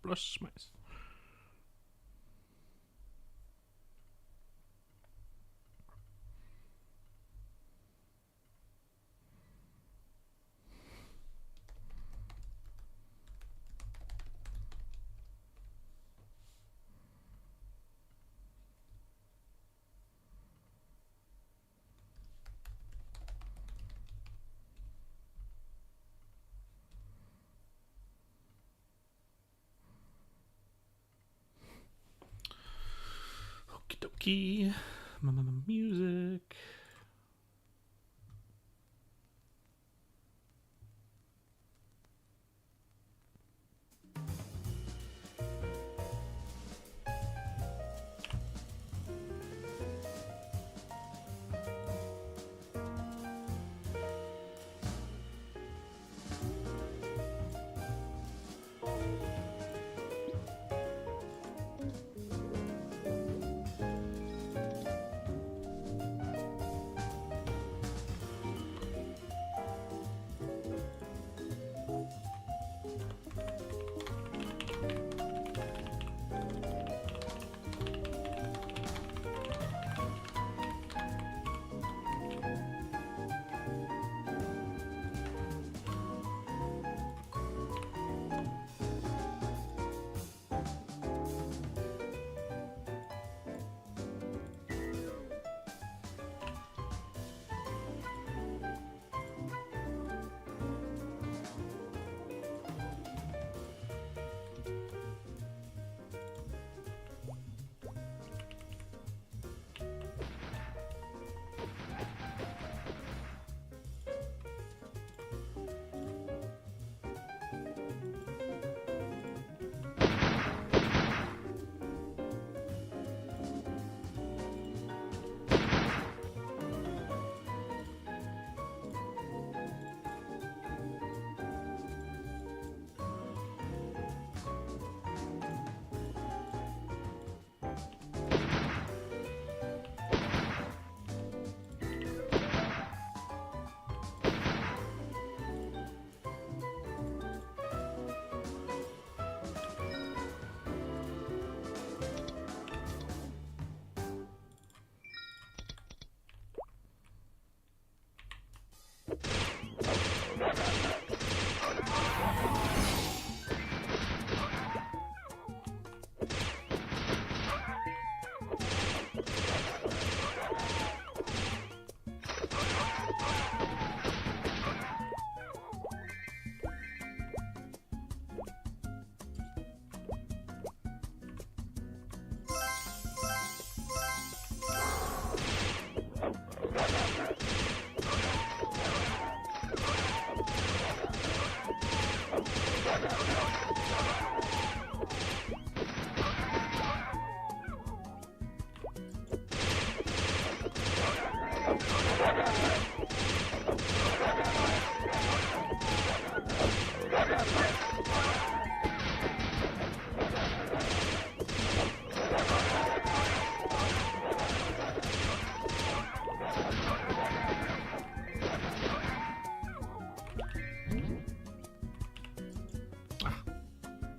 plus mais. Okie dokie. Music.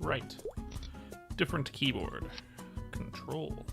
Right. Different keyboard. Control.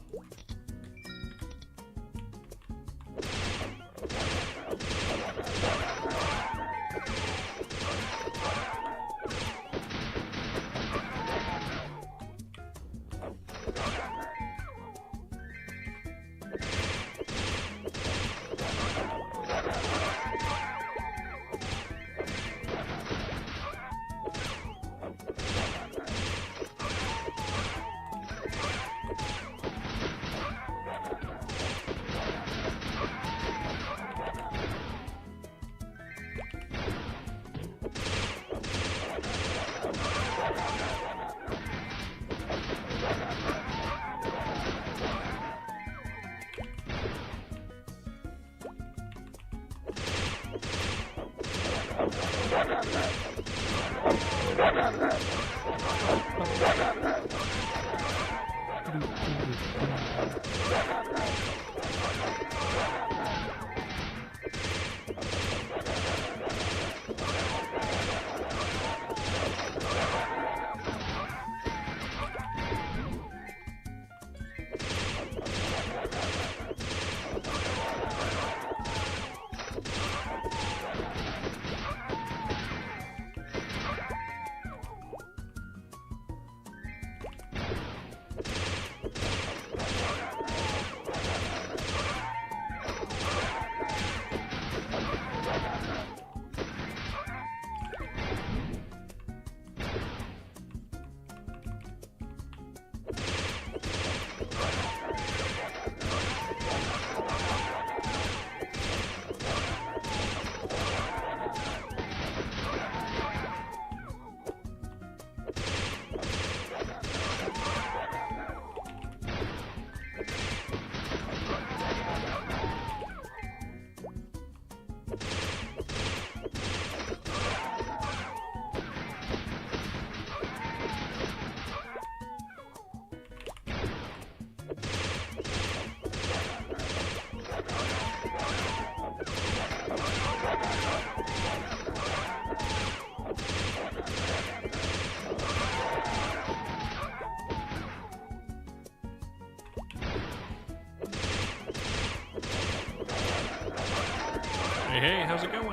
Hey, hey, how's it going?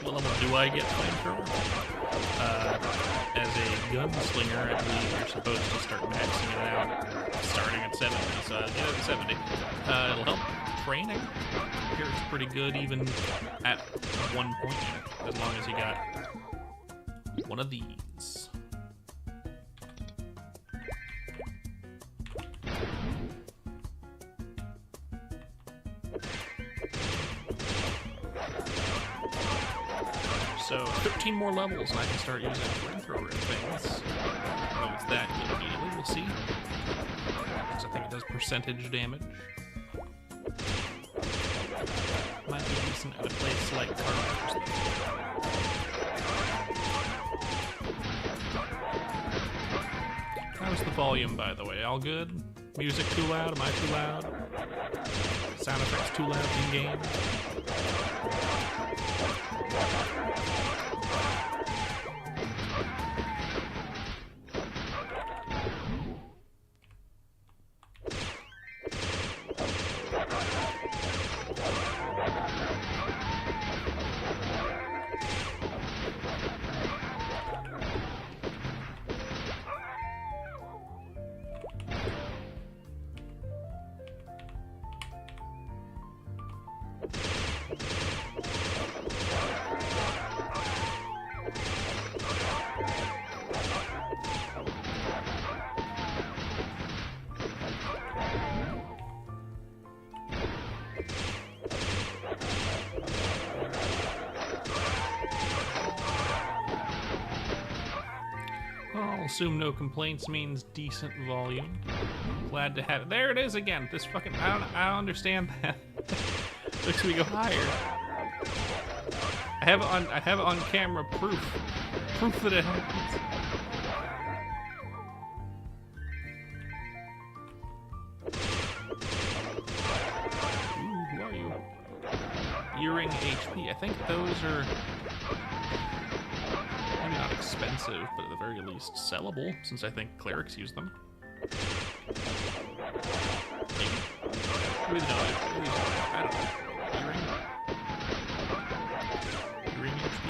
What level do I get flamethrower? As a gunslinger, I believe you're supposed to start maxing it out starting at 70, so I'll get it at 70. It'll help training. Here it's pretty good even at one point in it, as long as you got one of these. So 13 more levels and I can start using flamethrower and things. I don't know if it's that good immediately, we'll see. Because I think it does percentage damage. Might be decent at a place like Carpenter's. How's the volume, by the way? All good? Music too loud? Am I too loud? Sound effects too loud in-game? I'll assume no complaints means decent volume. Glad to have it. There it is again. This fucking I don't understand that. Looks we go higher. I have it on camera proof that it happens. Ooh, who are you? Earring HP. I think those are maybe not expensive, but at the very least sellable, since I think clerics use them. Maybe no, I don't know. Earring HP.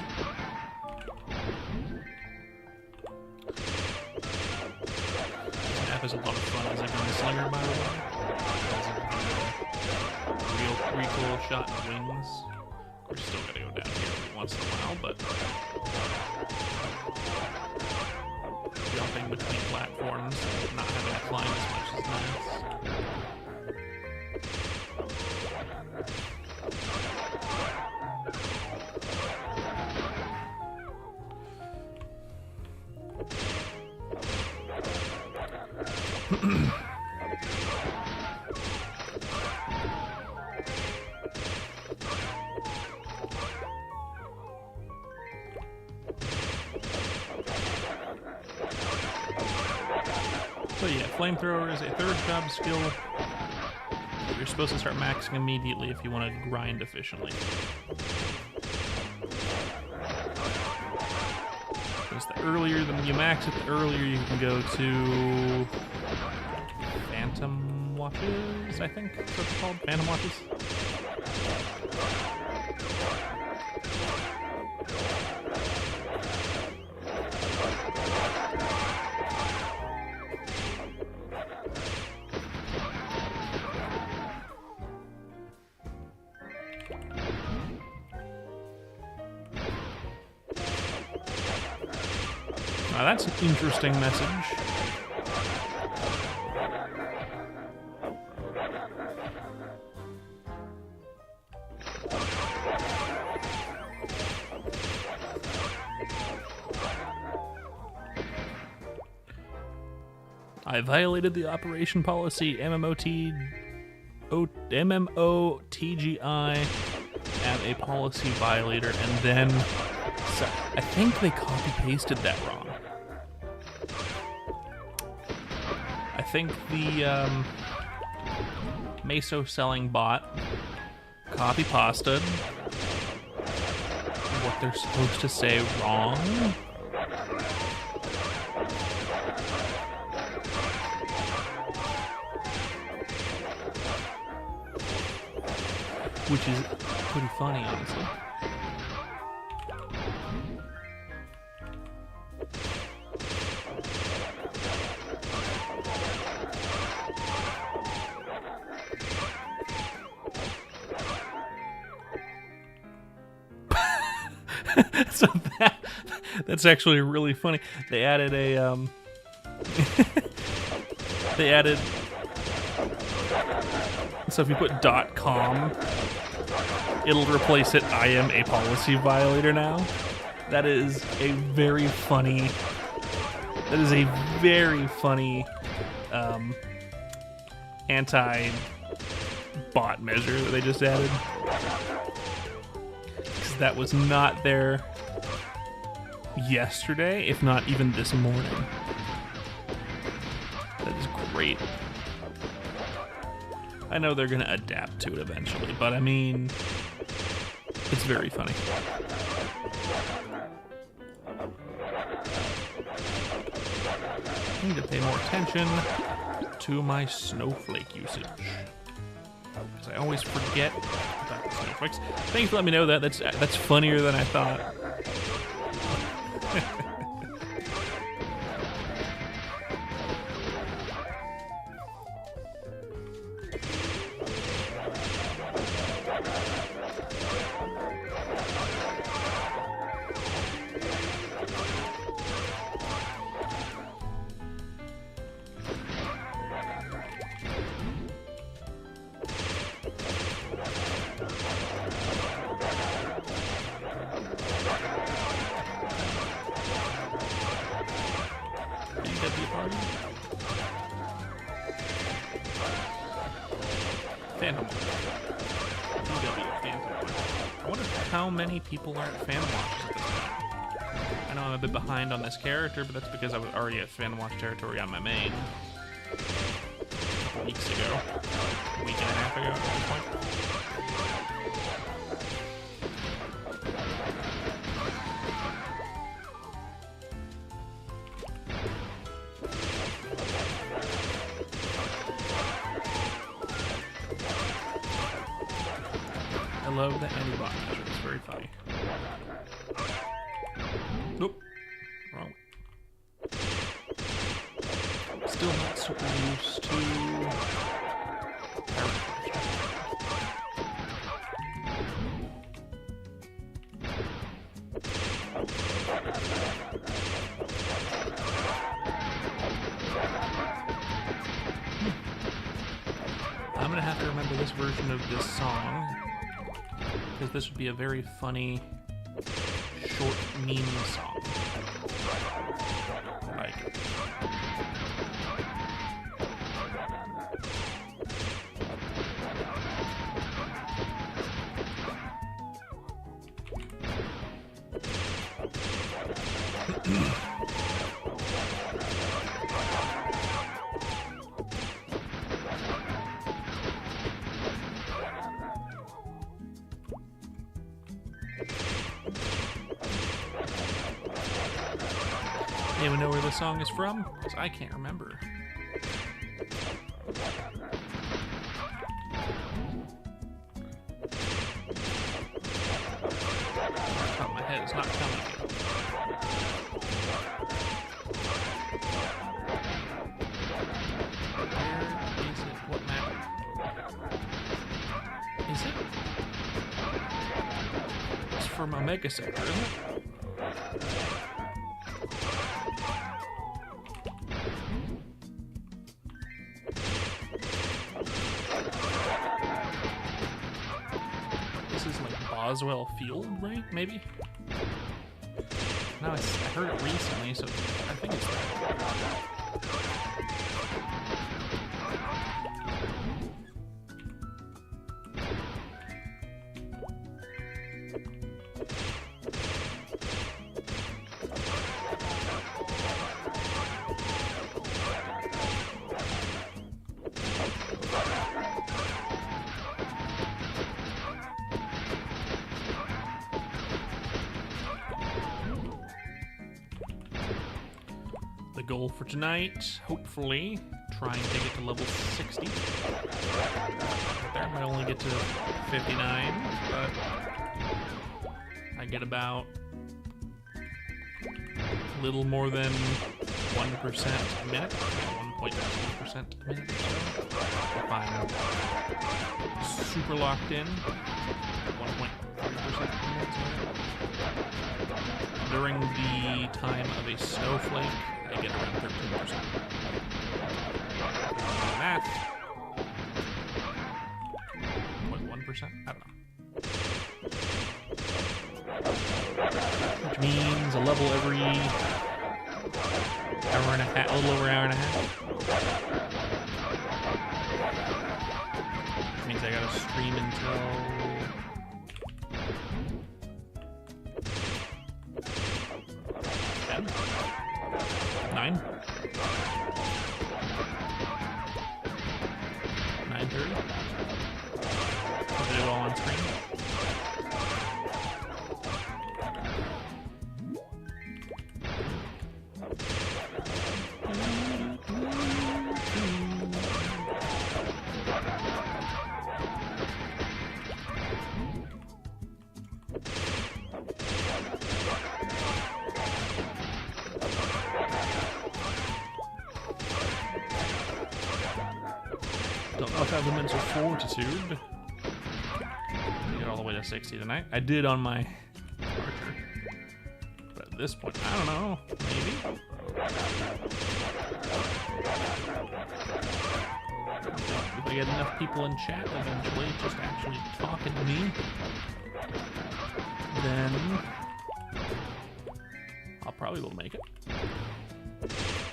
This map is a lot of fun as a gunslinger, by the way. Real recoil shot and wings. We're still gonna go down here every once in a while, but jumping between platforms and not having to climb as much is nice. So yeah, flamethrower is a third job skill that you're supposed to start maxing immediately if you want to grind efficiently. Because the earlier you max it, the earlier you can go to Phantom Watches, I think that's what it's called, Phantom Watches. Now that's an interesting message. I violated the operation policy MMOTGI. Am a policy violator, and then I think they copy-pasted that wrong. I think the Meso selling bot copy pasted what they're supposed to say wrong. Which is pretty funny, honestly. So that's actually really funny. They added a they added, so if you put .com, it'll replace it. I am a policy violator now. That is a very funny. That is a very funny anti-bot measure that they just added. Because that was not there yesterday, if not even this morning. That is great. I know they're going to adapt to it eventually, but I mean, it's very funny. I need to pay more attention to my snowflake usage, because I always forget about the snowflakes. Thanks for letting me know that. That's funnier than I thought. How many people are at Fan Watch at this point? I know I'm a bit behind on this character, but that's because I was already at Fan Watch territory on my main weeks ago, a week and a half ago at this point. I love the anti-bot measure. It's very funny. Nope. Wrong. Still not super used to power conversion. I'm gonna have to remember this version of this song, because this would be a very funny short meme song. Like, anyone know where this song is from? Because I can't remember. Off the top of my head, it's not coming. Where is it? What map? Is it? It's from Omega Sector, isn't it? Boswell Field, right? Maybe? No, I heard it recently, so I think it's that. goal for tonight, hopefully, try and take it to level 60. There, I might only get to 59, but I get about a little more than 1% a minute, 1.2% a minute or so. If I'm super locked in, 1.3% a minute. During the time of a snowflake, I get around 13%. Math. 0.1%? I don't know. Which means a level every hour and a half, a little over an hour and a half. Which means I gotta stream until 9? 9:30? Put it all on screen. Don't know if I have the mental fortitude to get all the way to 60 tonight. I did on my Archer. But at this point, I don't know. Maybe? If I get enough people in chat eventually just actually talking to me, then I'll probably will make it.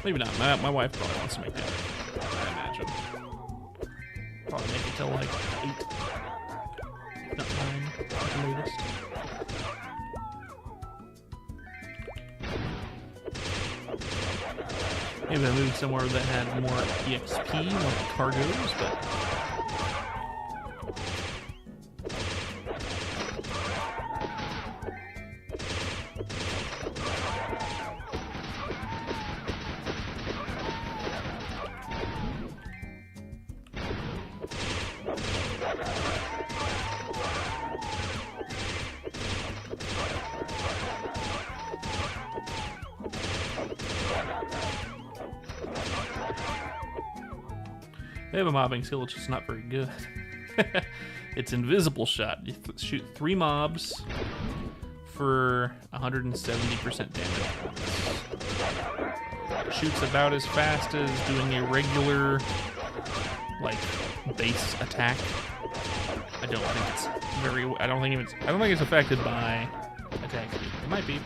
Maybe not. My wife probably wants to make it, I imagine. Probably make it till like 8. Not 9 at the latest. Maybe I moved somewhere that had more EXP, like cargoes, but they have a mobbing skill, it's just not very good. It's invisible shot. You shoot 3 mobs for 170% damage. It shoots about as fast as doing a regular, like, base attack. I don't think it's affected by attack speed. It might be,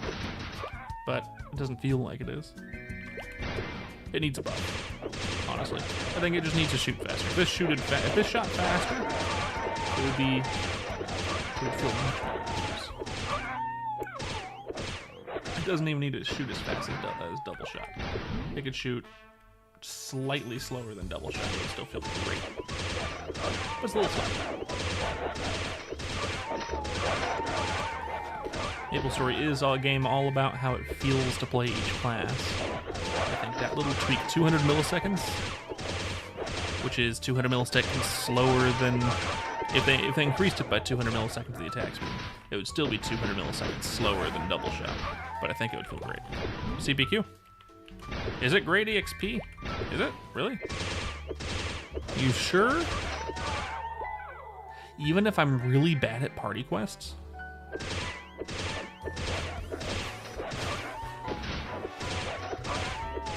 but it doesn't feel like it is. It needs a buff. Honestly, I think it just needs to shoot faster. If this shot faster, it would feel much better. It doesn't even need to shoot as fast as double shot. It could shoot slightly slower than double shot. It would still feel great. But it's a little slow. Maplestory is a game all about how it feels to play each class. I think that little tweak, 200 milliseconds, which is 200 milliseconds slower than, if they increased it by 200 milliseconds the attack speed, it would still be 200 milliseconds slower than double shot, but I think it would feel great. CPQ? Is it great EXP? Is it? Really? You sure? Even if I'm really bad at party quests?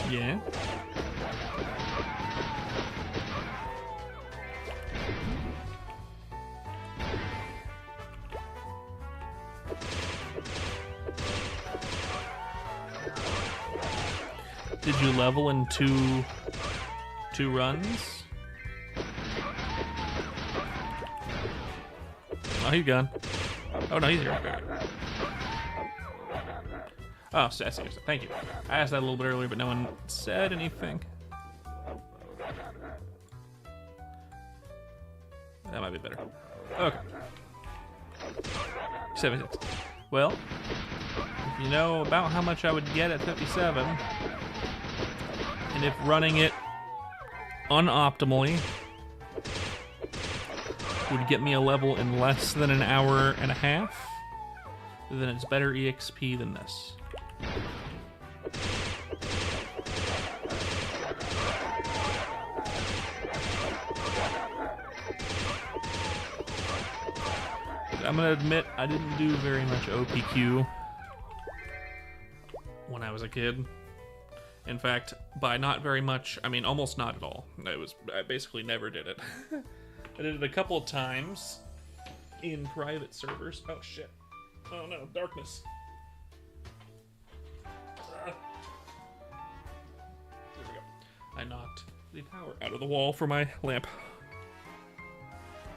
Yeah. Did you level in two runs? Oh, he's gone. Oh no, he's here. Oh, sassy. Thank you. I asked that a little bit earlier, but no one said anything. That might be better. Okay. 76. Well, if you know about how much I would get at 57, And if running it unoptimally would get me a level in less than an hour and a half, then it's better EXP than this. I'm gonna admit I didn't do very much OPQ when I was a kid. In fact, by not very much, I mean almost not at all. I basically never did it. I did it a couple of times in private servers. Oh shit. Oh no, darkness. There we go. I knocked the power out of the wall for my lamp.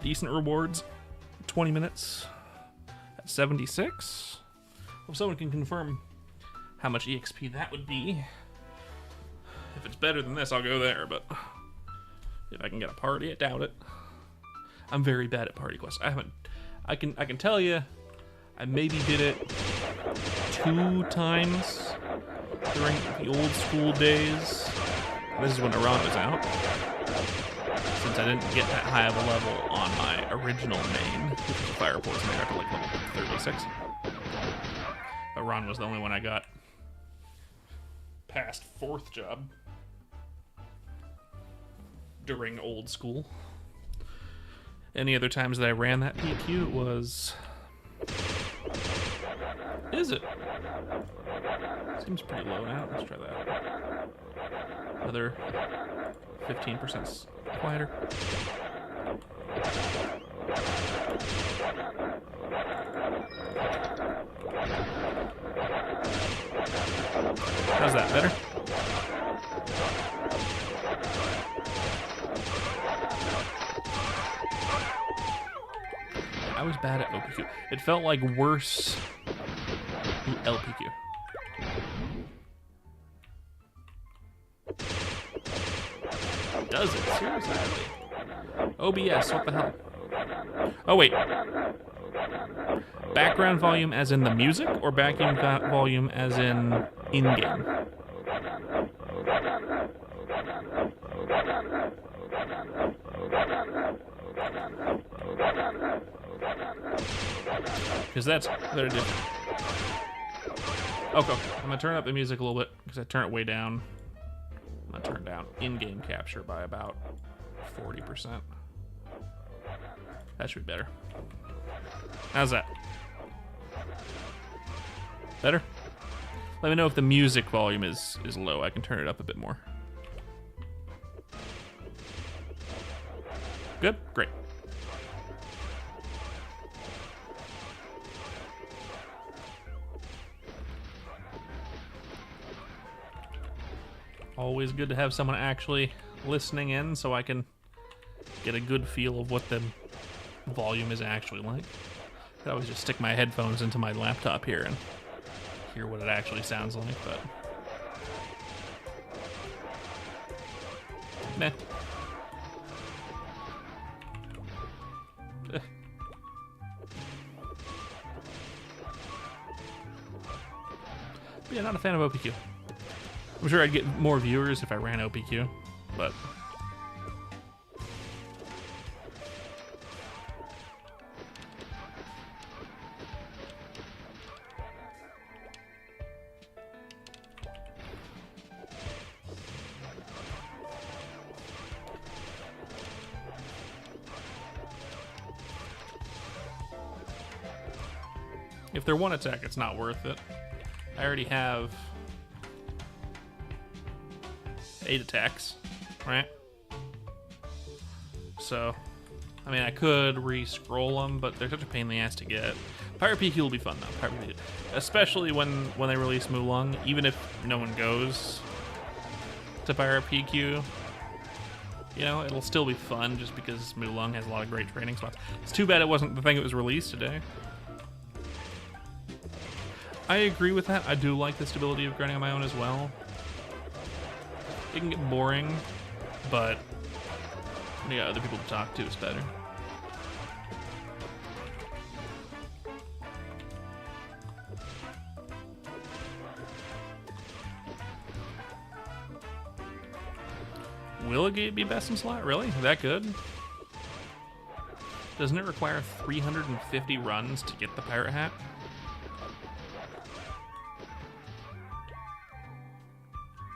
Decent rewards. 20 minutes at 76. If someone can confirm how much EXP that would be. If it's better than this, I'll go there, but if I can get a party, I doubt it. I'm very bad at party quests. I can tell you, I maybe did it 2 times during the old school days. This is when Aran was out. Since I didn't get that high of a level on my original main, which was a fire poison, I got to like level 36. Aran was the only one I got past 4th job during old school. Any other times that I ran that PQ, it was... Is it? Seems pretty low now. Let's try that. Another 15% quieter. How's that, better? I was bad at OPQ. It felt like worse LPQ. Does it? Seriously? OBS, what the hell? Oh, wait. Background volume as in the music, or background volume as in in-game? Because that's very different. Okay, I'm gonna turn up the music a little bit, because I turn it way down. I'm gonna turn down in-game capture by about 40%. That should be better. How's that? Better? Let me know if the music volume is low. I can turn it up a bit more. Good? Great. Always good to have someone actually listening in so I can get a good feel of what the volume is actually like. I always just stick my headphones into my laptop here and hear what it actually sounds like, but meh. Yeah, not a fan of OPQ. I'm sure I'd get more viewers if I ran OPQ, but if they're one attack, it's not worth it. I already have 8 attacks, right? So, I mean, I could re-scroll them, but they're such a pain in the ass to get. Pirate PQ will be fun though, Pirate PQ. Especially when they release Mulong, even if no one goes to Pirate PQ, you know, it'll still be fun just because Mulong has a lot of great training spots. It's too bad it wasn't the thing that was released today. I agree with that. I do like the stability of grinding on my own as well. It can get boring, but when you got other people to talk to, it's better. Will it be best in slot? Really? That good? Doesn't it require 350 runs to get the pirate hat?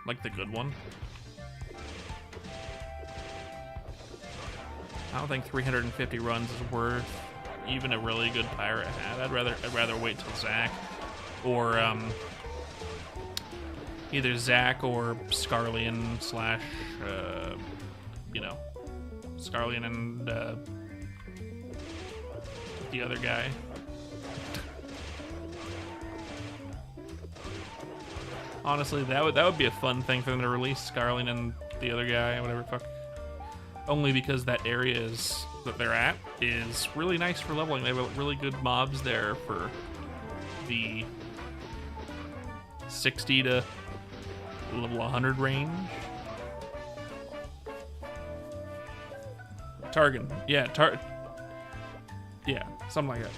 Like the good one? I don't think 350 runs is worth even a really good pirate hat. I'd rather wait till Zach or either Zach or Scarlian slash you know, Scarlian and the other guy. Honestly, that would be a fun thing for them to release, Scarlian and the other guy, whatever the fuck. Only because that area that they're at is really nice for leveling. They have really good mobs there for the 60 to level 100 range. Targan, yeah, yeah, something like that.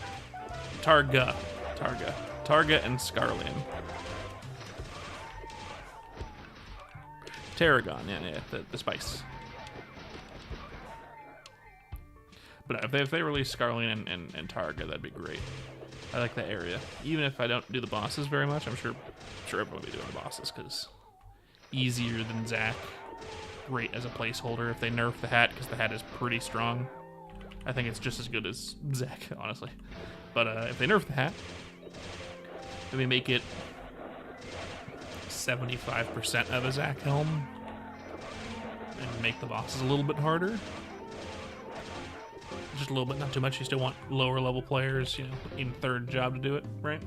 Targa, and Scarlian. Tarragon, yeah, the spice. But if they release Scarlian and Targa, that'd be great. I like that area. Even if I don't do the bosses very much, I'm sure everyone will be doing the bosses, because easier than Zac. Great as a placeholder if they nerf the hat, because the hat is pretty strong. I think it's just as good as Zac, honestly. But if they nerf the hat, maybe make it 75% of a Zac helm, and make the bosses a little bit harder. Just a little bit, not too much. You still want lower level players, you know, in third job to do it, right?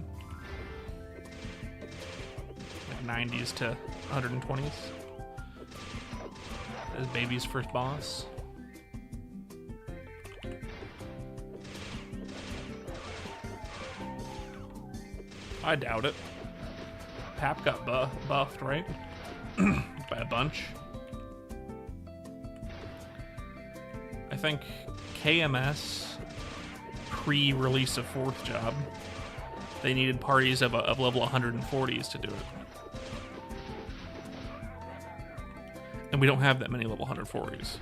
Like 90s to 120s. As baby's first boss. I doubt it. Pap got buffed, right? By a bunch. I think KMS, pre-release of 4th job, they needed parties of level 140s to do it. And we don't have that many level 140s.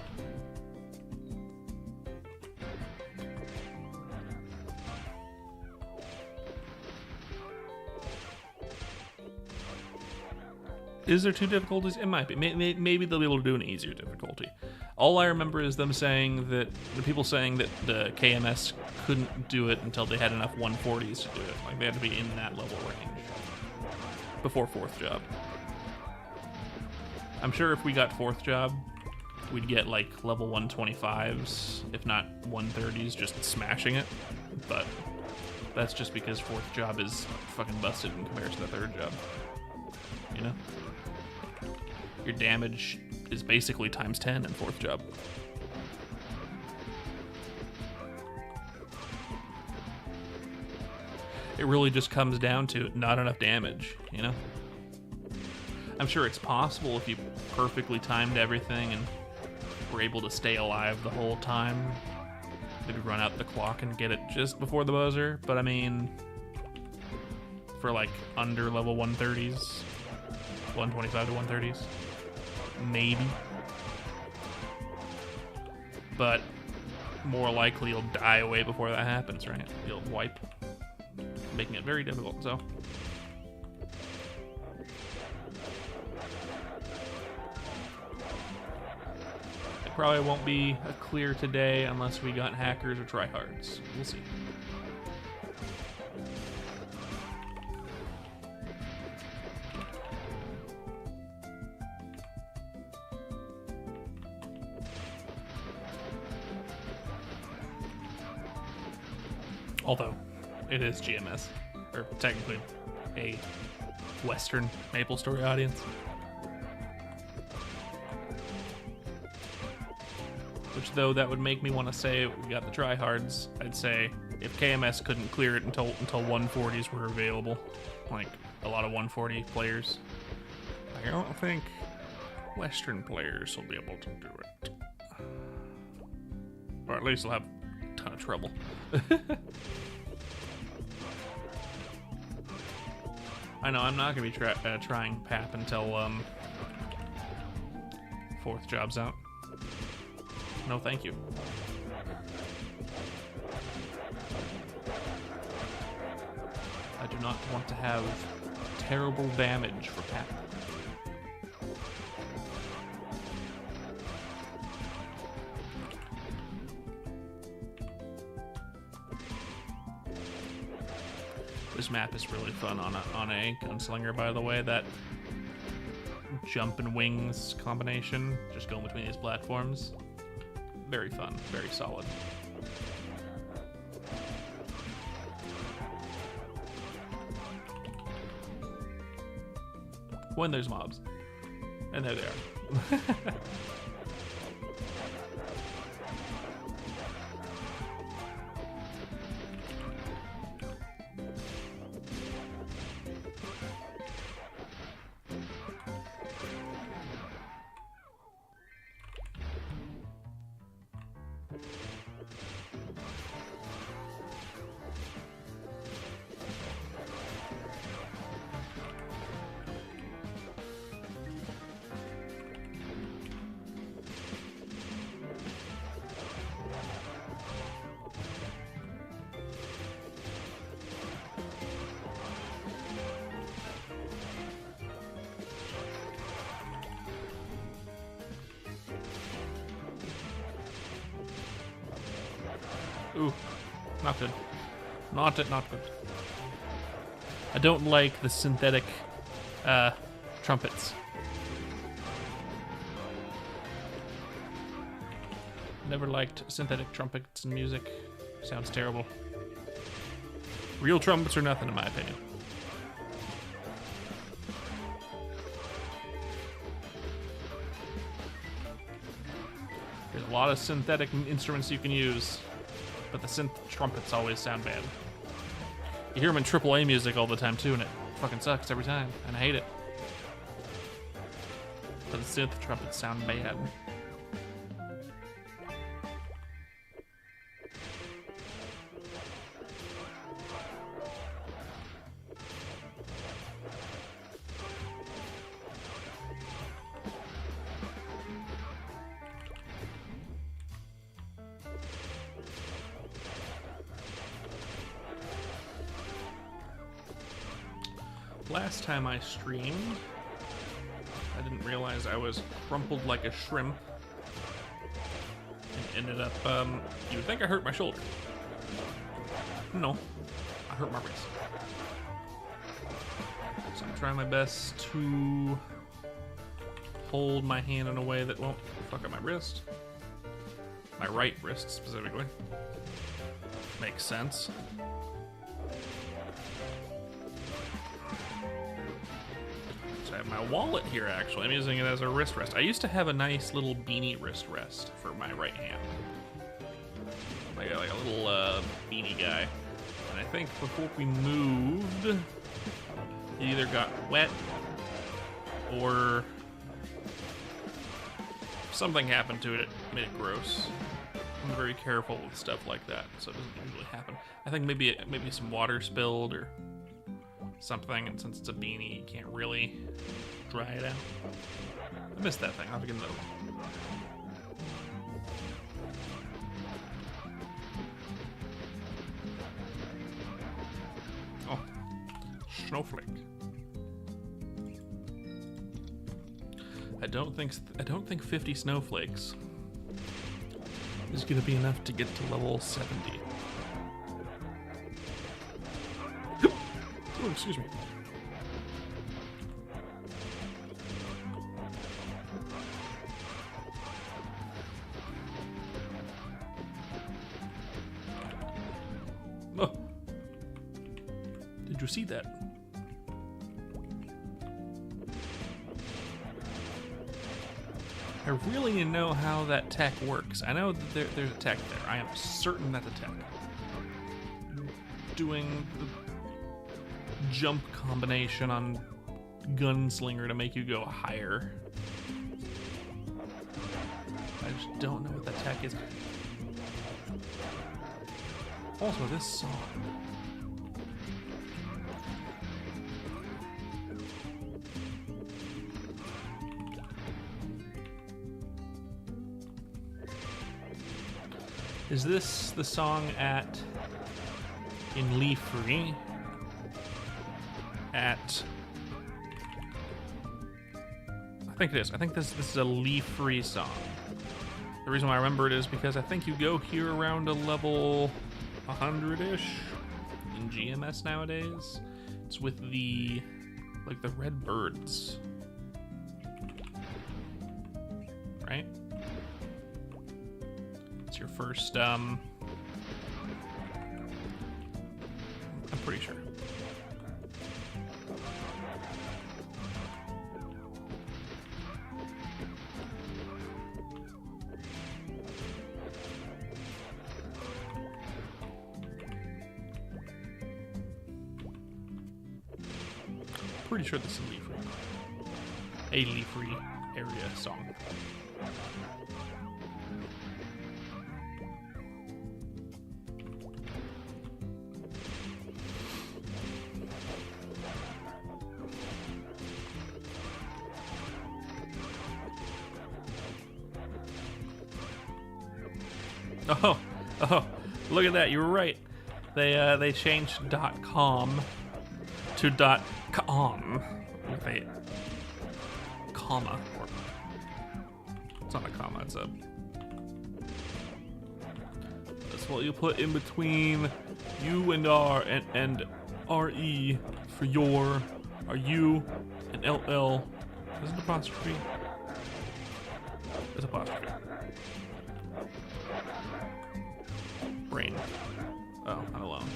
Is there 2 difficulties? It might be. Maybe they'll be able to do an easier difficulty. All I remember is them saying that, the people saying that the KMS couldn't do it until they had enough 140s to do it. Like, they had to be in that level range before 4th job. I'm sure if we got 4th job, we'd get like level 125s, if not 130s, just smashing it. But that's just because 4th job is fucking busted in comparison to the 3rd job. You know? Your damage is basically times 10 in 4th job. It really just comes down to not enough damage, you know? I'm sure it's possible if you perfectly timed everything and were able to stay alive the whole time. Maybe run out the clock and get it just before the buzzer, but I mean, for like under level 130s, 125 to 130s, maybe. But more likely you'll die away before that happens, right? You'll wipe, making it very difficult, so. It probably won't be a clear today unless we got hackers or tryhards. We'll see. Although, it is GMS, or technically a Western Maplestory audience. Which, though, that would make me want to say we got the tryhards. I'd say if KMS couldn't clear it until 140s were available, like a lot of 140 players, I don't think Western players will be able to do it. Or at least they'll have a ton of trouble. I know, I'm not going to be trying PAP until Fourth job's out. No, thank you. I do not want to have terrible damage for Pat. This map is really fun on a gunslinger, by the way. That jump and wings combination, just going between these platforms, very fun, very solid. When there's mobs, and there they are. Ooh, not good. Not good. I don't like the synthetic trumpets. Never liked synthetic trumpets and music. Sounds terrible. Real trumpets are nothing in my opinion. There's a lot of synthetic instruments you can use, but the synth trumpets always sound bad. You hear them in AAA music all the time too, and it fucking sucks every time, and I hate it. But the synth trumpets sound bad. Last time I streamed, I didn't realize I was crumpled like a shrimp and ended up, you would think I hurt my shoulder. No, I hurt my wrist. So I'm trying my best to hold my hand in a way that won't fuck up my wrist. My right wrist, specifically. Makes sense. I have my wallet here, actually. I'm using it as a wrist rest. I used to have a nice little beanie wrist rest for my right hand. Like a little beanie guy. And I think before we moved, it either got wet or something happened to it. It made it gross. I'm very careful with stuff like that, so it doesn't usually happen. I think maybe some water spilled or something, and since it's a beanie, you can't really dry it out. I missed that thing. I'll have to get another one. Oh, snowflake. I don't think 50 snowflakes is gonna be enough to get to level 70. Oh, excuse me. Oh. Did you see that? I really need to know how that tech works. I know that there's a tech there. I am certain that's a tech. Doing the jump combination on gunslinger to make you go higher. I just don't know what that tech is. Also, this song. Is this the song in Lee Free? I think it is. I think this is a Lee Free song. The reason why I remember it is because I think you go here around a level 100-ish in GMS nowadays. It's with the red birds, right? It's your first. I'm pretty sure. Pretty sure this is a Lee Free area song. Oh, look at that! You were right. They changed .com to .com with a comma. It's not a comma. It's a. That's what you put in between U and R and RE for your. Are U and LL. Is it apostrophe? It's apostrophe. Brain. Oh, not alone.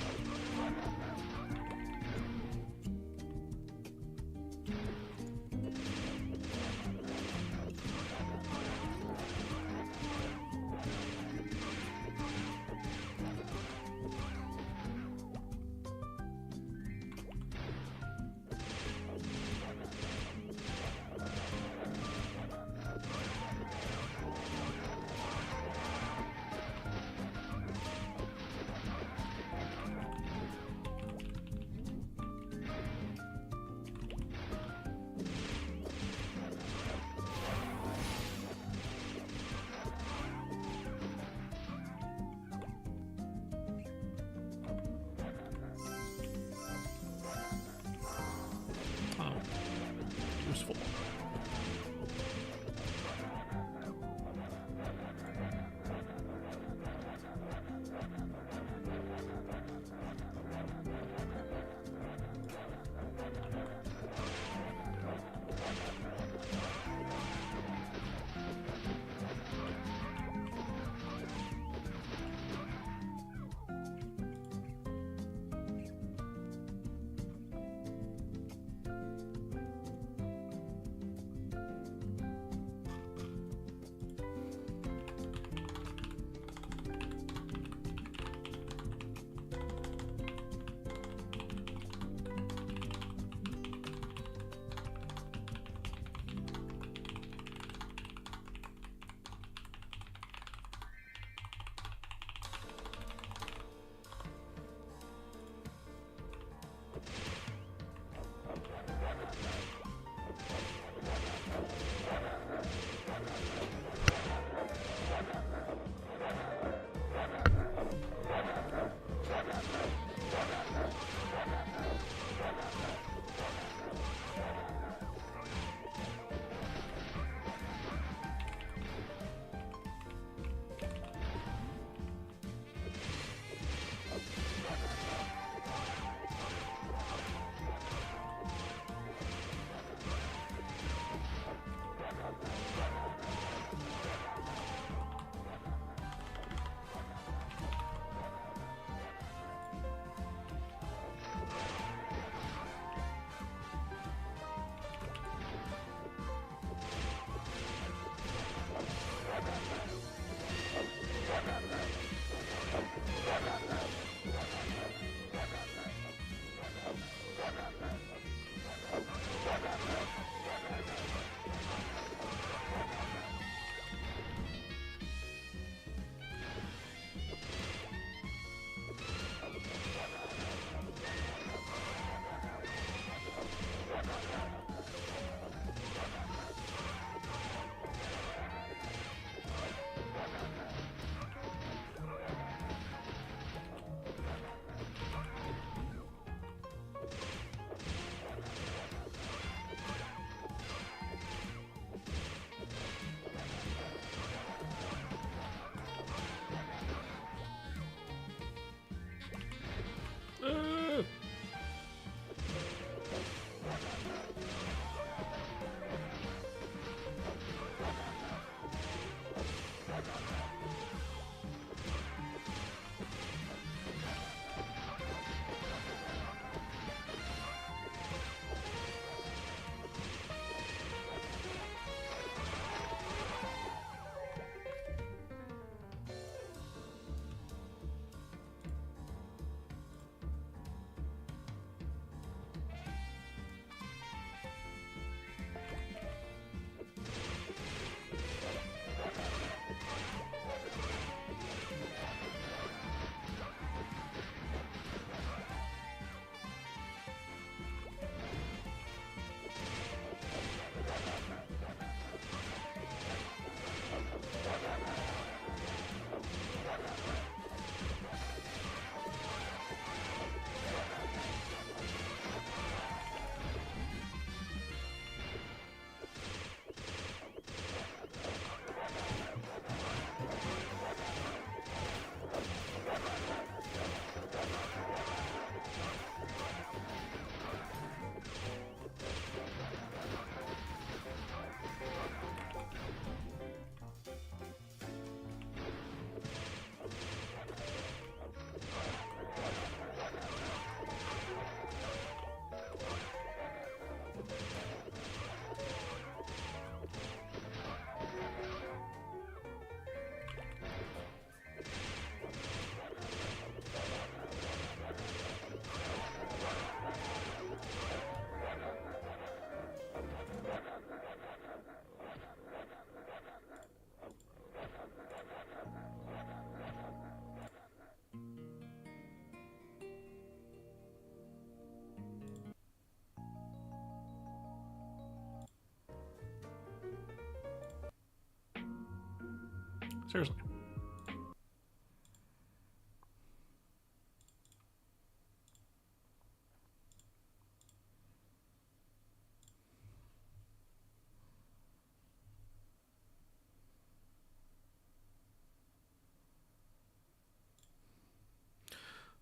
Seriously.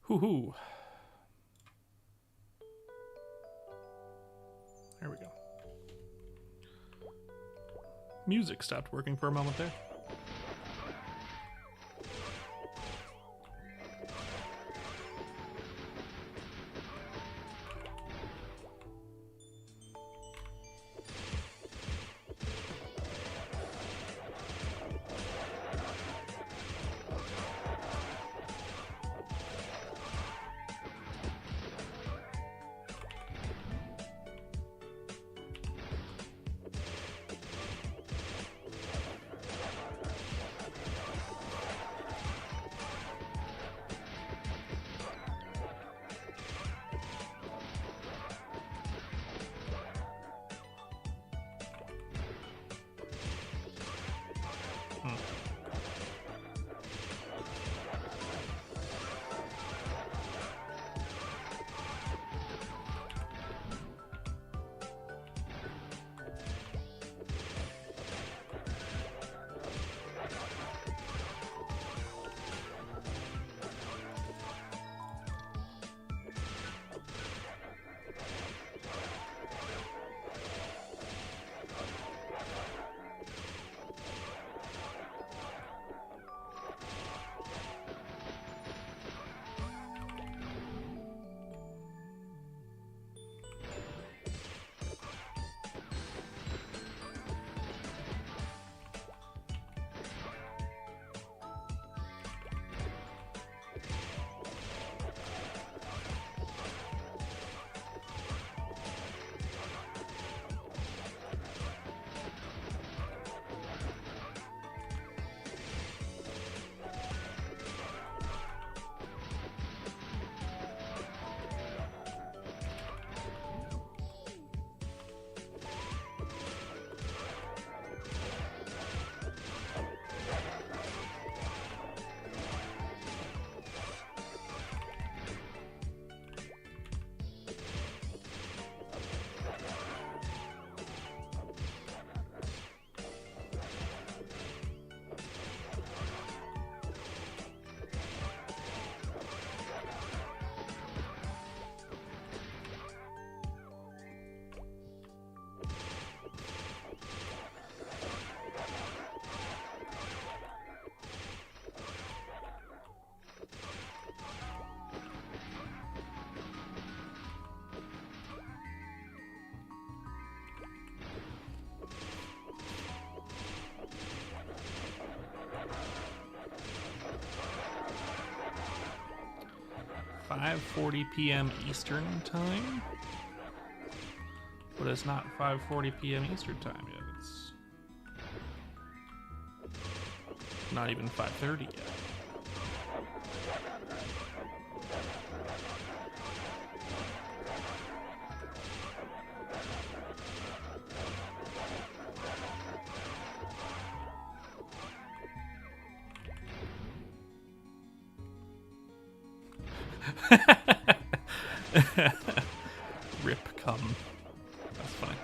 Hoo-hoo. There we go. Music stopped working for a moment there. .40 p.m. Eastern time, but it's not 5:40 p.m. Eastern time yet. It's not even 5:30 yet. Rip cum. That's funny.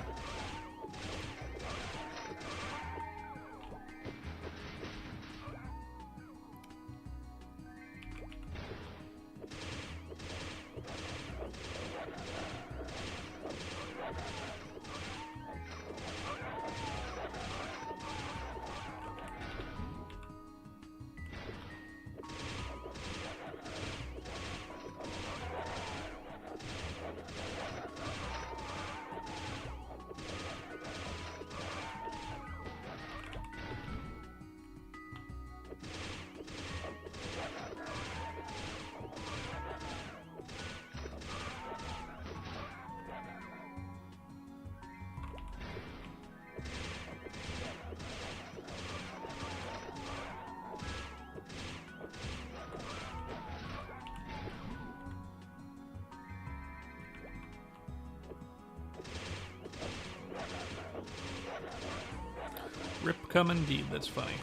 Rip cum indeed, that's funny.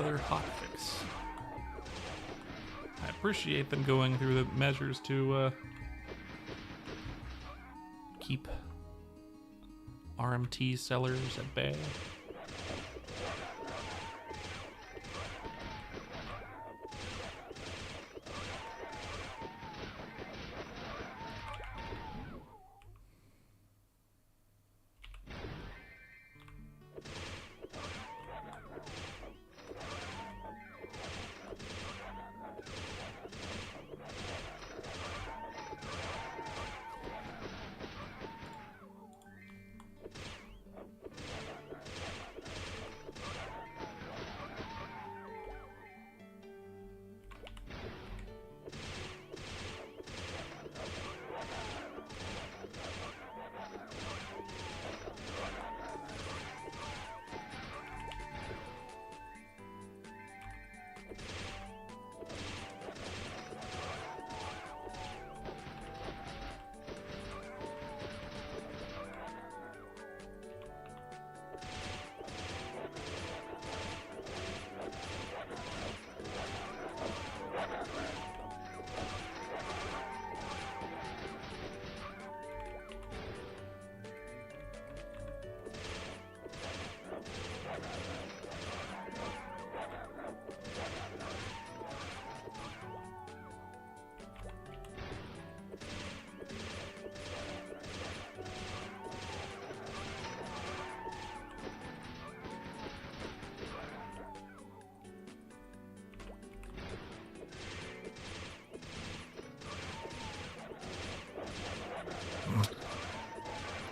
another hotfix. I appreciate them going through the measures to keep RMT sellers at bay.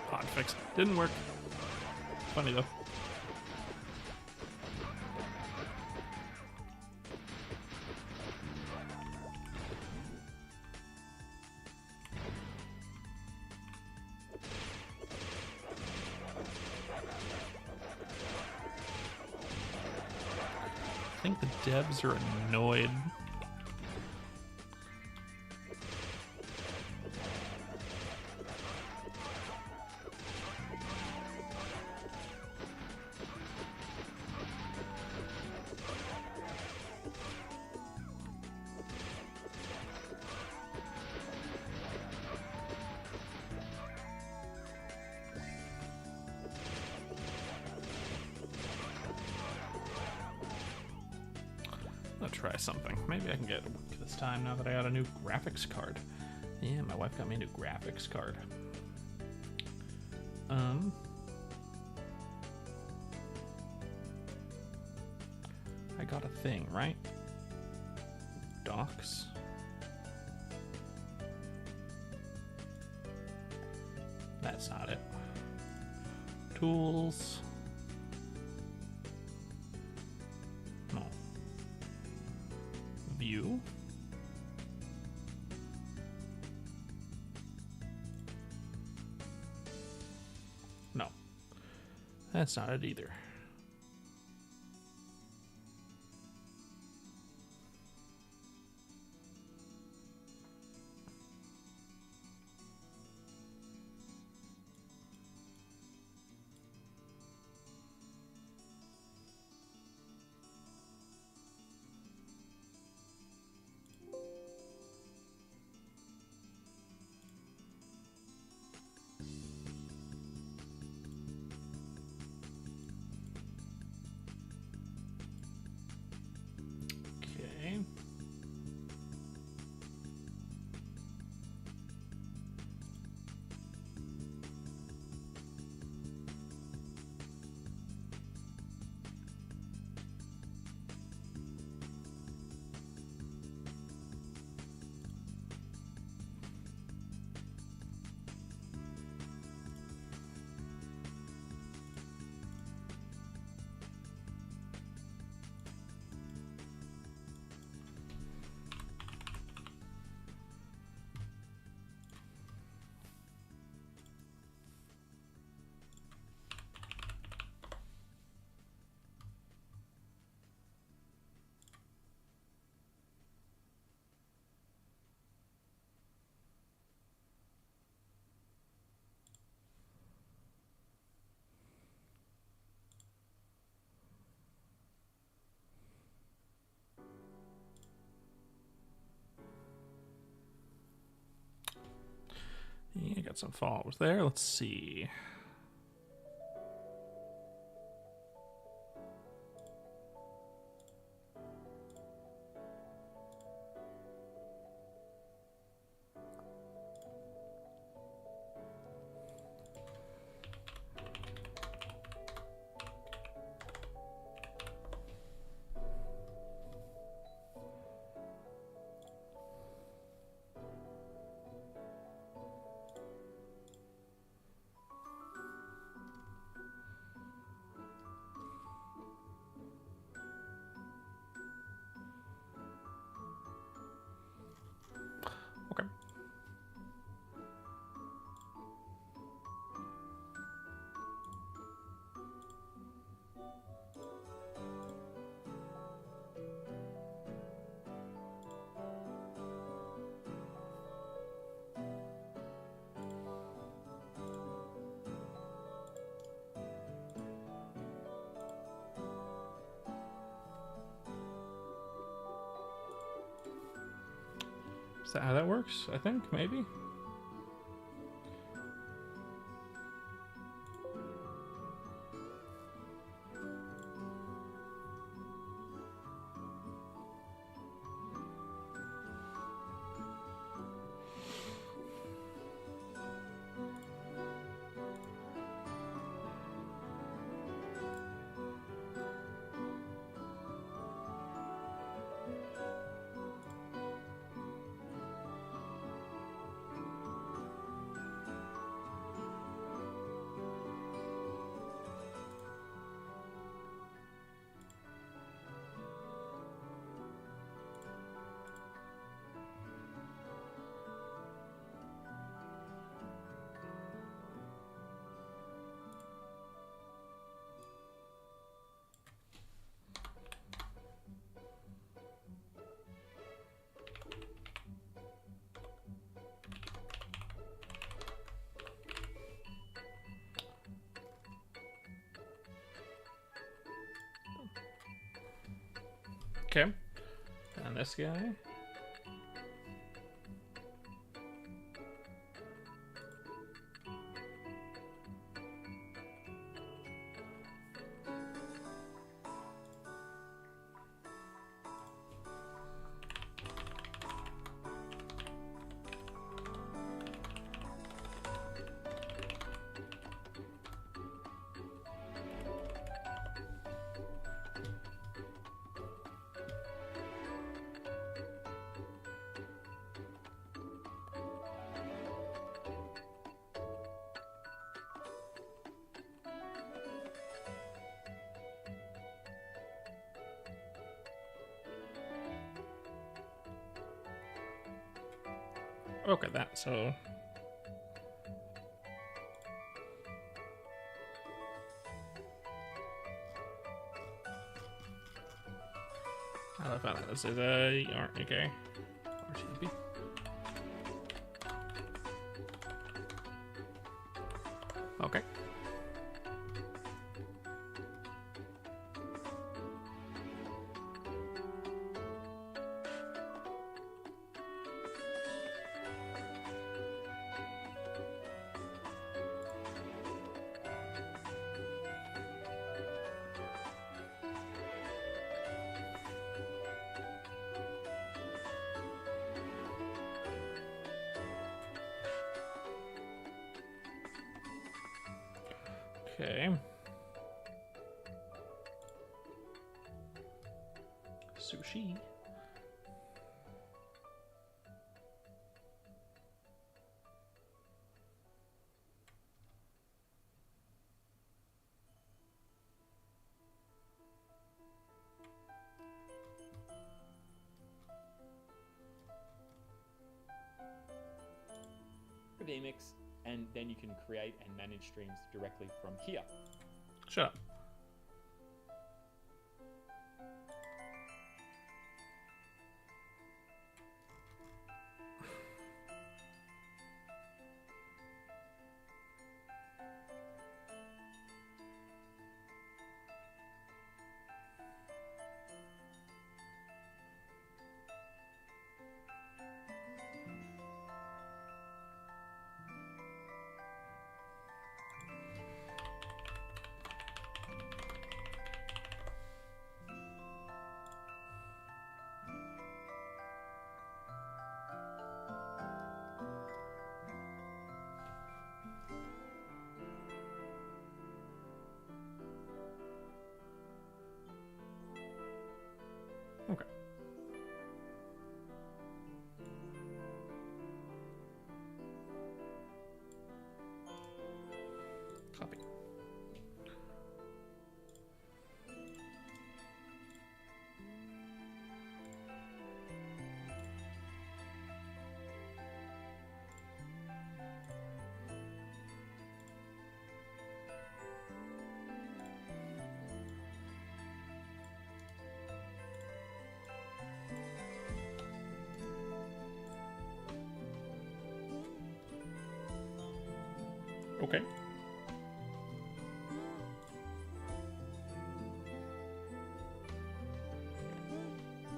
Hotfix. Didn't work. Funny though. I think the devs are annoyed. I'll try something. Maybe I can get it this time now that I got a new graphics card. Yeah, my wife got me a new graphics card. I got a thing, right? Docs. That's not it. Tools. No. View. No. That's not it either. Yeah, got some followers there. Let's see. Okay. Is that how that works? I think, maybe? Okay. And this guy. Okay, that, so... How do I find that? This is a yarn, okay. RCB. Okay. Okay. Sushi. VMix, and then you can create and manage streams directly from here. Sure. Okay.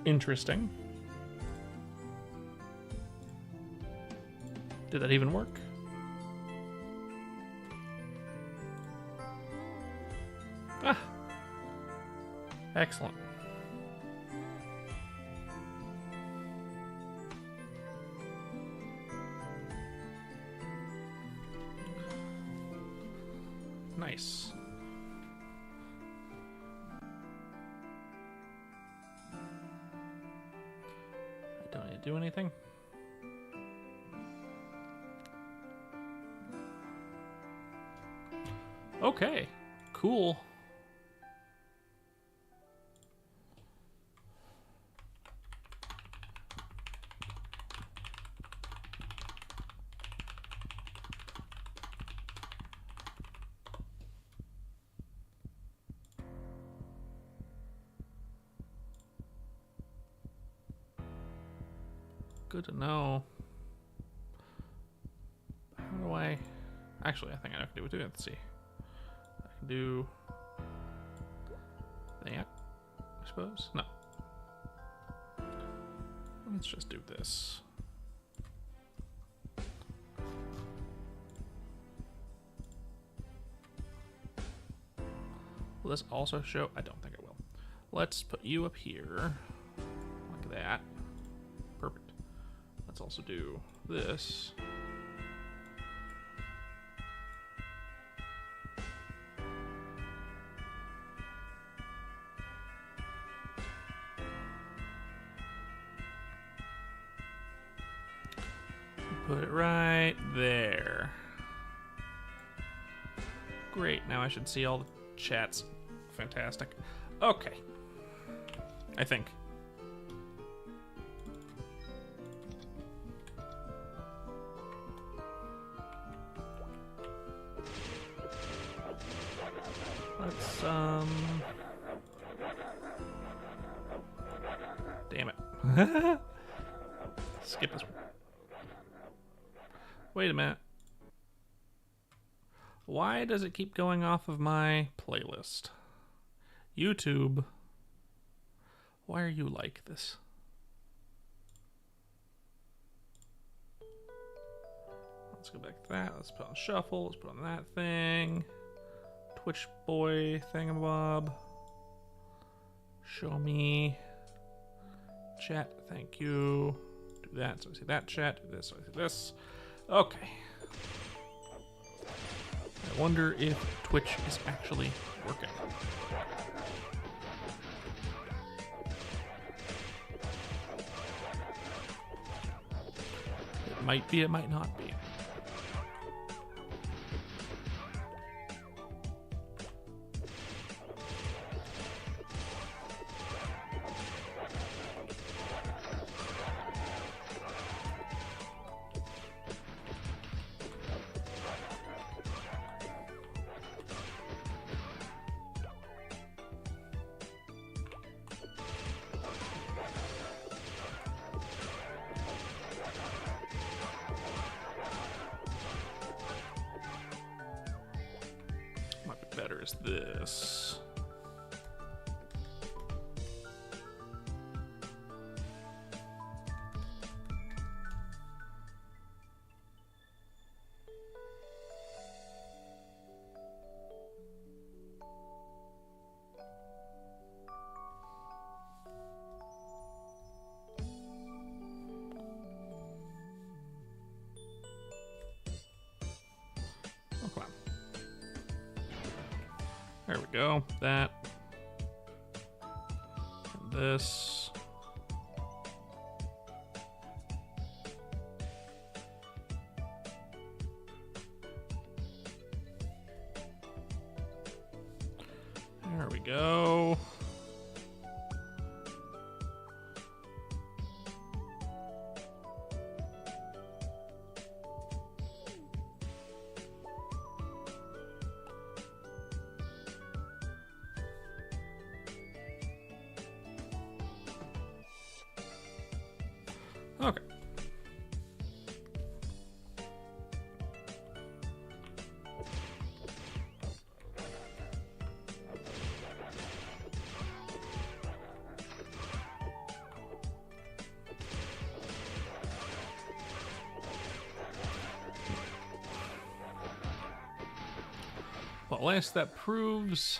Interesting. Did that even work? Ah. Excellent. Nice. I don't need to do anything. Okay, cool. Good to know. How do I... Actually, I think I can do it. Let's see. I can do that, I suppose. No. Let's just do this. Will this also show? I don't think it will. Let's put you up here. Like that. Perfect. Let's also do this. Put it right there. Great, now I should see all the chats. Fantastic. Okay. I think. Let's, damn it. Skip this one. Wait a minute. Why does it keep going off of my playlist? YouTube. Why are you like this? Let's go back to that. Let's put on shuffle. Let's put on that thing. Twitch boy thingamabob. Show me. Chat. Thank you. Do that so I see that chat. Do this so I see this. Okay. I wonder if Twitch is actually working. It might be, it might not be. Better is this. Okay. There we go. That. And this. There we go. Okay. Well, last that proves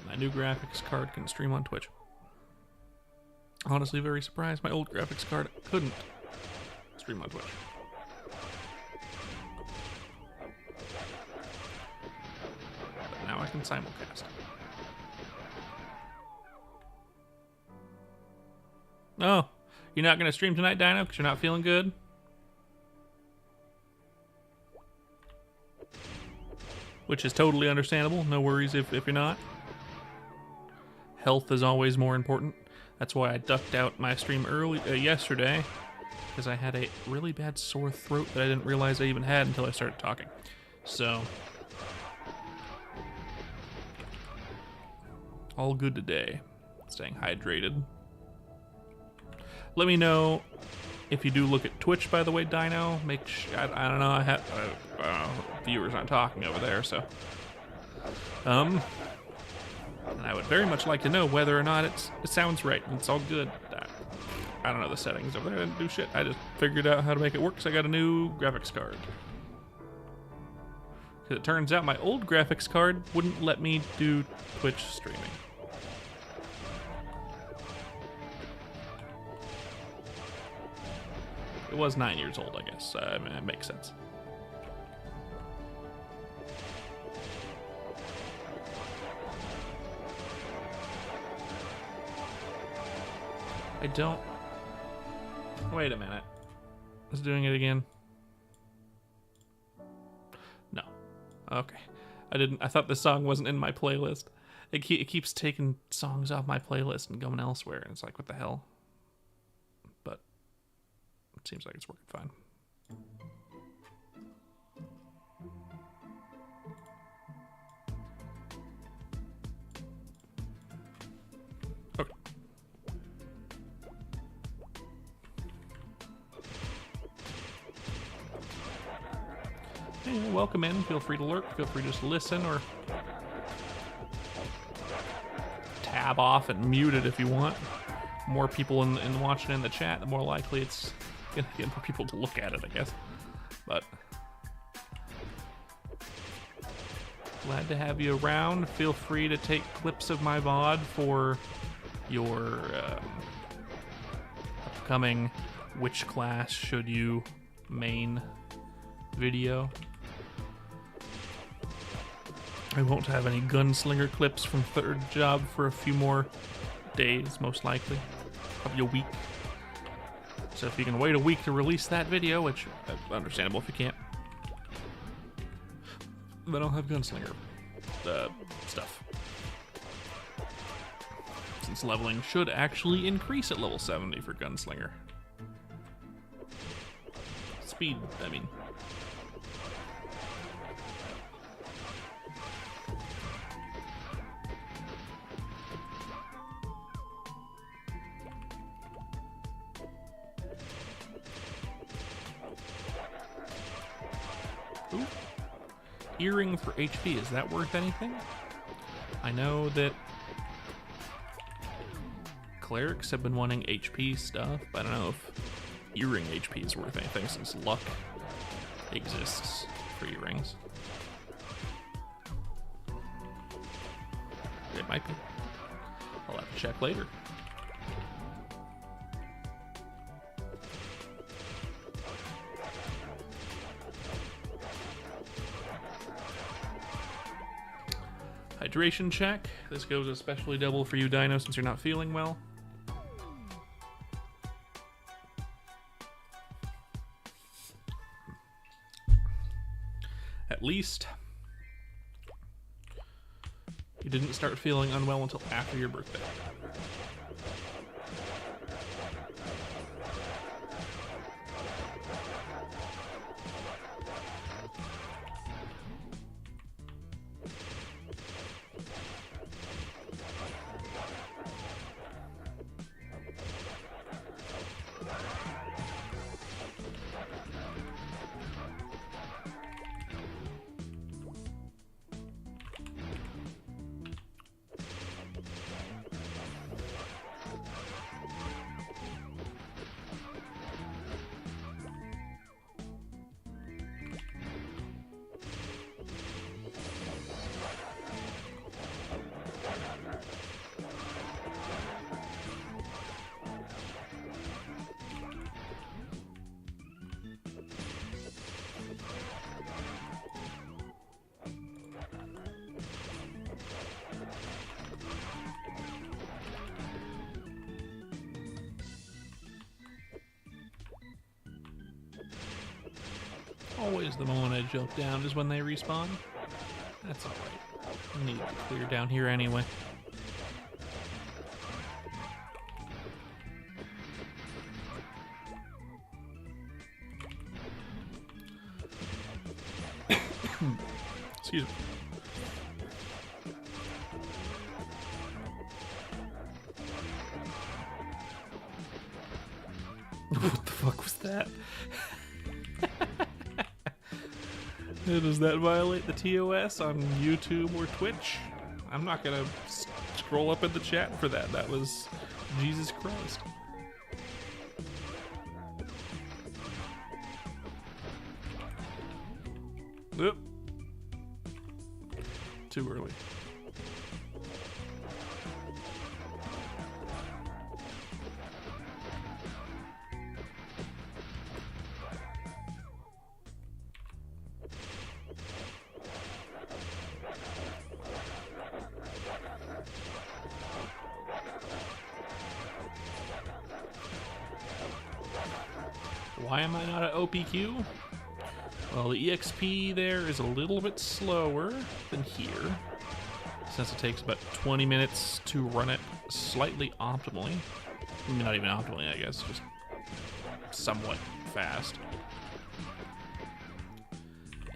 my new graphics card can stream on Twitch. Honestly, very surprised my old graphics card couldn't stream on Twitch. But now I can simulcast. Oh, you're not going to stream tonight, Dino, because you're not feeling good? Which is totally understandable. No worries if you're not. Health is always more important. That's why I ducked out my stream early yesterday, because I had a really bad sore throat that I didn't realize I even had until I started talking. So, all good today. Staying hydrated. Let me know if you do look at Twitch, by the way, Dino. I don't know. I have viewers aren't talking over there, so. And I would very much like to know whether or not it sounds right. It's all good. I don't know the settings over there. I didn't do shit. I just figured out how to make it work, so I got a new graphics card. Because it turns out my old graphics card wouldn't let me do Twitch streaming. It was 9 years old, I guess. I mean, it makes sense. I don't... Wait a minute. Is it doing it again? No. Okay. I thought this song wasn't in my playlist. It keeps taking songs off my playlist and going elsewhere, and it's like, what the hell? But it seems like it's working fine. Okay. Hey, welcome in. Feel free to lurk. Feel free to just listen or tab off and mute it if you want. More people in watching in the chat, the more likely it's gonna get more people to look at it, I guess. But glad to have you around. Feel free to take clips of my VOD for your upcoming which class should you main video. I won't have any gunslinger clips from third job for a few more days, most likely. Probably a week. So if you can wait a week to release that video, which is understandable if you can't, then I'll have gunslinger stuff. Since leveling should actually increase at level 70 for gunslinger. Speed, I mean. Ooh. Earring for HP, is that worth anything? I know that clerics have been wanting HP stuff, but I don't know if earring HP is worth anything since luck exists for earrings. It might be. I'll have to check later. Hydration check. This goes especially double for you, Dino, since you're not feeling well. At least you didn't start feeling unwell until after your birthday. always the moment I jump down is when they respawn. That's alright. I need to clear down here anyway. Excuse me. What the fuck was that? Does that violate the TOS on YouTube or Twitch? I'm not gonna scroll up in the chat for that. That was Jesus Christ. Oop. Too early. Why am I not at OPQ? Well, the EXP there is a little bit slower than here, since it takes about 20 minutes to run it slightly optimally. I mean, not even optimally, I guess, just somewhat fast.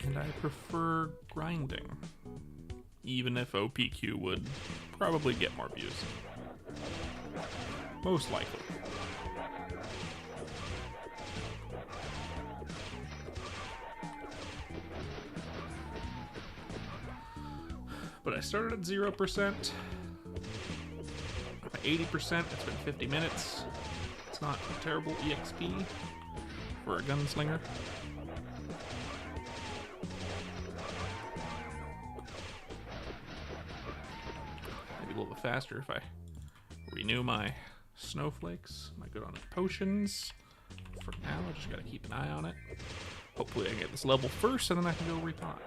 And I prefer grinding, even if OPQ would probably get more views. Most likely. But I started at 0%. I'm at 80%. It's been 50 minutes. It's not a terrible EXP for a gunslinger. Maybe a little bit faster if I renew my snowflakes. Am I good on potions? For now, I just gotta keep an eye on it. Hopefully I can get this level first and then I can go repot.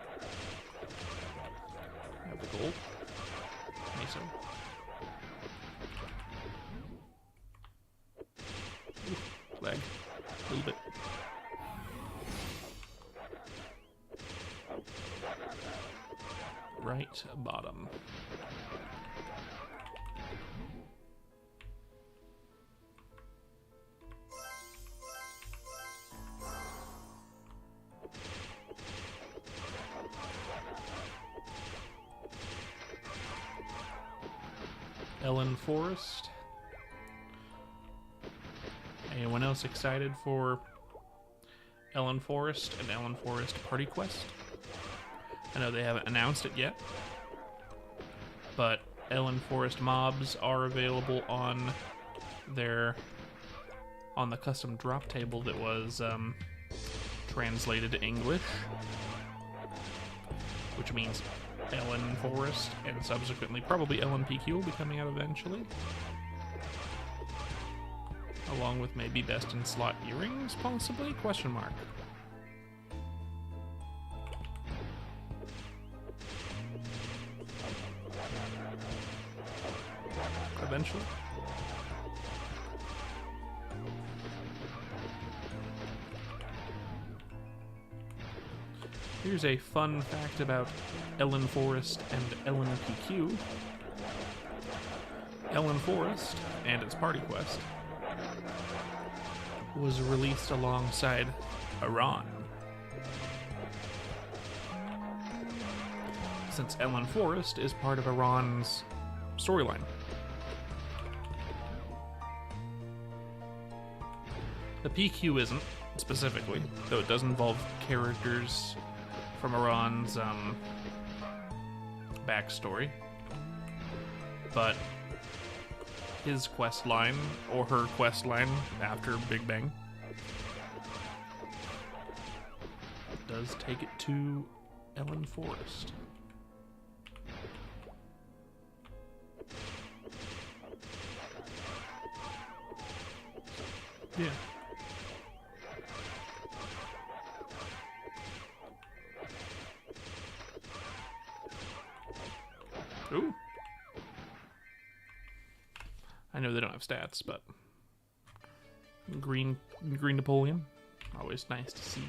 I have the gold. Meso. Ooh, lag. A little bit. Right bottom. Ellen Forest. Anyone else excited for Ellen Forest and Ellen Forest Party Quest? I know they haven't announced it yet, but Ellen Forest mobs are available on the custom drop table that was translated to English, which means Ellen Forest and subsequently probably Ellen PQ will be coming out eventually, along with maybe best in slot earrings, possibly? Question mark. Eventually. Here's a fun fact about Ellen Forest and Ellen PQ. Ellen Forest and its party quest was released alongside Aran, since Ellen Forest is part of Aran's storyline. The PQ isn't, specifically, though it does involve characters from Aran's backstory, but his quest line, or her quest line after Big Bang, does take it to Ellen Forest. Yeah. Ooh. I know they don't have stats, but green Napoleon, always nice to see.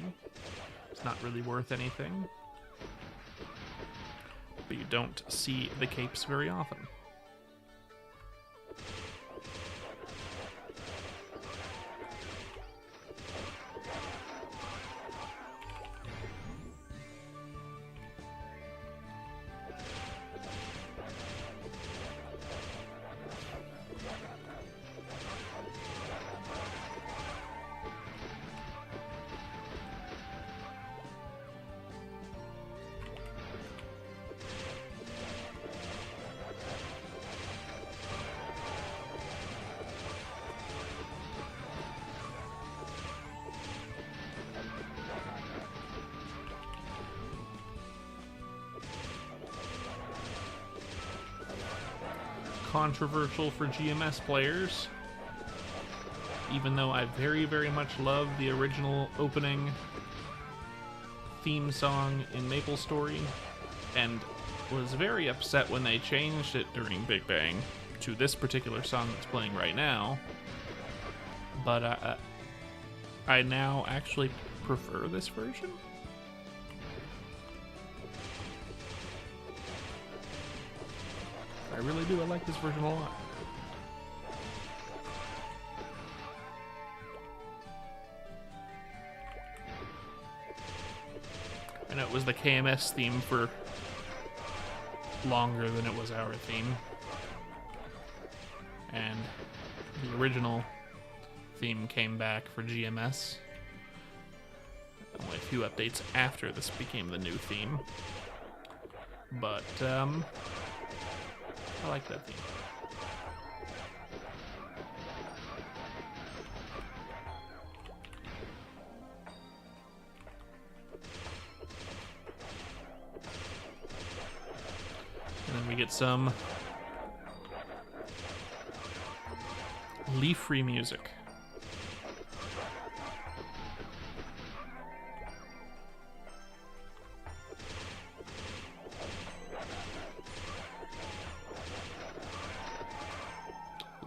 It's not really worth anything. But you don't see the capes very often. Controversial for GMS players, even though I very, very much love the original opening theme song in Maplestory, and was very upset when they changed it during Big Bang to this particular song that's playing right now. But I now actually prefer this version. I really do. I like this version a lot. I know it was the KMS theme for longer than it was our theme. And the original theme came back for GMS. Only a few updates after this became the new theme. But, I like that theme. And then we get some leaf-free music.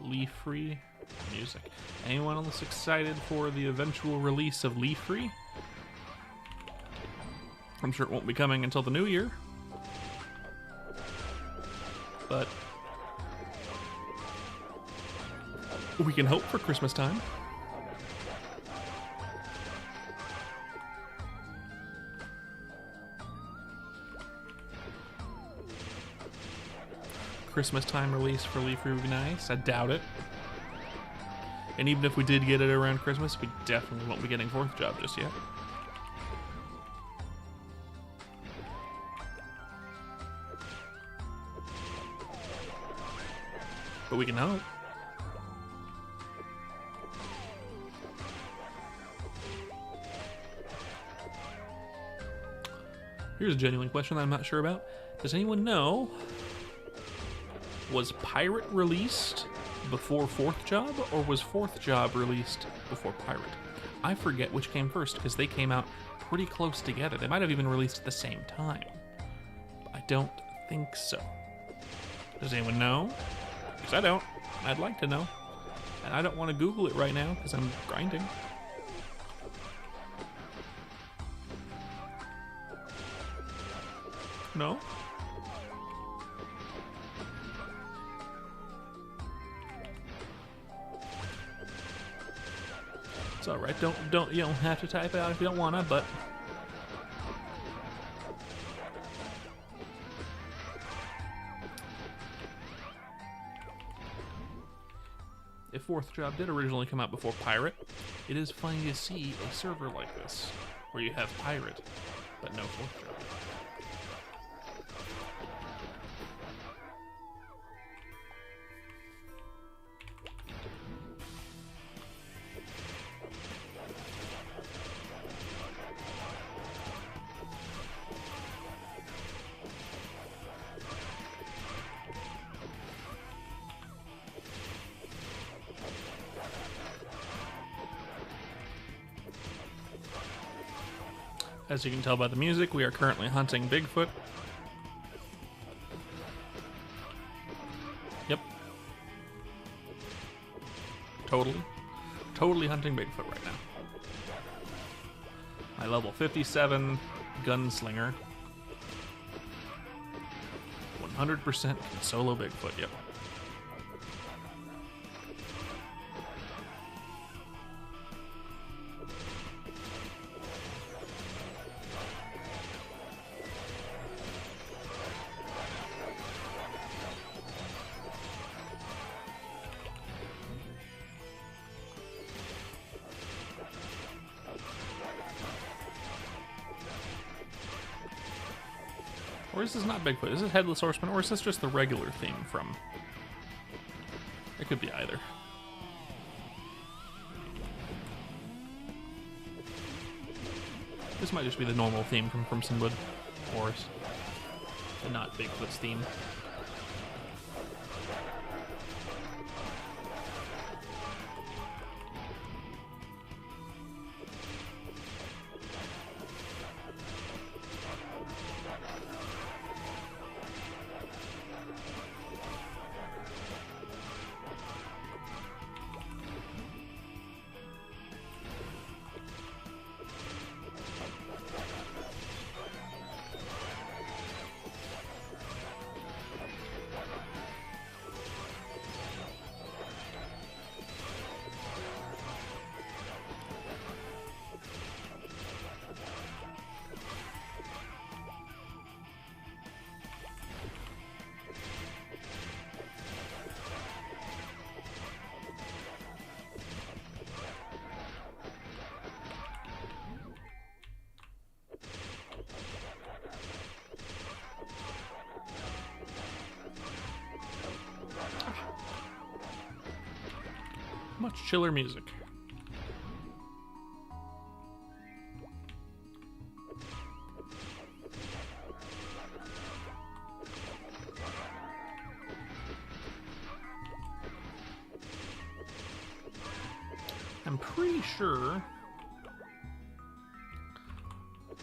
Leaf-free music. Anyone else excited for the eventual release of Leaf-free? I'm sure it won't be coming until the new year. But we can hope for Christmas time. Christmas time release for Leaf-free would be nice. I doubt it. And even if we did get it around Christmas, we definitely won't be getting 4th Job just yet. But we can hope. Here's a genuine question I'm not sure about. Does anyone know, was Pirate released before 4th Job, or was 4th Job released before Pirate? I forget which came first, because they came out pretty close together. They might have even released at the same time. I don't think so. Does anyone know? Because I don't. I'd like to know. And I don't want to Google it right now, because I'm grinding. No? It's all right. You don't have to type it out if you don't wanna, but if 4th Job did originally come out before Pirate, it is funny to see a server like this where you have Pirate but no 4th Job. As you can tell by the music, we are currently hunting Bigfoot. Yep. Totally hunting Bigfoot right now. My level 57 gunslinger. 100% can solo Bigfoot, yep. Or is this not Bigfoot? Is it Headless Horseman? Or is this just the regular theme from... It could be either. This might just be the normal theme from Crimsonwood. Or not Bigfoot's theme. Much chiller music. I'm pretty sure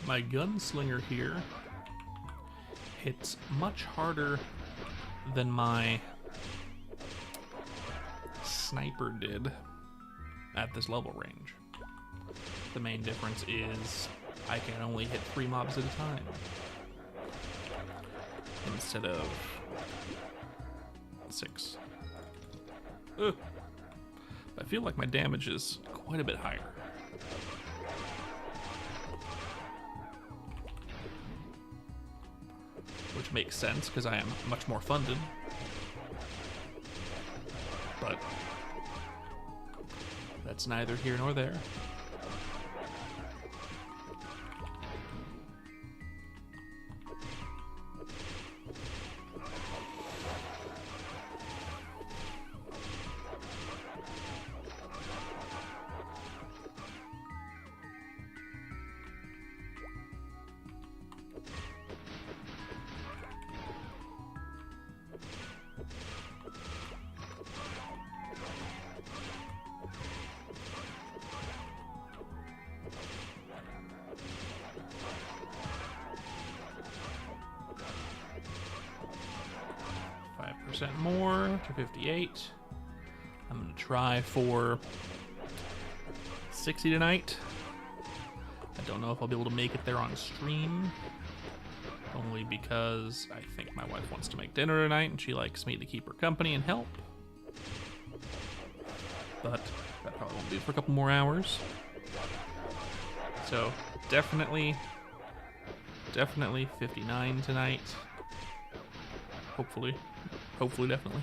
my gunslinger here hits much harder than my sniper did at this level range. The main difference is I can only hit 3 mobs at a time instead of 6. Ugh. I feel like my damage is quite a bit higher. Which makes sense because I am much more funded. But that's neither here nor there. More to 58. I'm gonna try for 60 tonight. I don't know if I'll be able to make it there on stream, only because I think my wife wants to make dinner tonight and she likes me to keep her company and help. But that probably won't be for a couple more hours. So definitely 59 tonight. Hopefully, definitely.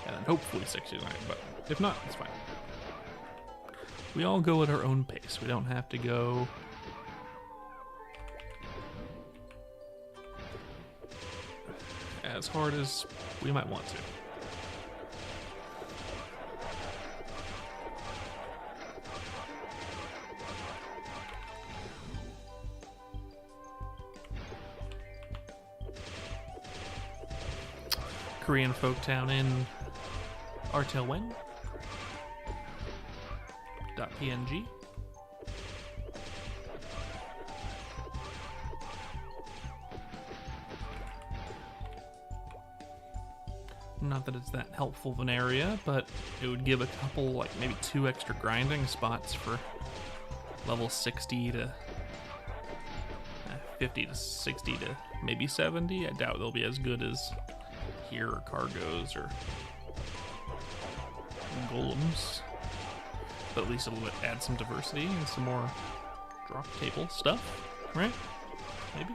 And then hopefully 69, but if not, it's fine. We all go at our own pace. We don't have to go as hard as we might want to. Korean folk town in Artale .png. Not that it's that helpful of an area, but it would give a couple, like maybe 2 extra grinding spots for level 60 to 50 to 60 to maybe 70. I doubt they'll be as good as here or cargoes or golems, but at least it'll add some diversity and some more drop table stuff, right? Maybe.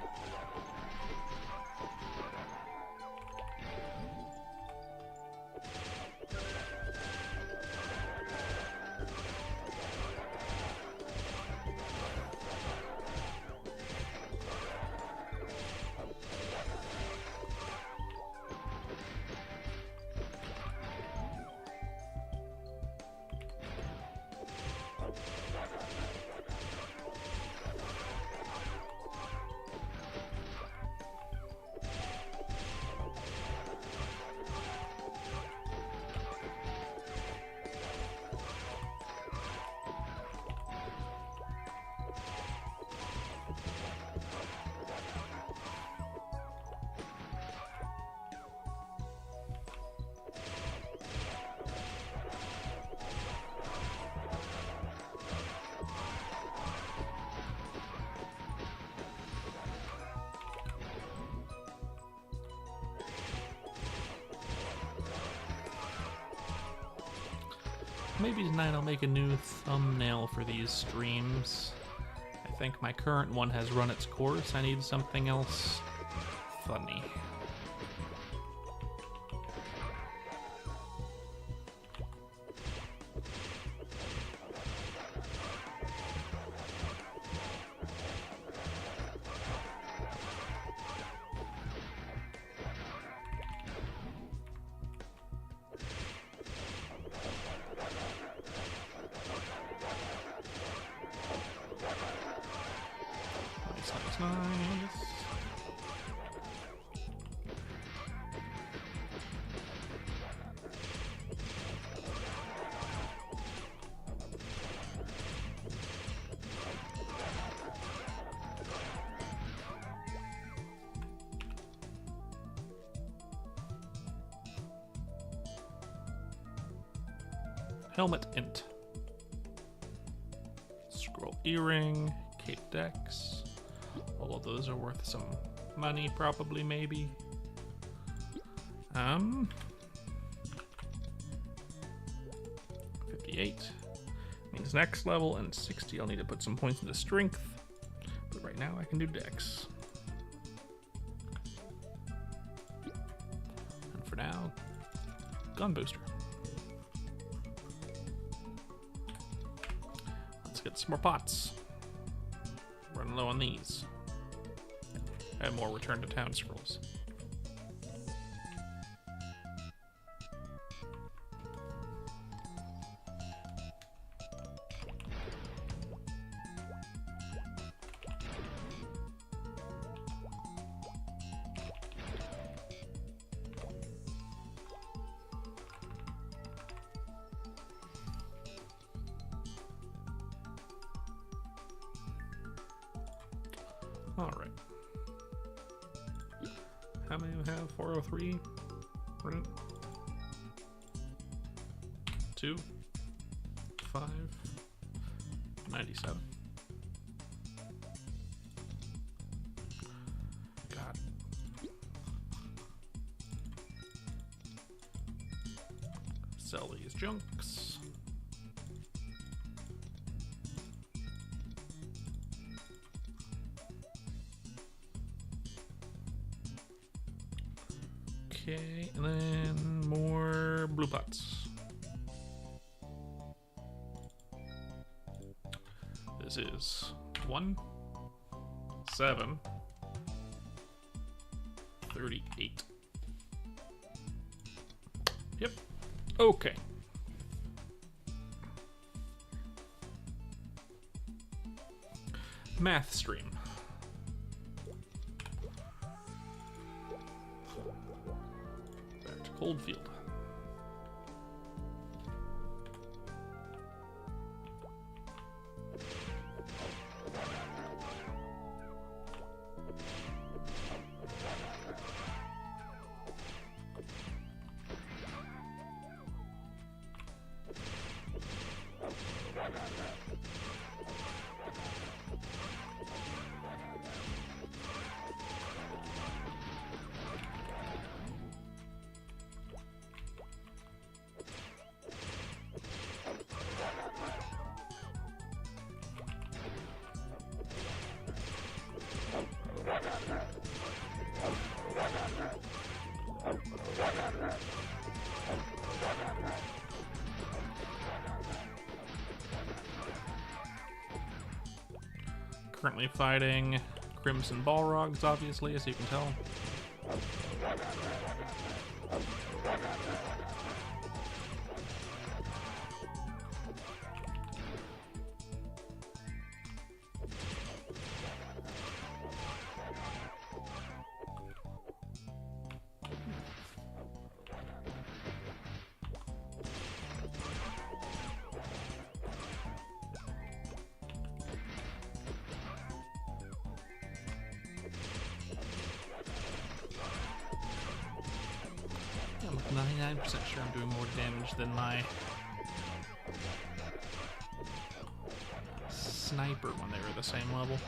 Maybe tonight I'll make a new thumbnail for these streams. I think my current one has run its course. I need something else funny. Nice. Helmet int. Scroll earring, cape dex. All of those are worth some money, probably, maybe. 58 means next level, and 60 I'll need to put some points into strength. But right now I can do dex. And for now, gun booster. Let's get some more pots. Running low on these. And more return to town scrolls. All right. How many do we have? 403? 2, 5, 97. God. Sell these junks. Okay, and then more blue pots. This is 1, 7, 38. Yep. Okay. Math stream. Back to Coldfield. currently fighting Crimson Balrogs, obviously, as you can tell. I'm 99% sure I'm doing more damage than my sniper when they were the same level.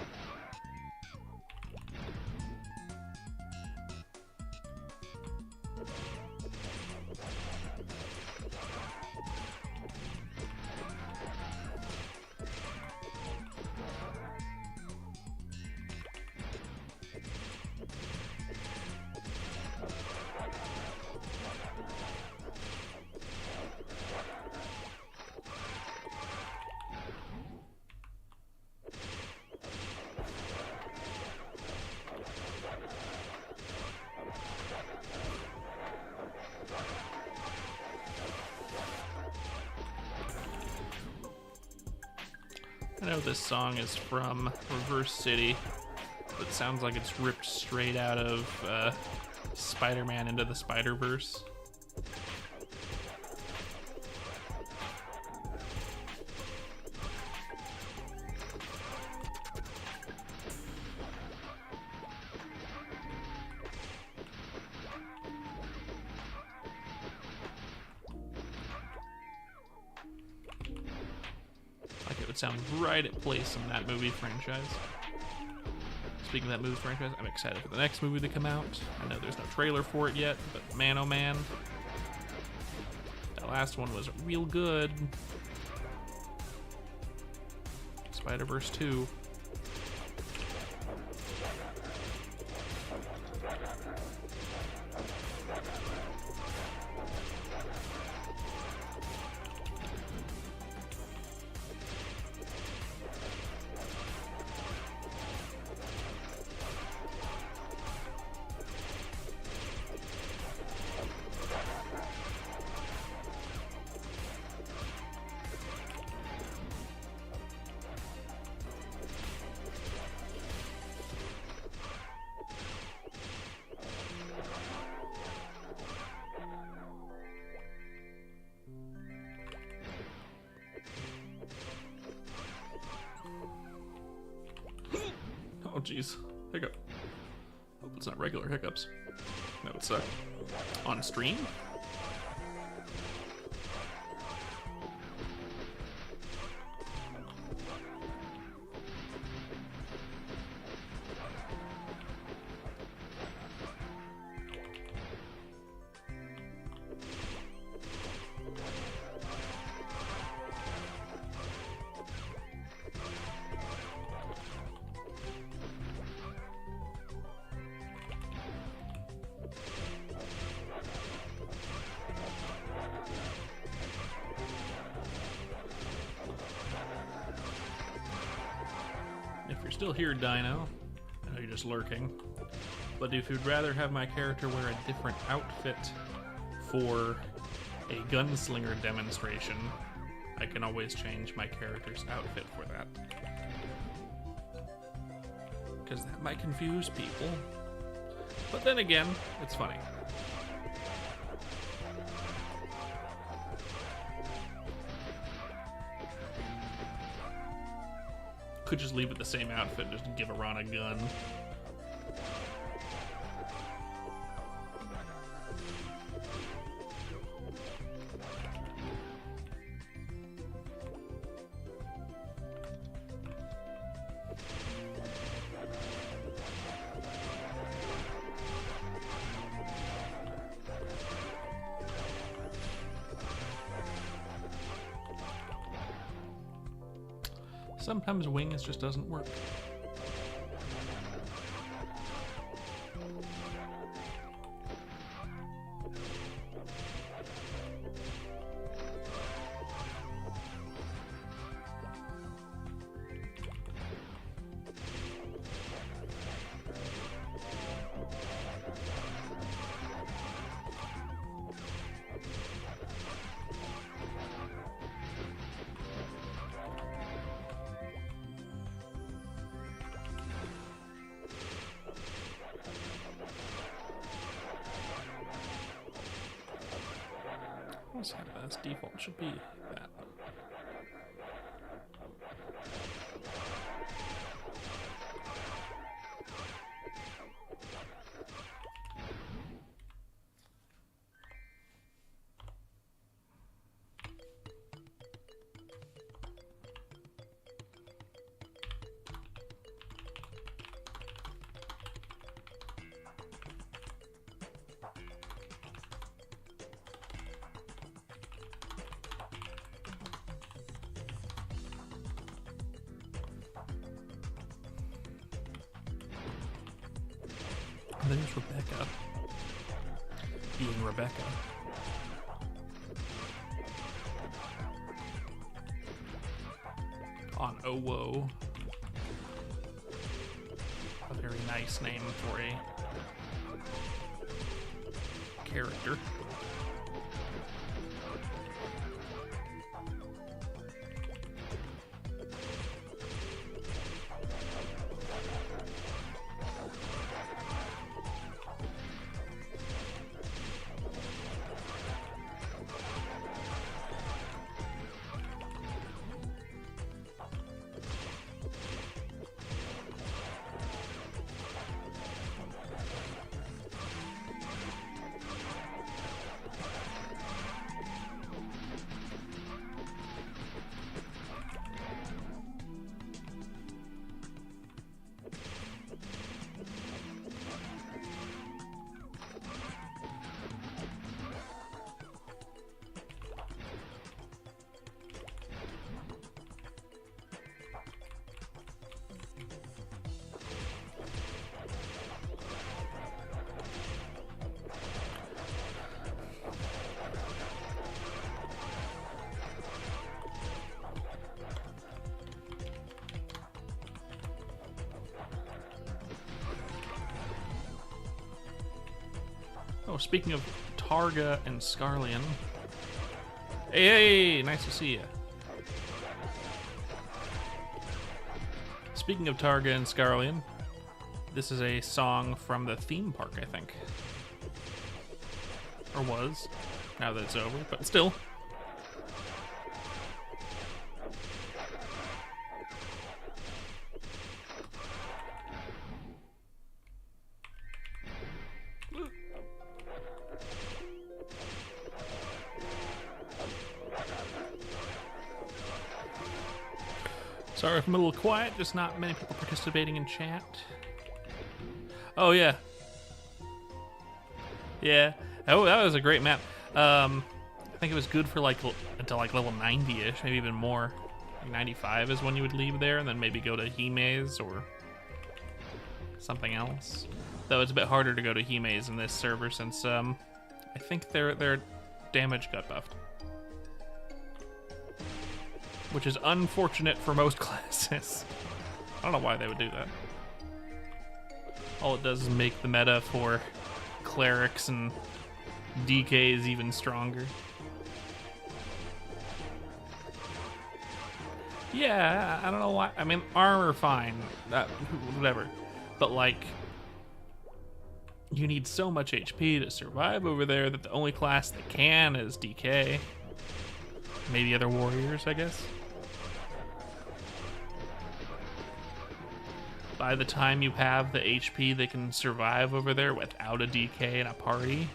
I know this song is from Reverse City, but it sounds like it's ripped straight out of Spider-Man Into the Spider-Verse. Like it would sound right at place in that movie franchise. Speaking of that movie franchise, I'm excited for the next movie to come out. I know there's no trailer for it yet, but man oh man, that last one was real good. Spider-Verse 2. Oh jeez, hiccup. Hope it's not regular hiccups. That would suck. On stream? If you're still here, Dino, I know you're just lurking, but if you'd rather have my character wear a different outfit for a gunslinger demonstration, I can always change my character's outfit for that. Because that might confuse people. But then again, it's funny. Could just leave it the same outfit, just give Aran a gun. Sometimes wings just doesn't work. items. As default should be that. There's Rebecca. Being Rebecca. On Owo. A very nice name for a character. Oh, speaking of Targa and Scarlian. Hey, nice to see you. Speaking of Targa and Scarlian, this is a song from the theme park, I think. Or was, now that it's over, but still. Sorry if I'm a little quiet, just not many people participating in chat. Oh, yeah. Yeah. Oh, that was a great map. I think it was good for like until like level 90-ish, maybe even more. Like 95 is when you would leave there, and then maybe go to Hime's or something else. Though it's a bit harder to go to Hime's in this server since I think their damage got buffed. Which is unfortunate for most classes. I don't know why they would do that. All it does is make the meta for clerics and DKs even stronger. Yeah, I don't know why. I mean, armor, fine. Whatever. But, like, you need so much HP to survive over there that the only class that can is DK. Maybe other warriors, I guess. By the time you have the HP that can survive over there without a DK and a party,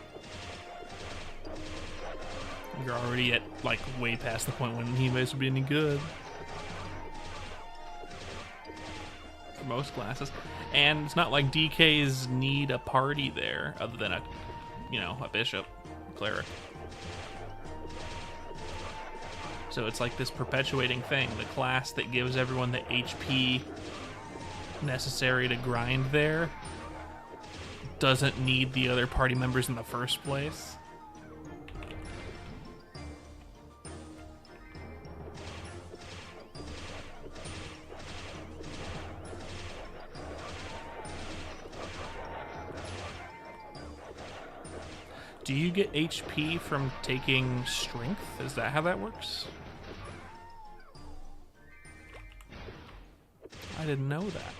you're already at, like, way past the point when Hime's would be any good. For most classes. And it's not like DKs need a party there, other than a, you know, a bishop, a cleric. So it's like this perpetuating thing. The class that gives everyone the HP necessary to grind there doesn't need the other party members in the first place. Do you get HP from taking strength? Is that how that works? I didn't know that.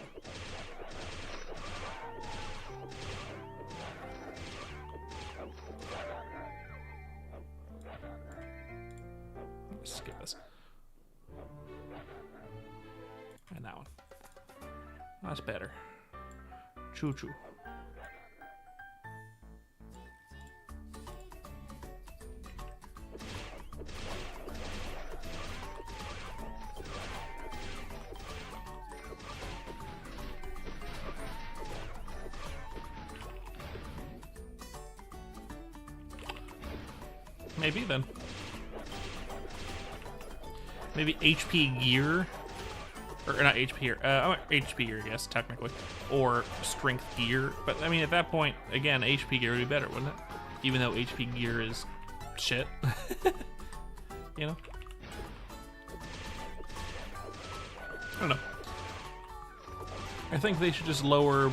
skip this. And that one. That's better. Choo-choo. Maybe then. Maybe HP gear. Or not HP gear. HP gear, I guess, technically. Or strength gear. But, I mean, at that point, again, HP gear would be better, wouldn't it? Even though HP gear is shit. You know? I don't know. I think they should just lower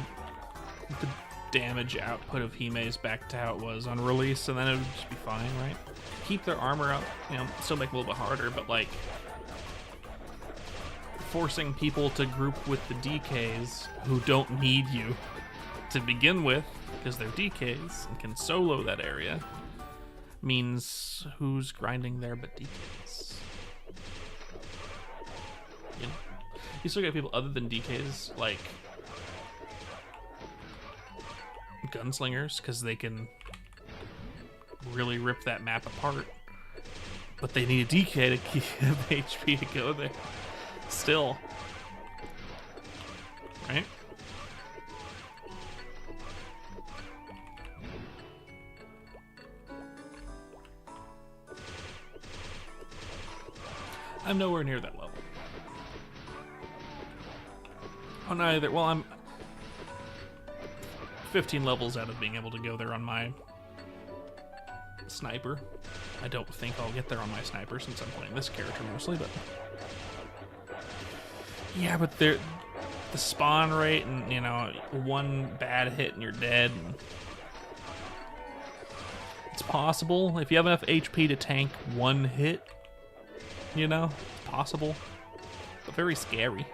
the damage output of Hime's back to how it was on release, and then it would just be fine, right? Keep their armor up, you know, still make it a little bit harder, but like forcing people to group with the DKs who don't need you to begin with because they're DKs and can solo that area means who's grinding there but DKs? You know, you still got people other than DKs like gunslingers because they can really rip that map apart, but they need a DK to keep HP to go there still, right? I'm nowhere near that level. Oh, neither. Well, I'm 15 levels out of being able to go there on my sniper. I don't think I'll get there on my sniper since I'm playing this character mostly, but yeah, but the spawn rate and, you know, one bad hit and you're dead. And it's possible if you have enough HP to tank one hit, you know, it's possible, but very scary.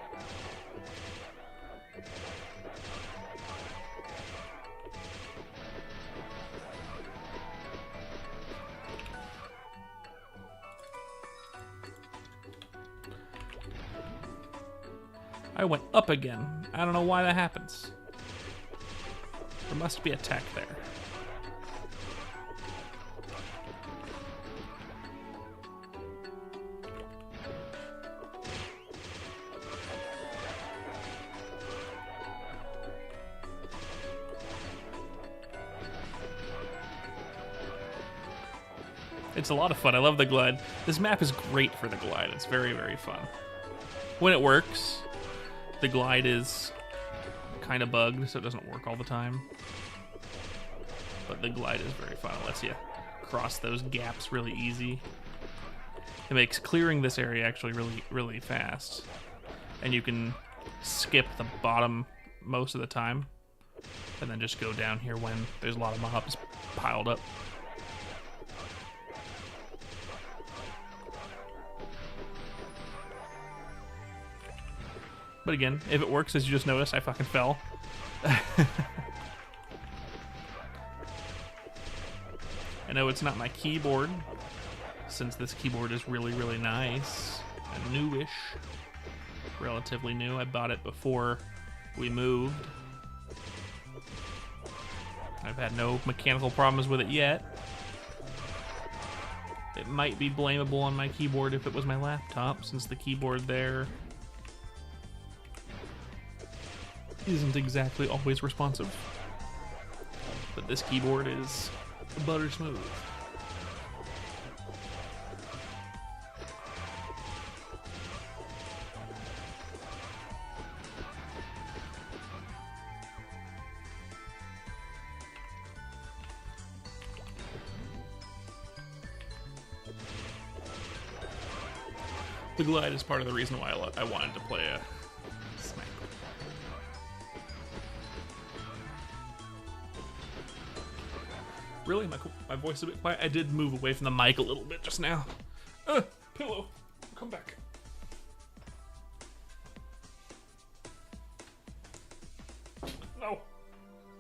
I went up again. I don't know why that happens. There must be a tech there. It's a lot of fun. I love the glide. This map is great for the glide. It's very, very fun. When it works. The glide is kind of bugged, so it doesn't work all the time. But the glide is very fun. It lets you cross those gaps really easy. It makes clearing this area actually really, really fast. And you can skip the bottom most of the time. And then just go down here when there's a lot of mobs piled up. But again, if it works, as you just noticed, I fucking fell. I know it's not my keyboard, since this keyboard is really, really nice and newish. Relatively new. I bought it before we moved. I've had no mechanical problems with it yet. It might be blamable on my keyboard if it was my laptop, since the keyboard there isn't exactly always responsive. But this keyboard is butter smooth. The glide is part of the reason why I wanted to play a sniper. Really? My voice is a bit quiet? I did move away from the mic a little bit just now. Pillow, come back. No,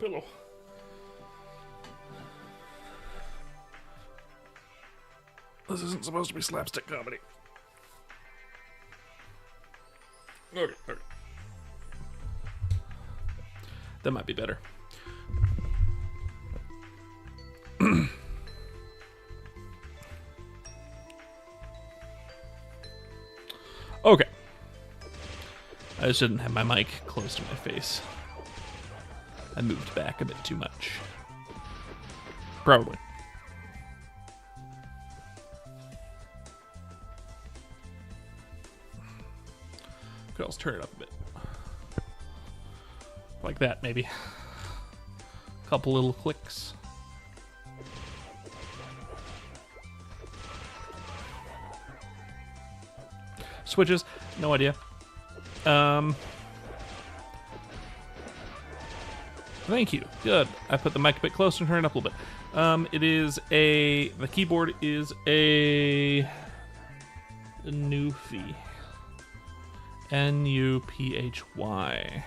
pillow. This isn't supposed to be slapstick comedy. Okay. That might be better. Okay. I just didn't have my mic close to my face. I moved back a bit too much. Probably. Could also turn it up a bit. Like that, maybe. Couple little clicks. Switches, no idea. Thank you. Good. I put the mic a bit closer and turned it up a little bit. The keyboard is a Nuphy. Nuphy.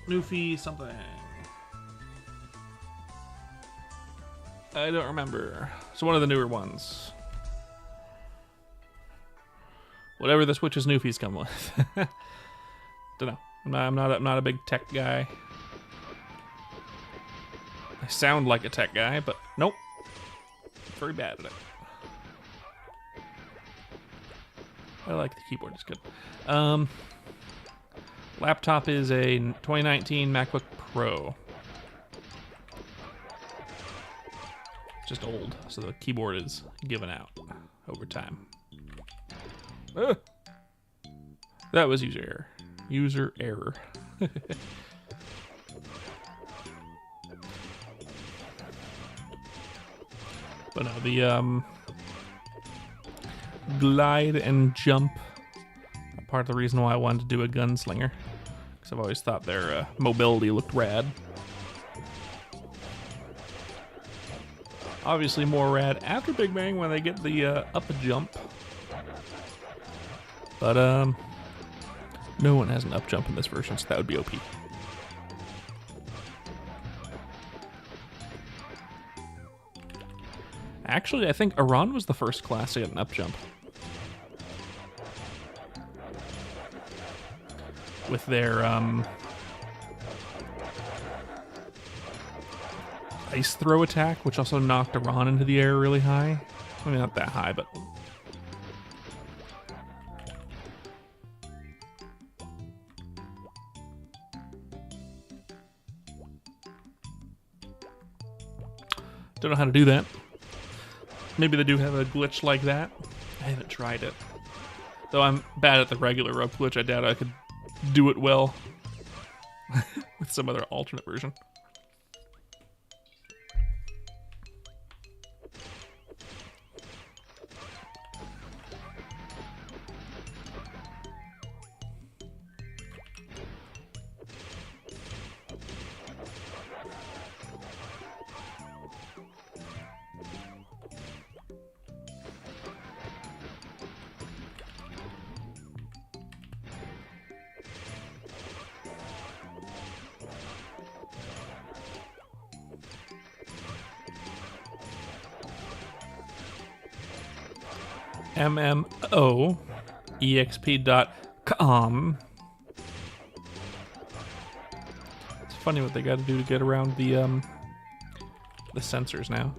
Nuphy something. I don't remember. So one of the newer ones. Whatever the Switch's Nuphy's come with. Don't know. I'm not a big tech guy. I sound like a tech guy, but nope. Very bad at it. I like the keyboard. It's good. Laptop is a 2019 MacBook Pro. It's just old, so the keyboard is given out over time. That was user error. User error. But no, the glide and jump are part of the reason why I wanted to do a gunslinger, because I've always thought their mobility looked rad. Obviously more rad after Big Bang when they get the up jump. But no one has an up jump in this version, so that would be OP. Actually, I think Aran was the first class to get an up jump. With their ice throw attack, which also knocked Aran into the air really high. I mean, not that high, but... Don't know how to do that. Maybe they do have a glitch like that. I haven't tried it. Though I'm bad at the regular rope glitch, I doubt I could do it well with some other alternate version. MMOEXP.com. It's funny what they got to do to get around the sensors now.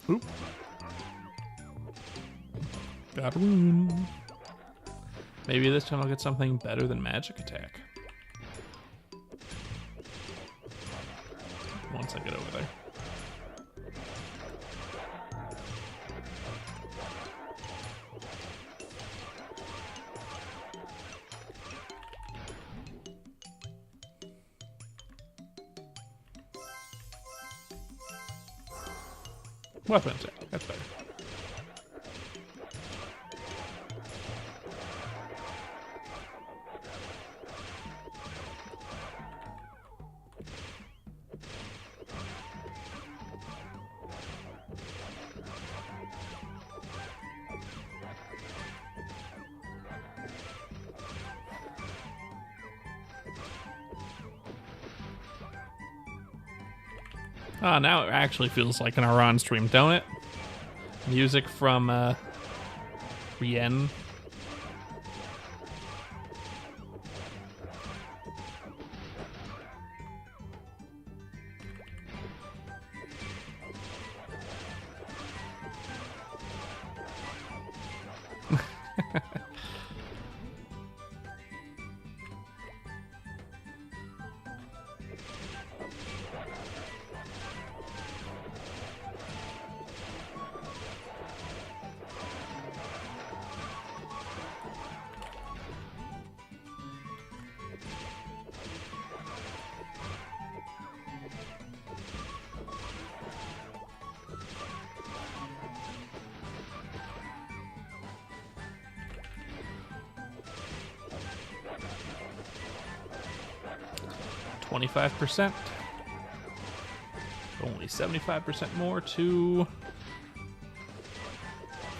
Oop. Got a rune. Maybe this time I'll get something better than magic attack. Once I get over there. Weapon attack, that's better. Now it actually feels like an Aran stream, don't it? Music from Rien. %. Only 75% more to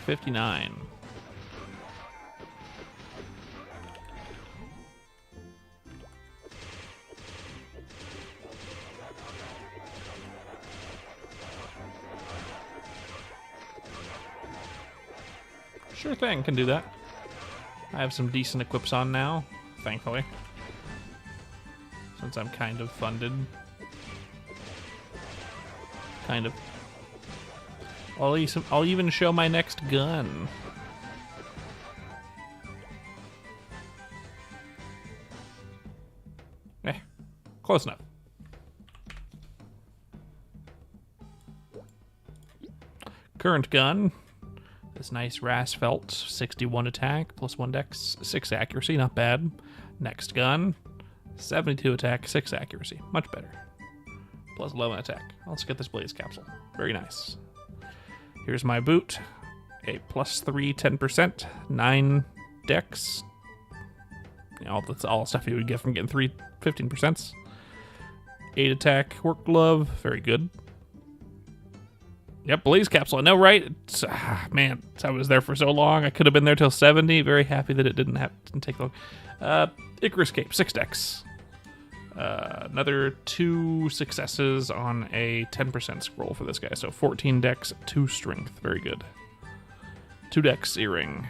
59. Sure thing, can do that. I have some decent equips on now, thankfully. Since I'm kind of funded. Kind of. I'll even show my next gun. Close enough. Current gun. This nice Rasfelt, 61 attack, plus 1 dex, 6 accuracy, not bad. Next gun. 72 attack, 6 accuracy. Much better. Plus 11 attack. Let's get this blaze capsule. Very nice. Here's my boot. A plus 3, 10%. 9 dex. You know, that's all stuff you would get from getting 3, 15%. 8 attack, work glove. Very good. Yep, blaze capsule. I know, right? Man, I was there for so long. I could have been there till 70. Very happy that it didn't take long. Icarus Cape, 6 dex. Another 2 successes on a 10% scroll for this guy. So 14 dex, 2 strength. Very good. 2 dex earring.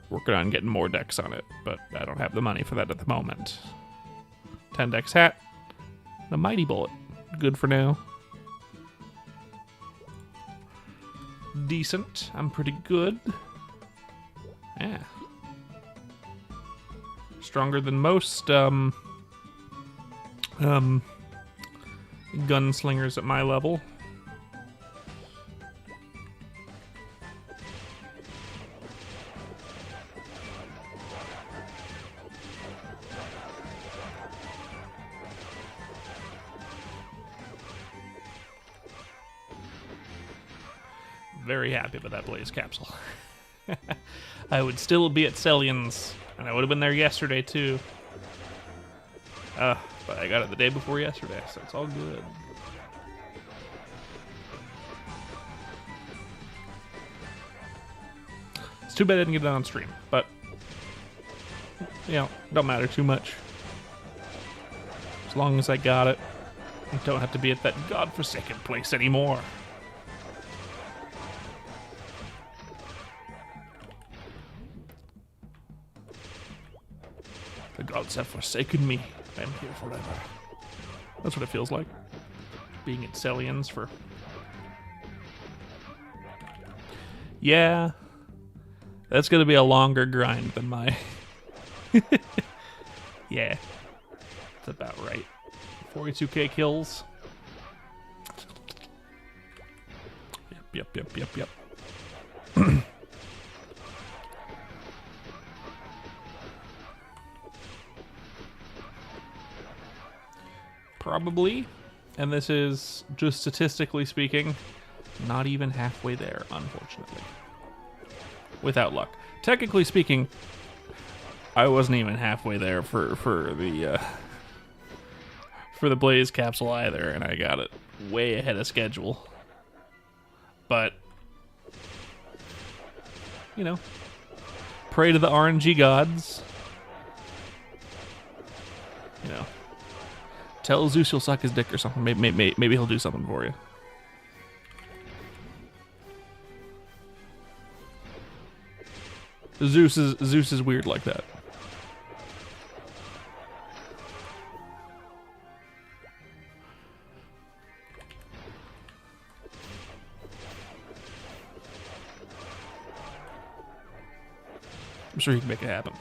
Working on getting more dex on it, but I don't have the money for that at the moment. 10 dex hat. The mighty bullet. Good for now. Decent. I'm pretty good. Yeah. Stronger than most gunslingers at my level. Very happy with that blaze capsule. I would still be at Celian's, and I would have been there yesterday too. But I got it the day before yesterday, so it's all good. It's too bad I didn't get it on stream, but you know, don't matter too much. As long as I got it, I don't have to be at that godforsaken place anymore. The gods have forsaken me. I am here forever. That's what it feels like. Being at Celian's for... Yeah. That's going to be a longer grind than my... Yeah. That's about right. 42k kills. Yep. Probably, and this is, just statistically speaking, not even halfway there, unfortunately. Without luck. Technically speaking, I wasn't even halfway there for the blaze capsule either, and I got it way ahead of schedule. But, you know, pray to the RNG gods. You know. Tell Zeus you'll suck his dick or something. Maybe he'll do something for you. Zeus is weird like that. I'm sure he can make it happen.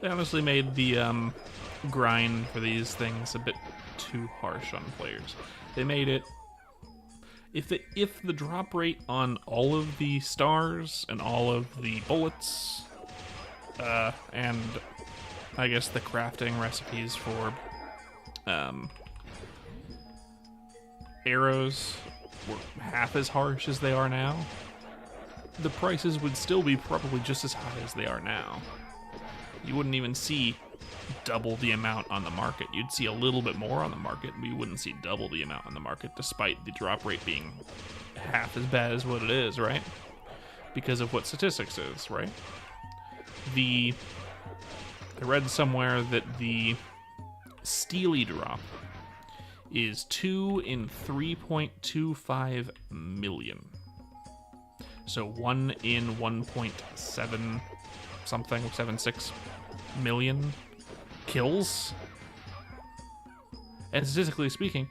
They honestly made the grind for these things a bit too harsh on players. They made it if the drop rate on all of the stars and all of the bullets and I guess the crafting recipes for arrows were half as harsh as they are now, the prices would still be probably just as high as they are now. You wouldn't even see double the amount on the market. You'd see a little bit more on the market, but you wouldn't see double the amount on the market, despite the drop rate being half as bad as what it is, right? Because of what statistics is, right? I read somewhere that the Steely drop is 2 in 3.25 million. So 1 in 1.7 something, 76 million kills. And statistically speaking,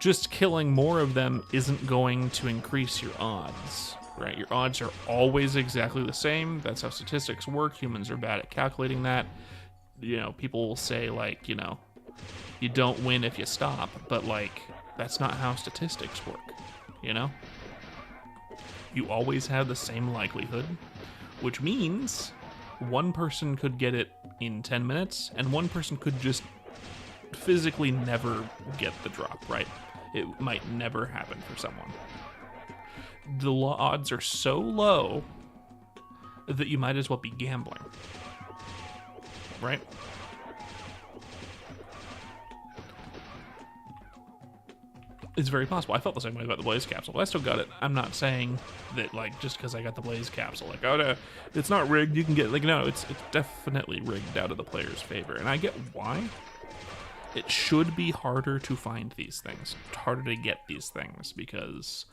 just killing more of them isn't going to increase your odds, right? Your odds are always exactly the same. That's how statistics work. Humans are bad at calculating that. You know, people will say, like, you know, you don't win if you stop, but, like, that's not how statistics work, you know? You always have the same likelihood, which means one person could get it in 10 minutes, and one person could just physically never get the drop, right? It might never happen for someone. The odds are so low that you might as well be gambling, right? It's very possible. I felt the same way about the Blaze Capsule, but I still got it. I'm not saying that, like, just because I got the Blaze Capsule, like, oh, no, it's not rigged, you can get, like, no, it's definitely rigged out of the player's favor. And I get why. It should be harder to find these things, harder to get these things, because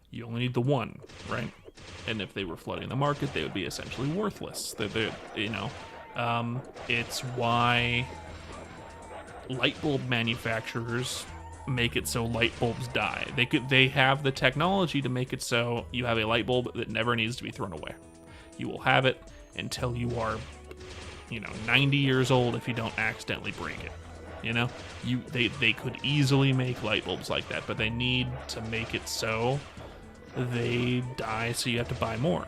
you only need the one, right? And if they were flooding the market, they would be essentially worthless. You know, it's why light bulb manufacturers make it so light bulbs die. They have the technology to make it so you have a light bulb that never needs to be thrown away. You will have it until you are, you know, 90 years old if you don't accidentally break it. You know, they could easily make light bulbs like that, but they need to make it so they die, so you have to buy more.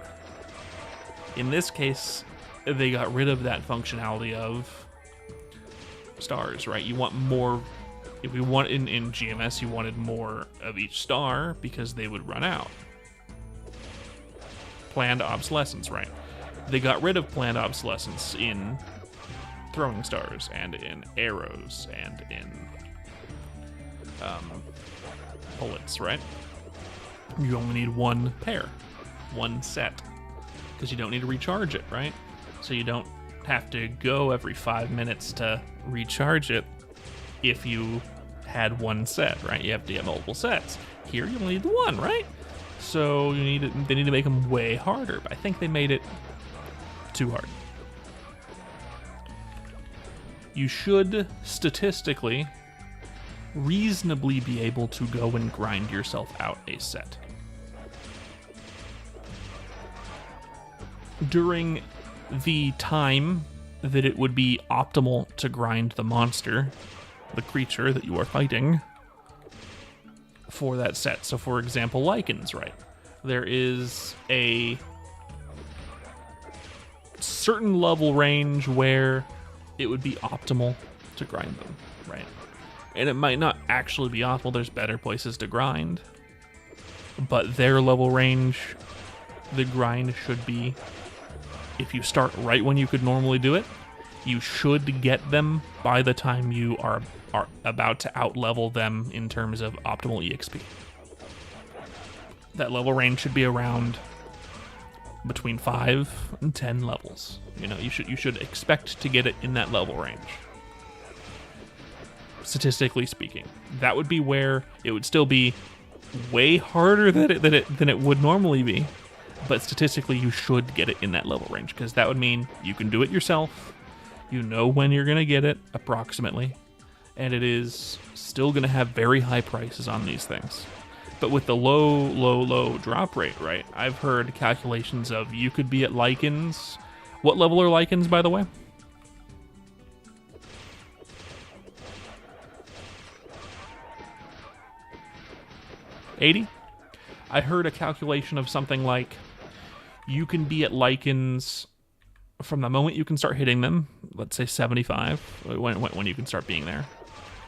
In this case, they got rid of that functionality of stars, right? You want more. If we want in GMS, you wanted more of each star because they would run out. Planned obsolescence, right? They got rid of planned obsolescence in throwing stars and in arrows and in bullets, right? You only need one pair, one set, because you don't need to recharge it, right? So you don't have to go every 5 minutes to recharge it if you had one set, right? You have to get multiple sets. Here you only need the one, right? So they need to make them way harder, but I think they made it too hard. You should statistically reasonably be able to go and grind yourself out a set. During the time that it would be optimal to grind the monster, the creature that you are fighting, for that set. So for example, lichens, right? There is a certain level range where it would be optimal to grind them, right? And it might not actually be optimal. There's better places to grind, but their level range, the grind should be, if you start right when you could normally do it, you should get them by the time you are about to out-level them in terms of optimal EXP. That level range should be around between 5 and 10 levels. You know, you should expect to get it in that level range. Statistically speaking, that would be where it would still be way harder than it would normally be, but statistically you should get it in that level range, because that would mean you can do it yourself, you know when you're going to get it approximately, and it is still going to have very high prices on these things. But with the low drop rate, right, I've heard calculations of you could be at lichens. What level are lichens, by the way? $80? I heard a calculation of something like you can be at lichens from the moment you can start hitting them, let's say 75, when you can start being there.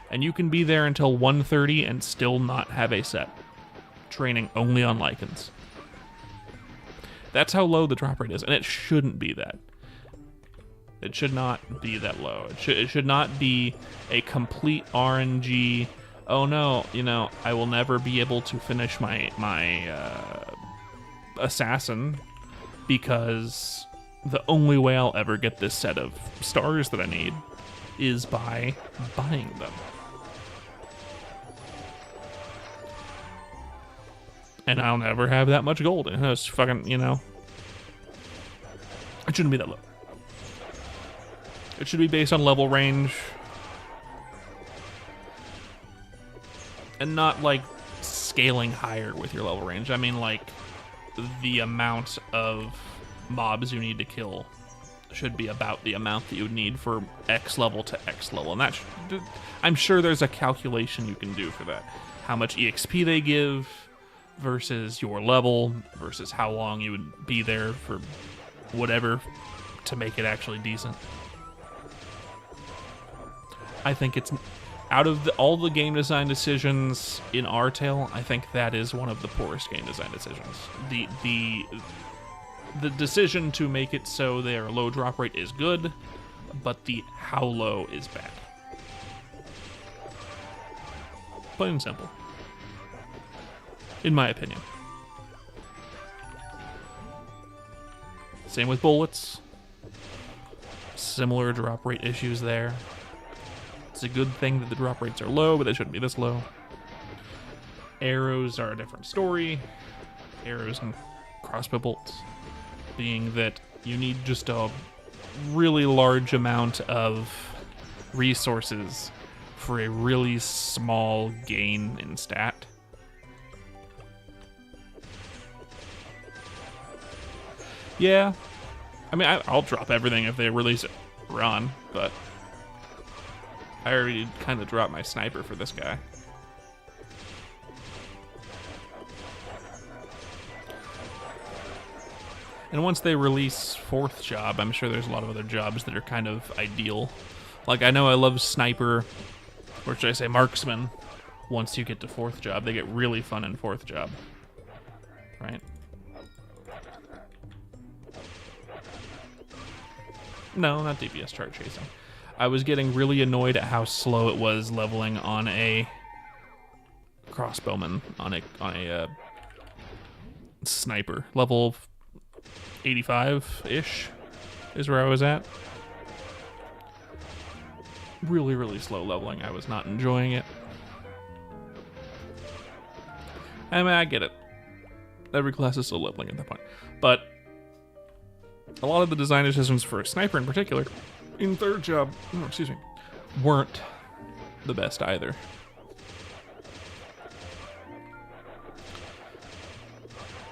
And you can be there until 130 and still not have a set. Training only on lichens. That's how low the drop rate is, and it shouldn't be that. It should not be that low. It should not be a complete RNG. Oh no, you know, I will never be able to finish my assassin because the only way I'll ever get this set of stars that I need is by buying them. And I'll never have that much gold. It's fucking, you know. It shouldn't be that low. It should be based on level range. And not, like, scaling higher with your level range. I mean, like, the amount of mobs you need to kill should be about the amount that you would need for X level to X level. And that I'm sure there's a calculation you can do for that. How much EXP they give versus your level versus how long you would be there for whatever to make it actually decent. I think it's, out of all the game design decisions in Artale, I think that is one of the poorest game design decisions. The decision to make it so their low drop rate is good, but the how low is bad. Plain and simple. In my opinion. Same with bullets. Similar drop rate issues there. It's a good thing that the drop rates are low, but they shouldn't be this low. Arrows are a different story. Arrows and crossbow bolts. Being that you need just a really large amount of resources for a really small gain in stat. Yeah, I mean, I'll drop everything if they release it Aran, but I already kind of dropped my sniper for this guy. And once they release 4th job, I'm sure there's a lot of other jobs that are kind of ideal. Like, I know I love sniper, or should I say marksman. Once you get to 4th job, they get really fun in 4th job, right? No, not DPS chart chasing. I was getting really annoyed at how slow it was leveling on a crossbowman, on a sniper. Level 85-ish is where I was at. Really, really slow leveling. I was not enjoying it. I mean, I get it. Every class is still leveling at that point. But a lot of the design decisions for a sniper in particular, in 3rd job, weren't the best either.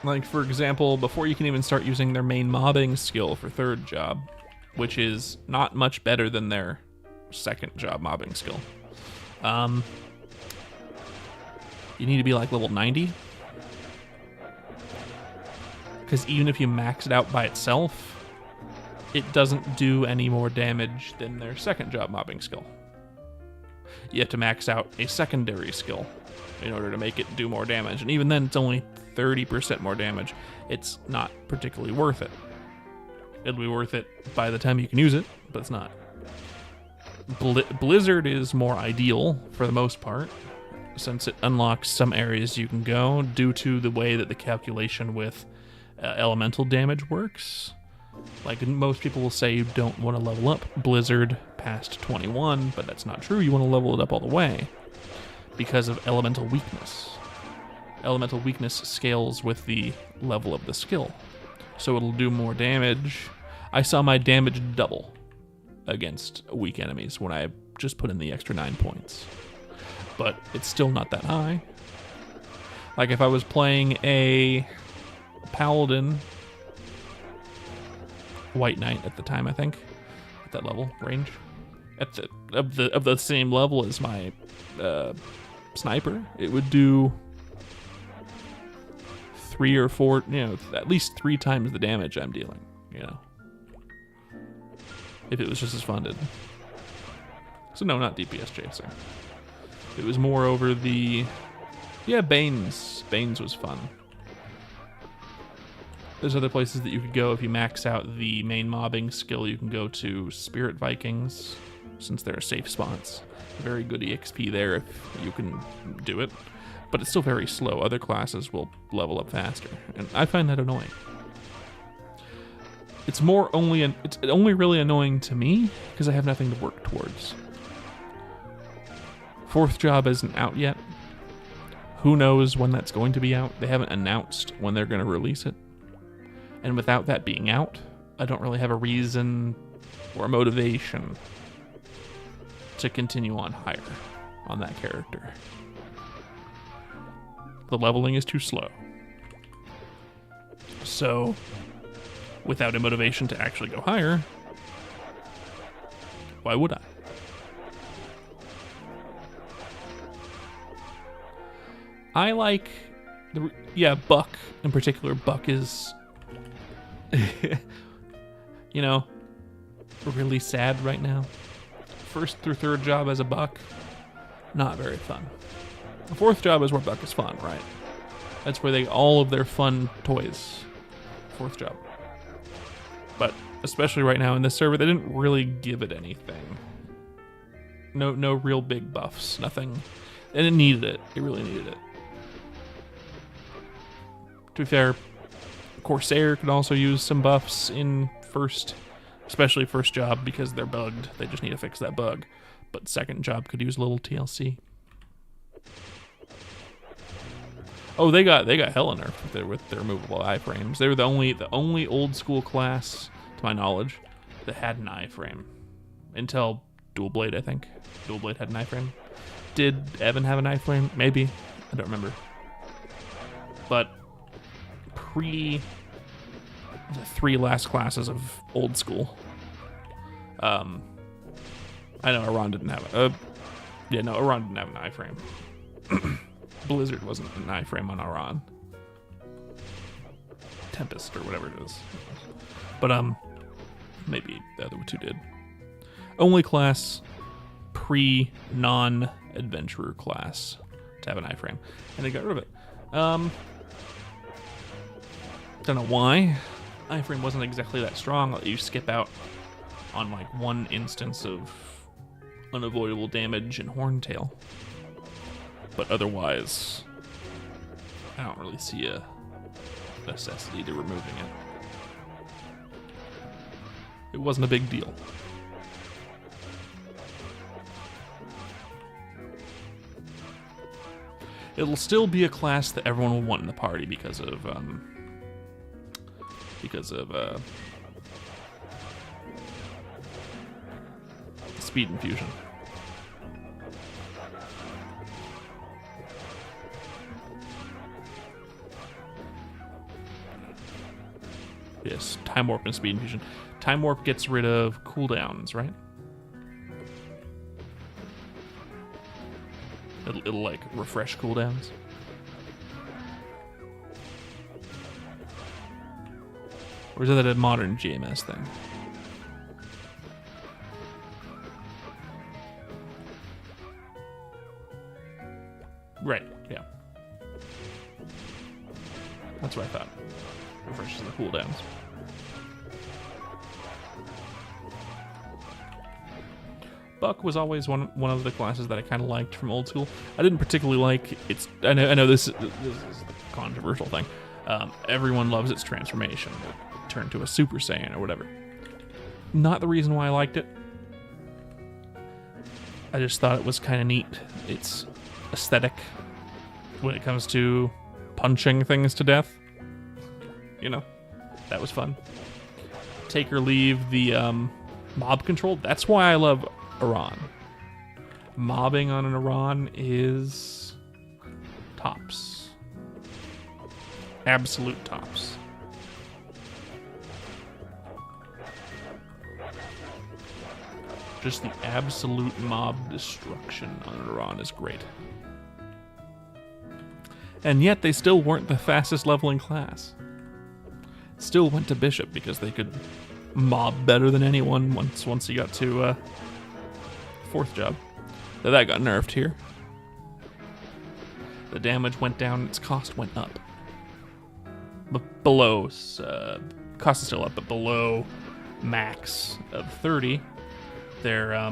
Like, for example, before you can even start using their main mobbing skill for 3rd job, which is not much better than their 2nd job mobbing skill. You need to be like level 90. Because even if you max it out by itself, it doesn't do any more damage than their second job mobbing skill. You have to max out a secondary skill in order to make it do more damage. And even then, it's only 30% more damage. It's not particularly worth it. It'll be worth it by the time you can use it, but it's not. Blizzard is more ideal for the most part, since it unlocks some areas you can go due to the way that the calculation with elemental damage works. Like, most people will say you don't want to level up Blizzard past 21, but that's not true. You want to level it up all the way because of elemental weakness. Elemental weakness scales with the level of the skill, so it'll do more damage. I saw my damage double against weak enemies when I just put in the extra 9 points, but it's still not that high. Like, if I was playing a Paladin, White Knight at the time, I think, at that level range, at the same level as my sniper, it would do 3 or 4, at least 3 times the damage I'm dealing, if it was just as funded. So no, not DPS Chaser. It was more over the, Banes. Banes was fun. There's other places that you could go if you max out the main mobbing skill. You can go to Spirit Vikings, since there are safe spots. Very good EXP there if you can do it, but it's still very slow. Other classes will level up faster, and I find that annoying. It's only really annoying to me because I have nothing to work towards. Fourth job isn't out yet. Who knows when that's going to be out? They haven't announced when they're going to release it. And without that being out, I don't really have a reason or a motivation to continue on higher on that character. The leveling is too slow. So, without a motivation to actually go higher, why would I? I like Buck in particular. Buck is really sad right now. First through third job as a Buck, not very fun. The fourth job is where Buck is fun, right? That's where they get all of their fun toys. Fourth job. But especially right now in this server, they didn't really give it anything. No real big buffs, nothing. And it needed it. It really needed it. To be fair, Corsair could also use some buffs in especially first job, because they're bugged. They just need to fix that bug. But second job could use a little TLC. Oh, they got hella nerfed with their removable iframes. They were the only old school class, to my knowledge, that had an iframe. Until Dual Blade, I think. Dual Blade had an iframe. Did Evan have an iframe? Maybe. I don't remember. But pre the 3 last classes of old school, I know Aran didn't have Aran didn't have an iframe. Blizzard wasn't an iframe on Aran. Tempest or whatever it is. But maybe the other 2 did. Only class non-adventurer class to have an iframe, and they got rid of it. Don't know why. Iframe wasn't exactly that strong. I'll let you skip out on like one instance of unavoidable damage in Horntail. But otherwise, I don't really see a necessity to removing it. It wasn't a big deal. It'll still be a class that everyone will want in the party because of speed infusion. Yes, Time Warp and Speed Infusion. Time Warp gets rid of cooldowns, right? It'll like refresh cooldowns. Or is that a modern GMS thing? Right, yeah. That's what I thought. Refreshes the cooldowns. Buck was always one of the classes that I kind of liked from old school. I didn't particularly like its. I know this is the controversial thing. Everyone loves its transformation, turn to a Super Saiyan or whatever. Not the reason why I liked it. I just thought it was kind of neat. Its aesthetic when it comes to punching things to death. You know, that was fun. Take or leave the mob control. That's why I love Aran. Mobbing on an Aran is tops. Absolute tops. Just the absolute mob destruction on an Aran is great. And yet they still weren't the fastest leveling class. Still went to Bishop because they could mob better than anyone once you got to 4th job. That got nerfed here. The damage went down, its cost went up. But below, cost is still up, but below max of 30, their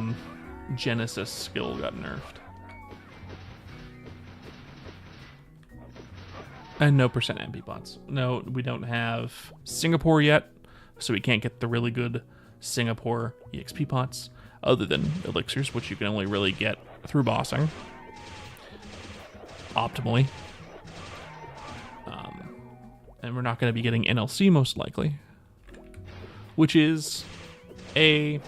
Genesis skill got nerfed. And no percent MP bots. No, we don't have Singapore yet, so we can't get the really good Singapore EXP pots, other than elixirs, which you can only really get through bossing. Optimally. And we're not going to be getting NLC most likely, which is a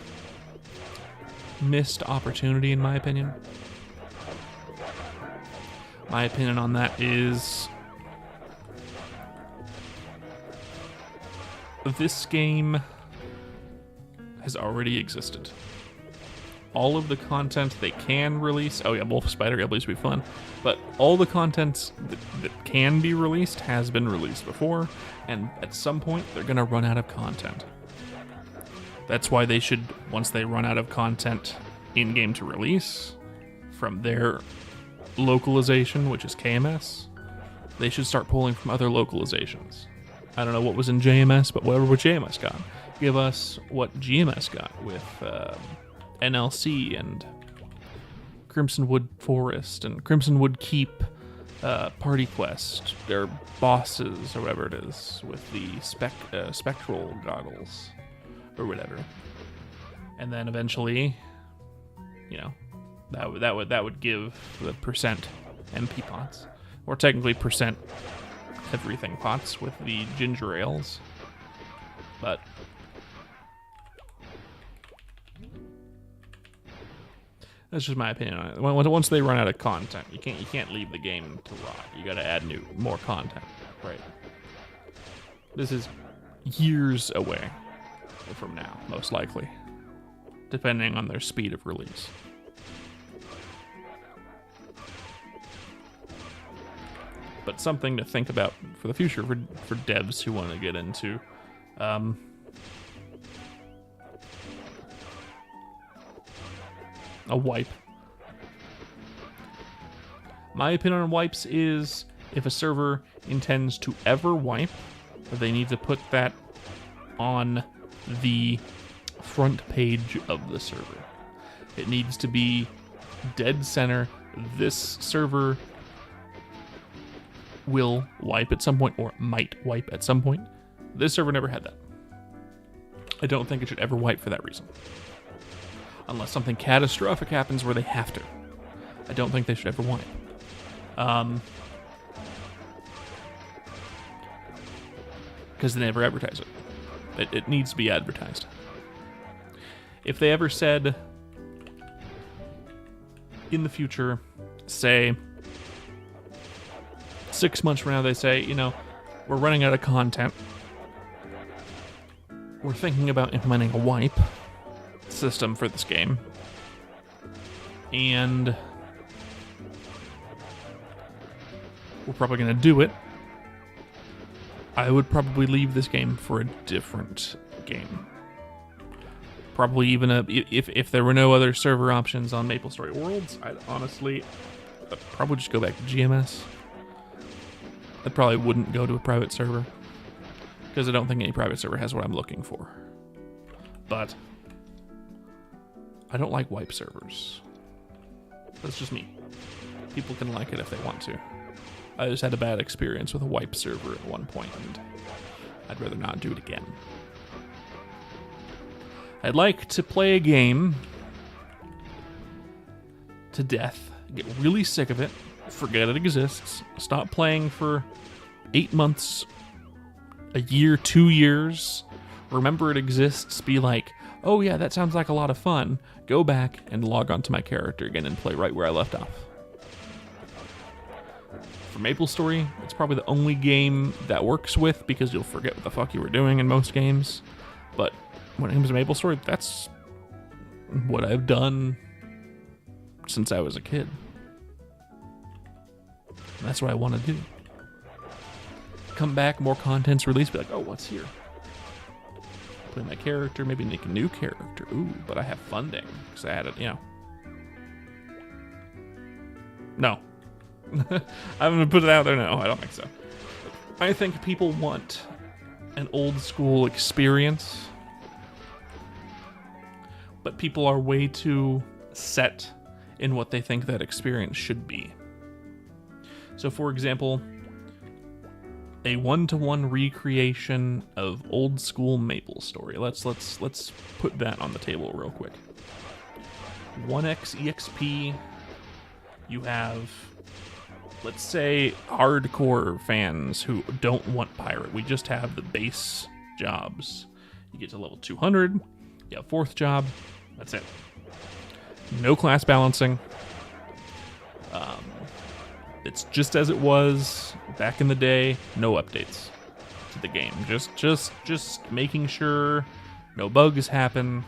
missed opportunity in my opinion. My opinion on that is this game has already existed. All of the content they can release, oh yeah, Wolf Spider at least will be fun, but all the content that can be released has been released before, and at some point they're gonna run out of content. That's why they should, once they run out of content in-game to release from their localization, which is KMS, they should start pulling from other localizations. I don't know what was in JMS, but whatever what JMS got. Give us what GMS got with NLC and Crimson Wood Forest and Crimson Wood Keep Party Quest, their bosses or whatever it is, with the spectral goggles or whatever. And then eventually, you know, that would give the percent MP pots, or technically percent everything pots with the ginger ales. But that's just my opinion on it. Once they run out of content, you can't leave the game to rot. You got to add more content, right? This is years away from now, most likely, depending on their speed of release. But something to think about for the future for devs who want to get into a wipe. My opinion on wipes is if a server intends to ever wipe, they need to put that on the front page of the server. It needs to be dead center. This server will wipe at some point, or might wipe at some point. This server never had that. I don't think it should ever wipe for that reason. Unless something catastrophic happens where they have to. I don't think they should ever wipe. Because they never advertise it. It needs to be advertised. If they ever said in the future, say 6 months from now, they say, you know, we're running out of content. We're thinking about implementing a wipe system for this game. And we're probably going to do it. I would probably leave this game for a different game. Probably even if there were no other server options on Maplestory Worlds, I'd probably just go back to GMS. I probably wouldn't go to a private server because I don't think any private server has what I'm looking for. But I don't like wipe servers. That's just me. People can like it if they want to. I just had a bad experience with a wipe server at one point, and I'd rather not do it again. I'd like to play a game to death, get really sick of it, forget it exists, stop playing for 8 months, a year, 2 years, remember it exists, be like, oh yeah, that sounds like a lot of fun, go back and log onto my character again and play right where I left off. For Maplestory, it's probably the only game that works with, because you'll forget what the fuck you were doing in most games, but when it comes to Maplestory, that's what I've done since I was a kid. That's what I want to do. Come back, more content's released, be like, oh, what's here? Play my character, maybe make a new character. Ooh, but I have funding, because I had it, No. I'm going to put it out there. No, I don't think so. I think people want an old school experience, but people are way too set in what they think that experience should be. So, for example, a one-to-one recreation of old school Maplestory. Let's put that on the table real quick. 1x EXP. You have, let's say, hardcore fans who don't want pirate. We just have the base jobs. You get to level 200. You have 4th job. That's it. No class balancing. It's just as it was back in the day. No updates to the game. Just making sure no bugs happen.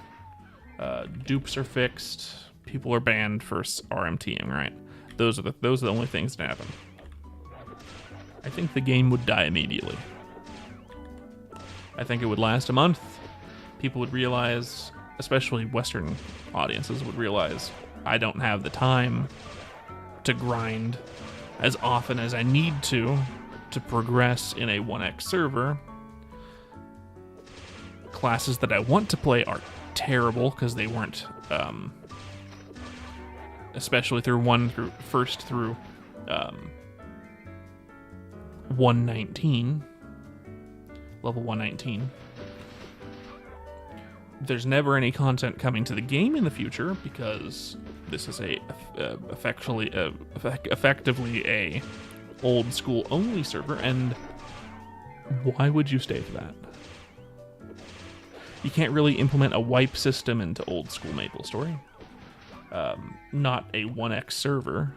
Dupes are fixed. People are banned for RMTing. Right. Those are the only things that happen. I think the game would die immediately. I think it would last a month. People would realize, especially Western audiences would realize, I don't have the time to grind as often as I need to progress in a 1x server. Classes that I want to play are terrible because they weren't, especially first through 119, level 119. There's never any content coming to the game in the future because this is effectively a old school only server, and why would you stay for that? You can't really implement a wipe system into old school Maplestory. Not a 1x server.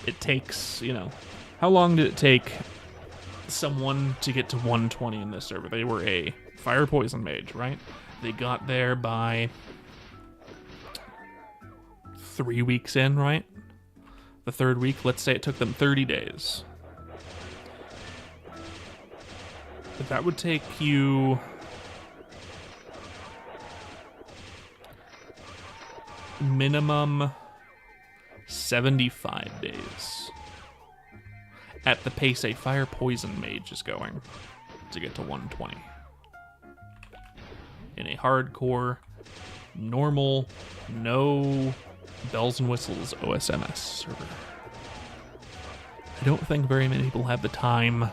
It takes, how long did it take someone to get to 120 in this server? They were a fire poison mage, right? They got there by 3 weeks in, right? The 3rd week, let's say it took them 30 days. But that would take you minimum 75 days at the pace a fire poison mage is going to get to 120 in a hardcore, normal, no bells and whistles OSMS server. I don't think very many people have the time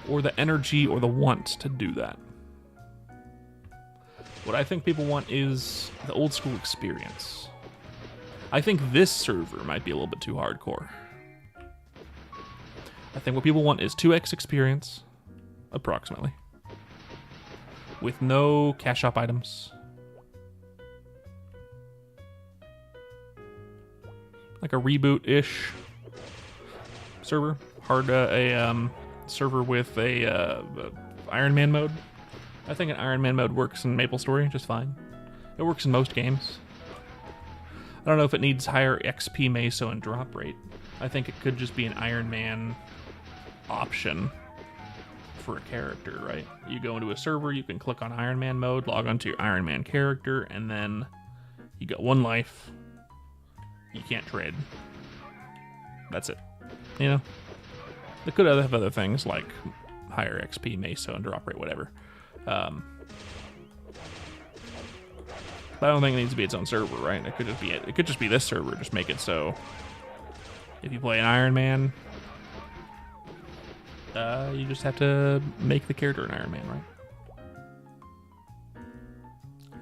or the energy or the want to do that. What I think people want is the old school experience. I think this server might be a little bit too hardcore. I think what people want is 2x experience, approximately, with no cash shop items. Like a reboot-ish server. A server with a Iron Man mode. I think an Iron Man mode works in Maplestory just fine. It works in most games. I don't know if it needs higher XP meso and drop rate. I think it could just be an Iron Man option for a character, right? You go into a server, you can click on Iron Man mode, log onto your Iron Man character, and then you got 1 life. You can't trade. That's it. You know? They could have other things like higher XP, Mesa, and drop rate, whatever. But I don't think it needs to be its own server, right? It could just be this server. Just make it so if you play an Iron Man, you just have to make the character an Iron Man, right?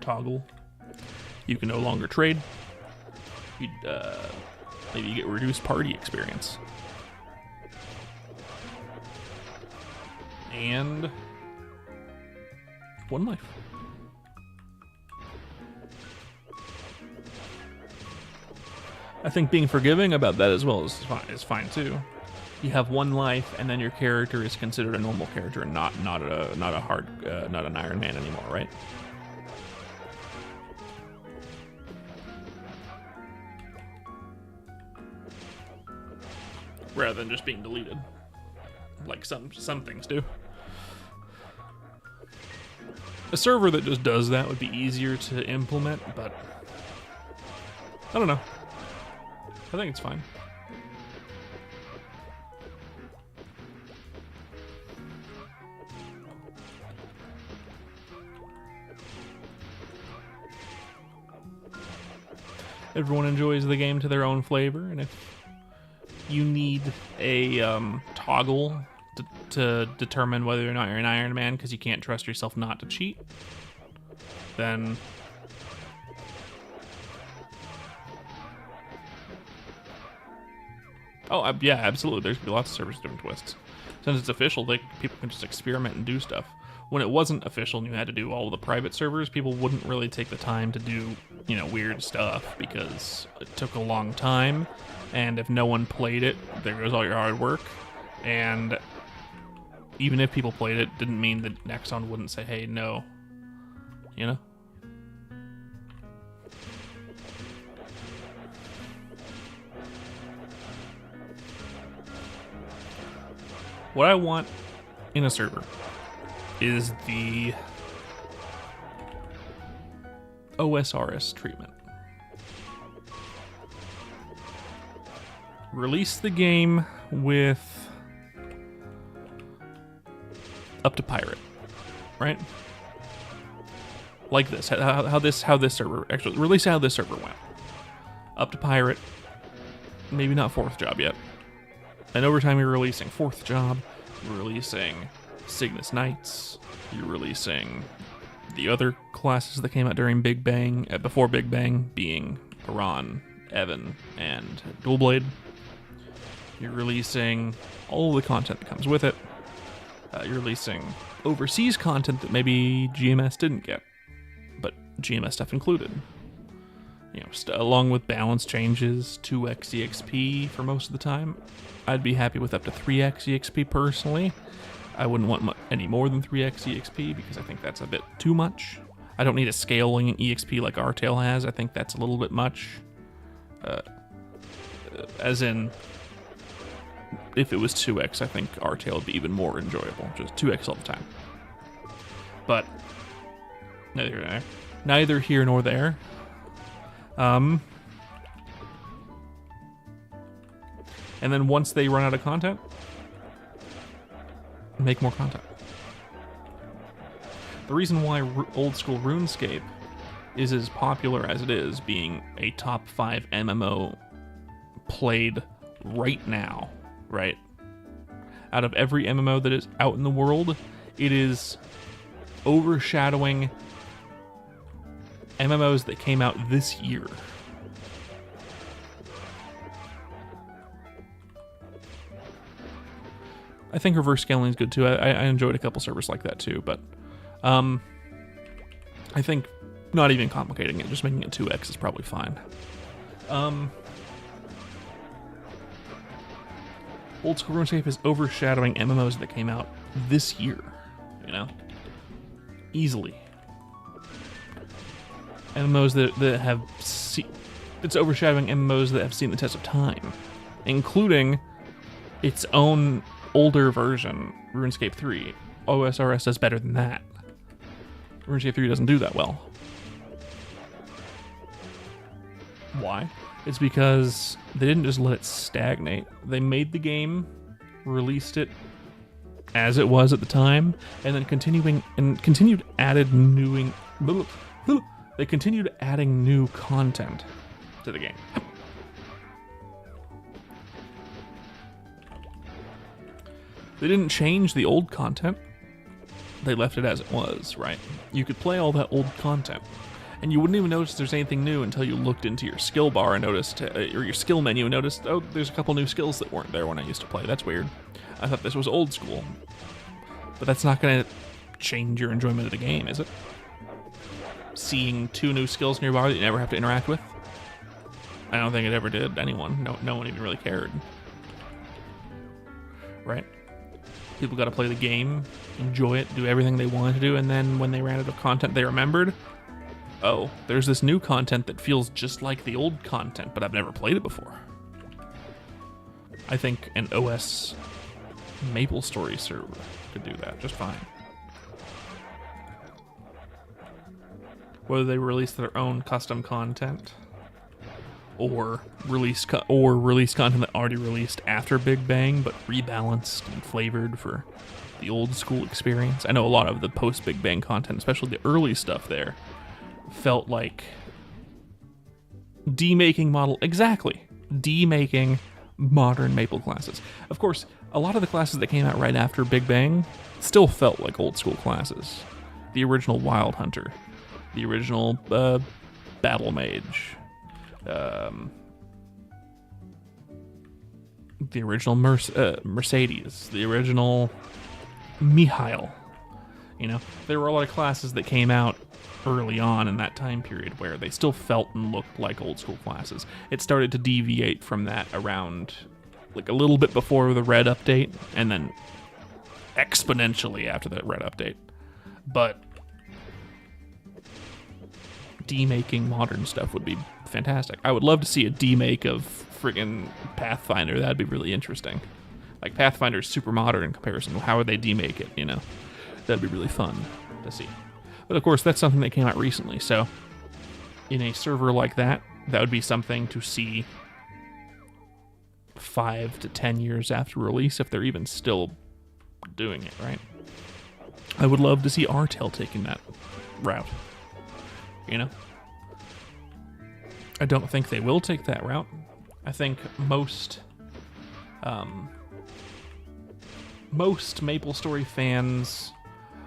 Toggle. You can no longer trade. Maybe you get reduced party experience. And 1 life. I think being forgiving about that as well is fine too. You have 1 life, and then your character is considered a normal character and not an Iron Man anymore, right? Rather than just being deleted, like some things do. A server that just does that would be easier to implement, but I don't know. I think it's fine. Everyone enjoys the game to their own flavor, and if you need a toggle to determine whether or not you're an Iron Man because you can't trust yourself not to cheat, then yeah, absolutely. There's lots of servers doing twists. Since it's official, people can just experiment and do stuff. When it wasn't official and you had to do all the private servers, people wouldn't really take the time to do, weird stuff because it took a long time. And if no one played it, there goes all your hard work. And even if people played it, didn't mean that Nexon wouldn't say, hey, no. You know? What I want in a server is the OSRS treatment. Release the game with up to pirate, right? Like this, how this server actually release how this server went. Up to pirate, maybe not 4th job yet. And over time you're releasing 4th job, you're releasing Cygnus Knights, you're releasing the other classes that came out during Big Bang, before Big Bang, being Aran, Evan, and Dualblade. You're releasing all the content that comes with it. You're releasing overseas content that maybe GMS didn't get, but GMS stuff included. Along with balance changes, 2x EXP for most of the time. I'd be happy with up to 3x EXP personally. I wouldn't want any more than 3x EXP because I think that's a bit too much. I don't need a scaling EXP like Artale has. I think that's a little bit much. As in, if it was 2x, I think Artale would be even more enjoyable. Just 2x all the time. But neither here nor there. And then once they run out of content, make more content. The reason why old school RuneScape is as popular as it is, being a top 5 MMO played right now, right? Out of every MMO that is out in the world, it is overshadowing MMOs that came out this year. I think reverse scaling is good too. I enjoyed a couple servers like that too, but I think not even complicating it, just making it 2x is probably fine. Old school RuneScape is overshadowing MMOs that came out this year, easily. MMOs that have it's overshadowing MMOs that have seen the test of time, including its own older version, RuneScape 3, OSRS does better than that. RuneScape 3 doesn't do that well. Why? It's because they didn't just let it stagnate. They made the game, released it as it was at the time, and then continued adding new content to the game. They didn't change the old content. They left it as it was, right? You could play all that old content, and you wouldn't even notice there's anything new until you looked into your skill bar and noticed, or your skill menu and noticed, oh, there's a couple new skills that weren't there when I used to play. That's weird. I thought this was old school. But that's not going to change your enjoyment of the game, is it? Seeing 2 new skills nearby that you never have to interact with? I don't think it ever did. Anyone. No one even really cared. Right? People got to play the game, enjoy it, do everything they wanted to do, and then when they ran out of content they remembered, oh, there's this new content that feels just like the old content, but I've never played it before. I think an OS Maplestory server could do that just fine. Whether they release their own custom content or release content that already released after Big Bang but rebalanced and flavored for the old school experience. I know a lot of the post Big Bang content, especially the early stuff there, felt like demaking modern Maple classes. Of course, a lot of the classes that came out right after Big Bang still felt like old school classes. The original Wild Hunter, the original Battle Mage, the original Mercedes, the original Mihail. You know, there were a lot of classes that came out early on in that time period where they still felt and looked like old school classes. It started to deviate from that around like a little bit before the Red update, and then exponentially after the Red update. But demaking modern stuff would be fantastic. I would love to see a demake of friggin' Pathfinder. That'd be really interesting. Like, Pathfinder's super modern in comparison. How would they demake it, you know? That'd be really fun to see. But of course, that's something that came out recently, so in a server like that, that would be something to see 5 to 10 years after release, if they're even still doing it, right? I would love to see Artale taking that route, you know? I don't think they will take that route. I think most Maplestory fans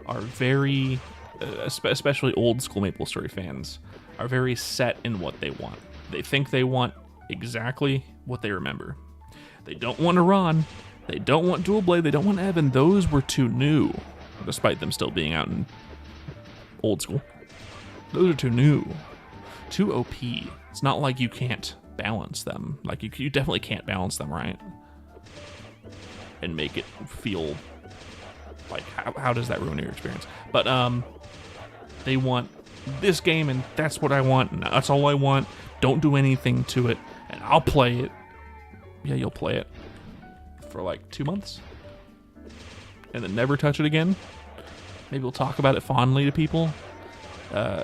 are very, especially old school Maplestory fans, are very set in what they want. They think they want exactly what they remember. They don't want Aran, they don't want Dual Blade, they don't want Evan. Those were too new, despite them still being out in old school. Those are too new, too OP. It's not like you can't balance them. Like, you definitely can't balance them right and make it feel like, how does that ruin your experience? But they want this game, and that's what I want, and that's all I want. Don't do anything to it, and I'll play it. Yeah, you'll play it for like 2 months and then never touch it again. Maybe we'll talk about it fondly to people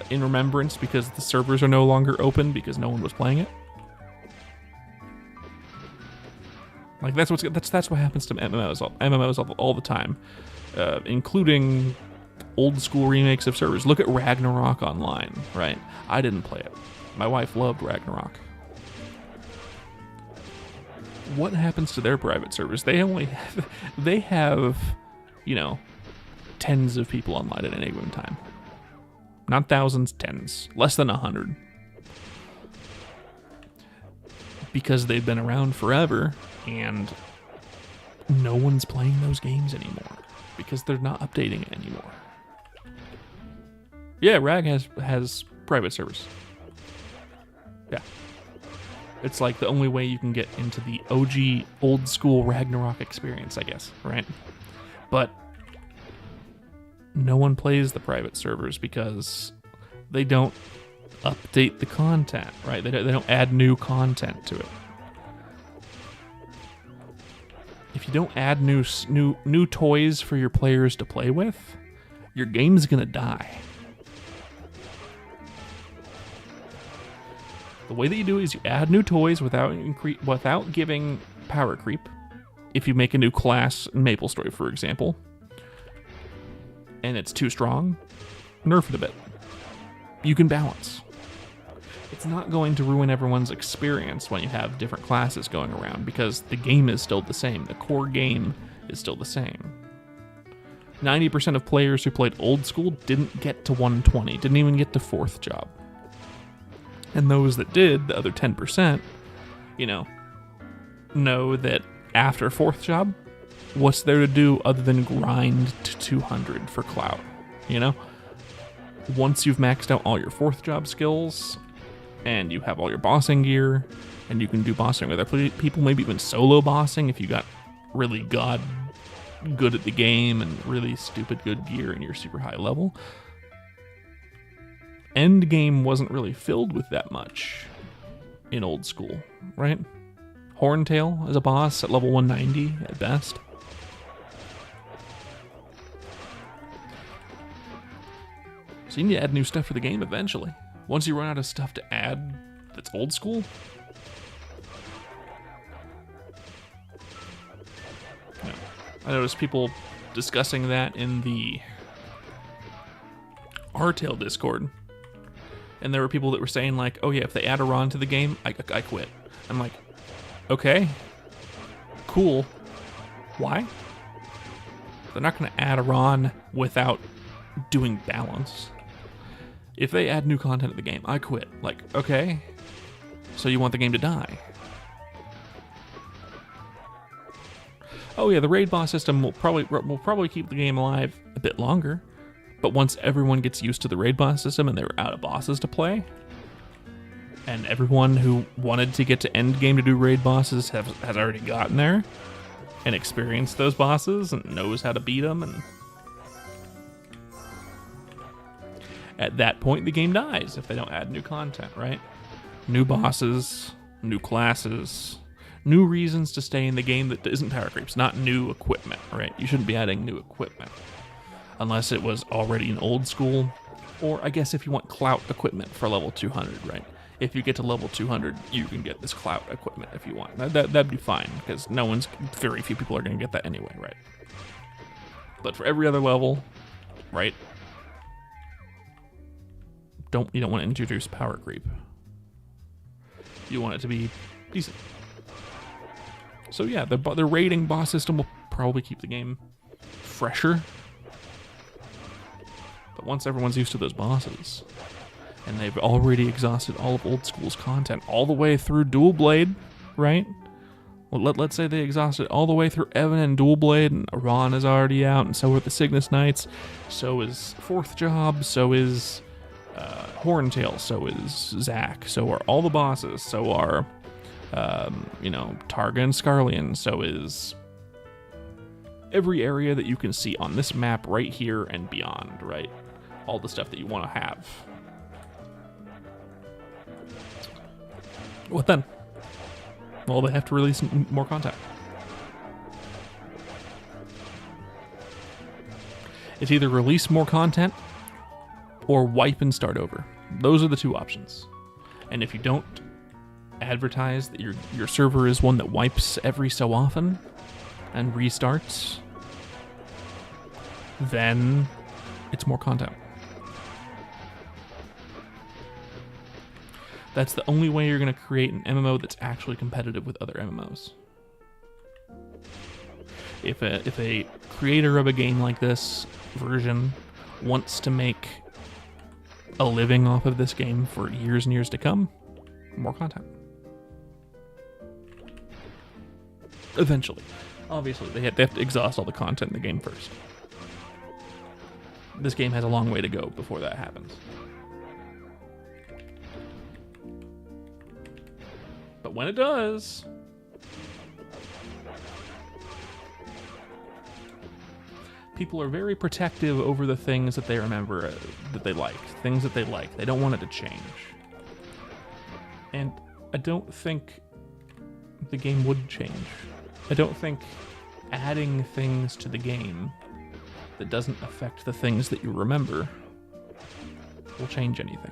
in remembrance, because the servers are no longer open because no one was playing it. Like, that's what happens to MMOs all the time, including old school remakes of servers. Look at Ragnarok Online, right? I didn't play it. My wife loved Ragnarok. What happens to their private servers? They have, you know, tens of people online at any given time. Not thousands, tens. Less than 100. Because they've been around forever, and no one's playing those games anymore. Because they're not updating it anymore. Yeah, Rag has private servers. Yeah. It's like the only way you can get into the OG old school Ragnarok experience, I guess, right? But no one plays the private servers because they don't update the content, right? They don't add new content to it. if you don't add new toys for your players to play with, your game's gonna die. The way that you do it is you add new toys without giving power creep. If you make a new class in Maplestory, for example, and it's too strong, nerf it a bit. You can balance. It's not going to ruin everyone's experience when you have different classes going around, because the game is still the same. The core game is still the same. 90% of players who played old school didn't get to 120, didn't even get to 4th job. And those that did, the other 10%, know that after 4th job, what's there to do other than grind to 200 for clout, Once you've maxed out all your 4th job skills, and you have all your bossing gear, and you can do bossing with other people, maybe even solo bossing if you got really good at the game and really stupid good gear and you're super high level. End game wasn't really filled with that much in old school, right? Horntail is a boss at level 190 at best. So you need to add new stuff for the game eventually. Once you run out of stuff to add that's old school, I noticed people discussing that in the Artale Discord. And there were people that were saying like, oh yeah, if they add Aran to the game, I quit. I'm like, okay, cool. Why? They're not going to add Aran without doing balance. If they add new content to the game, I quit. Like, okay, so you want the game to die? Oh yeah, the raid boss system will probably keep the game alive a bit longer, but once everyone gets used to the raid boss system and they're out of bosses to play, and everyone who wanted to get to end game to do raid bosses has already gotten there and experienced those bosses and knows how to beat them, and at that point the game dies if they don't add new content, right? New bosses, new classes, new reasons to stay in the game that isn't power creeps, not new equipment, right? You shouldn't be adding new equipment unless it was already in old school, or I guess if you want clout equipment for level 200, right? If you get to level 200, you can get this clout equipment if you want. That'd be fine, because very few people are going to get that anyway, right? But for every other level, right? You don't want to introduce power creep. You want it to be decent. So yeah, the raiding boss system will probably keep the game fresher. But once everyone's used to those bosses, and they've already exhausted all of old school's content all the way through Dual Blade, right? Well, let's say they exhausted all the way through Evan and Dual Blade, and Aran is already out, and so are the Cygnus Knights, so is 4th Job, so is Horntail, so is Zack, so are all the bosses, so are Targa and Scarlian, so is every area that you can see on this map right here and beyond, right? All the stuff that you want to have. What then? Well, they have to release more content. It's either release more content or wipe and start over. Those are the two options. And if you don't advertise that your server is one that wipes every so often and restarts, then it's more content. That's the only way you're going to create an MMO that's actually competitive with other MMOs. If a creator of a game like this version wants to make a living off of this game for years and years to come, more content. Eventually. Obviously, they have to exhaust all the content in the game first. This game has a long way to go before that happens. But when it does, people are very protective over the things that they remember that they liked, things that they like. They don't want it to change. And I don't think the game would change. I don't think adding things to the game that doesn't affect the things that you remember will change anything.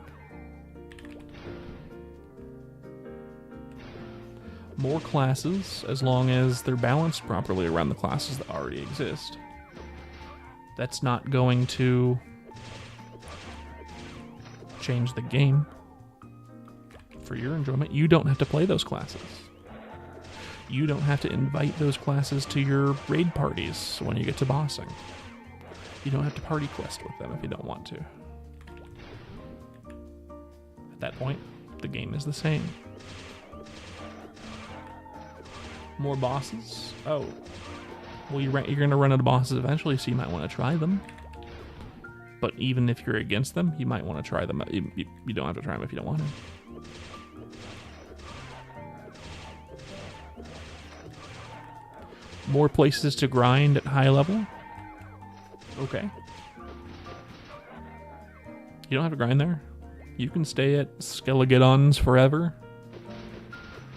More classes, as long as they're balanced properly around the classes that already exist. That's not going to change the game. For your enjoyment, you don't have to play those classes. You don't have to invite those classes to your raid parties when you get to bossing. You don't have to party quest with them if you don't want to. At that point, the game is the same. More bosses? Oh. Well, you're going to run out of bosses eventually, so you might want to try them. But even if you're against them, you might want to try them. You don't have to try them if you don't want to. More places to grind at high level? Okay. You don't have to grind there. You can stay at Skelegedons forever.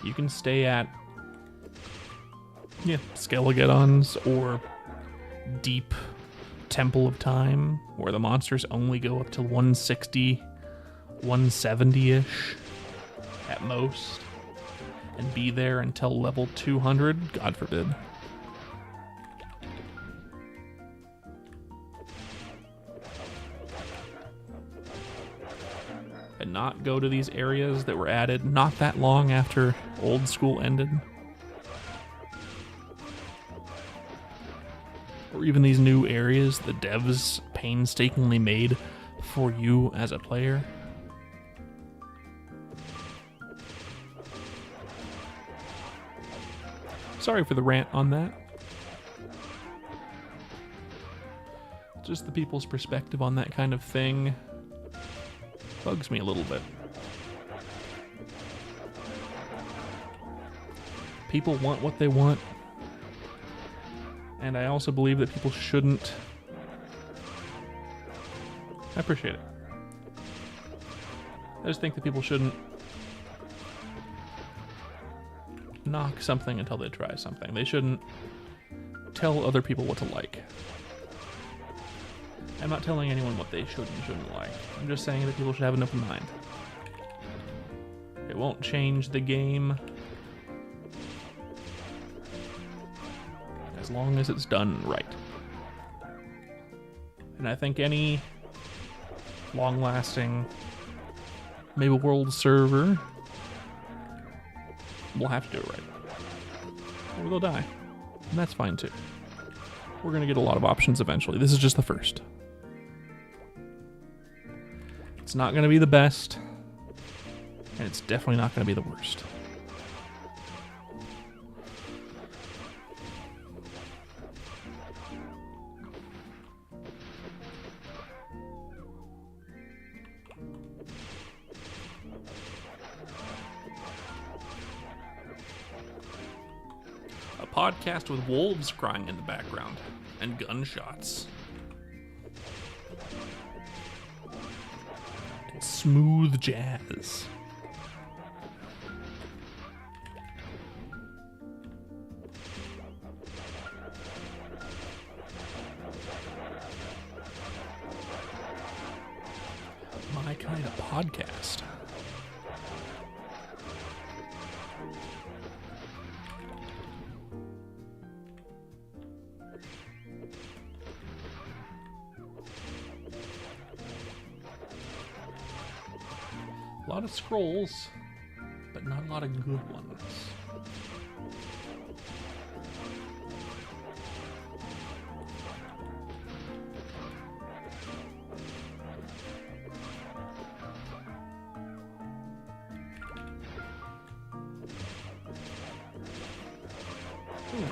You can stay at Skelegedons or Deep Temple of Time, where the monsters only go up to 160, 170-ish at most, and be there until level 200, God forbid. And not go to these areas that were added not that long after Old School ended. Or even these new areas the devs painstakingly made for you as a player. Sorry for the rant on that. Just the people's perspective on that kind of thing bugs me a little bit. People want what they want. And I also believe that people shouldn't... I appreciate it. I just think that people shouldn't knock something until they try something. They shouldn't tell other people what to like. I'm not telling anyone what they should and shouldn't like. I'm just saying that people should have an open mind. It won't change the game as long as it's done right. And I think any long-lasting Maple Worlds server will have to do it right. Or they'll die. And that's fine too. We're going to get a lot of options eventually. This is just the first. It's not going to be the best, and it's definitely not going to be the worst. A podcast with wolves crying in the background and gunshots. Smooth jazz. My kind of podcast. A lot of scrolls, but not a lot of good ones. Ooh.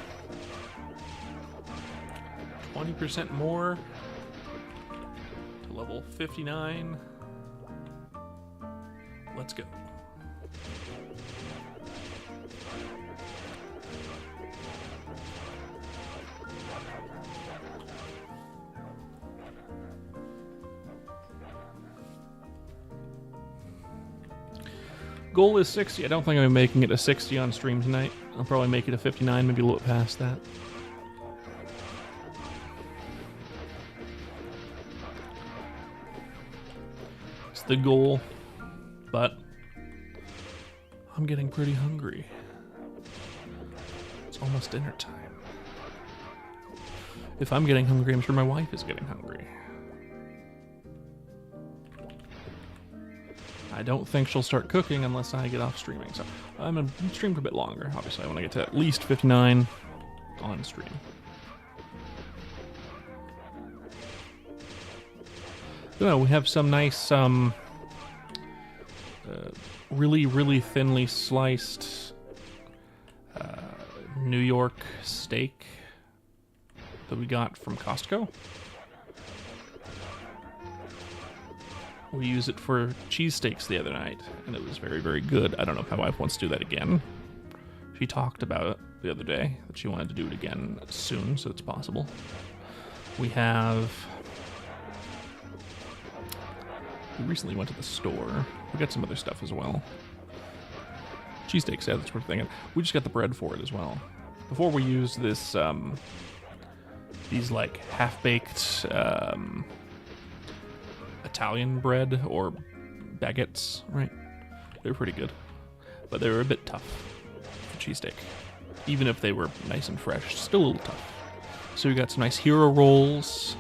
20% more to level 59. Let's go. Goal is 60. I don't think I'm making it a 60 on stream tonight. I'll probably make it a 59, maybe a little bit past that. It's the goal, but I'm getting pretty hungry. It's almost dinner time. If I'm getting hungry, I'm sure my wife is getting hungry. I don't think she'll start cooking unless I get off streaming, so I'm going to stream for a bit longer. Obviously, I want to get to at least 59 on stream. So we have some nice, really, really thinly sliced New York steak that we got from Costco. We used it for cheesesteaks the other night, and it was very, very good. I don't know if my wife wants to do that again. She talked about it the other day, that she wanted to do it again soon, so it's possible. We recently went to the store. We got some other stuff as well. Cheesesteaks, yeah, that's what we're thinking. We just got the bread for it as well. Before we used this, these like half-baked Italian bread or baguettes, right? They were pretty good, but they were a bit tough for cheesesteak. Even if they were nice and fresh, still a little tough. So we got some nice hero rolls.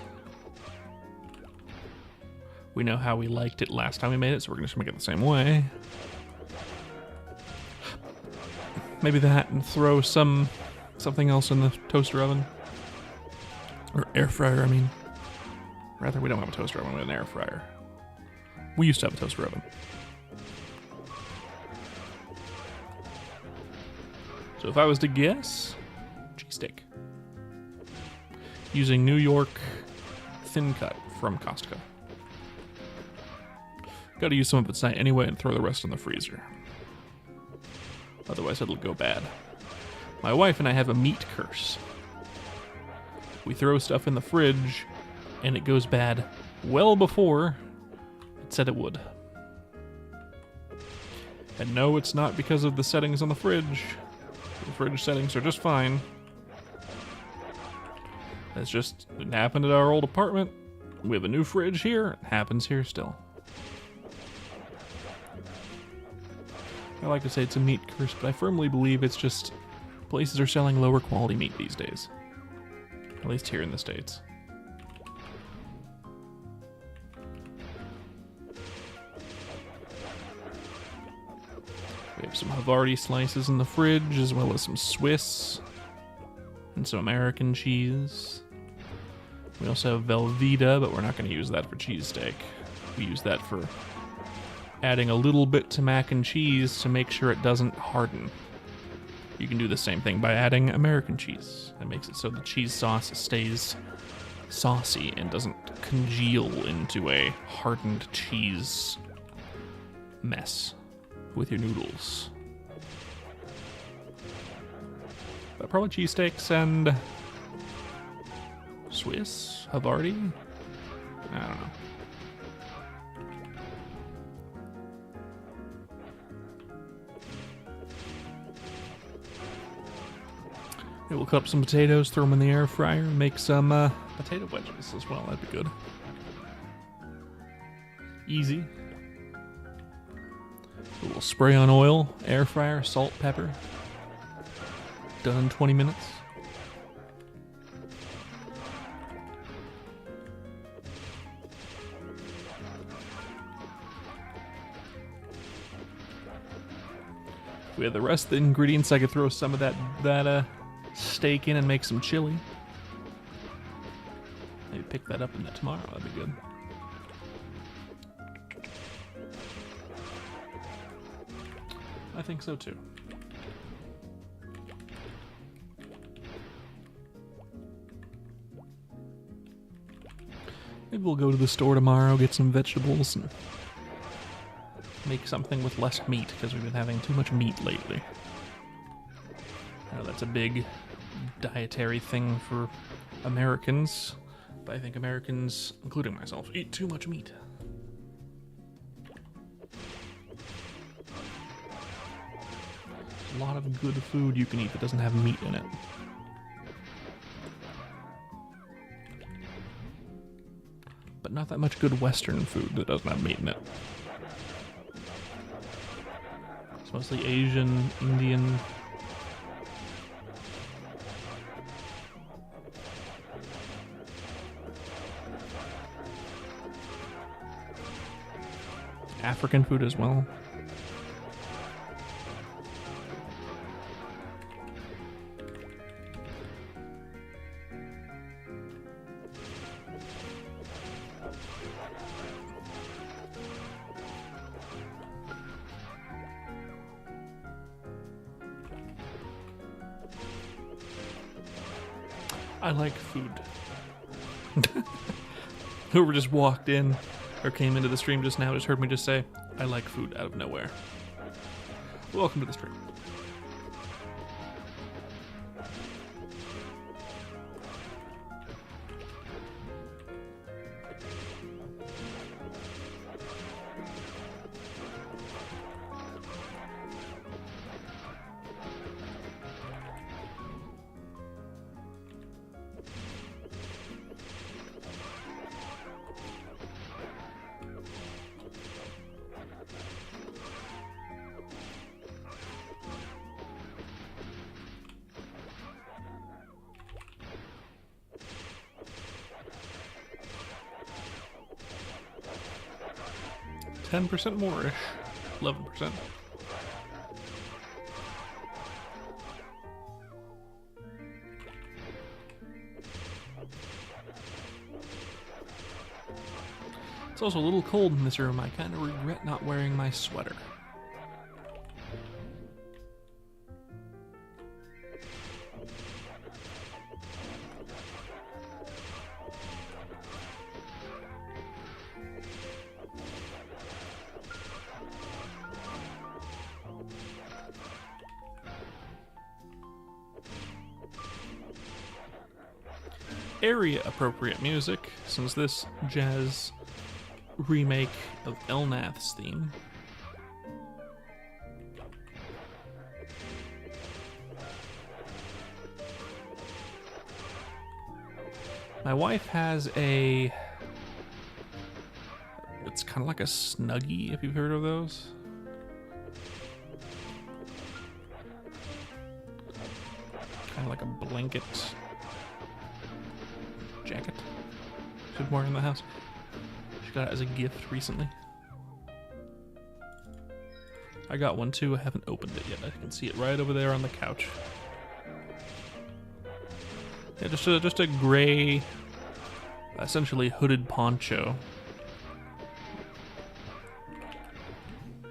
We know how we liked it last time we made it, so we're gonna just make it the same way. Maybe that, and throw something else in the toaster oven. Or air fryer, I mean. Rather, we don't have a toaster oven, we have an air fryer. We used to have a toaster oven. So if I was to guess, cheesesteak. Using New York thin cut from Costco. Gotta use some of it tonight anyway and throw the rest in the freezer. Otherwise it'll go bad. My wife and I have a meat curse. We throw stuff in the fridge and it goes bad well before it said it would. And no, it's not because of the settings on the fridge. The fridge settings are just fine. It's just, it happened at our old apartment. We have a new fridge here. It happens here still. I like to say it's a meat curse, but I firmly believe it's just places are selling lower quality meat these days. At least here in the States. We have some Havarti slices in the fridge, as well as some Swiss and some American cheese. We also have Velveeta, but we're not going to use that for cheesesteak. We use that for adding a little bit to mac and cheese to make sure it doesn't harden. You can do the same thing by adding American cheese. It makes it so the cheese sauce stays saucy and doesn't congeal into a hardened cheese mess with your noodles. But probably cheesesteaks and Swiss, Havarti? I don't know. Maybe we'll cut up some potatoes, throw them in the air fryer, and make some potato wedges as well. That'd be good. Easy. A little spray on oil, air fryer, salt, pepper. Done in 20 minutes. If we had the rest of the ingredients, I could throw some of that steak in and make some chili. Maybe pick that up in that tomorrow. That'd be good. I think so too. Maybe we'll go to the store tomorrow, get some vegetables, and make something with less meat, because we've been having too much meat lately. I know that's a big dietary thing for Americans, but I think Americans, including myself, eat too much meat. There's a lot of good food you can eat that doesn't have meat in it. but not that much good Western food that doesn't have meat in it. It's mostly Asian, Indian. African food as well. I like food. Whoever just walked in or came into the stream just now just heard me just say, I like food out of nowhere. Welcome to the stream. %, more-ish. 11%. It's also a little cold in this room. I kind of regret not wearing my sweater. Area appropriate music, since this jazz remake of Elnath's theme. My wife has a, it's kind of like a Snuggie, if you've heard of those. Kind of like a blanket jacket she's wearing in the house. She got it as a gift recently. I got one too. I haven't opened it yet. I can see it right over there on the couch. Yeah, just a gray, essentially hooded poncho,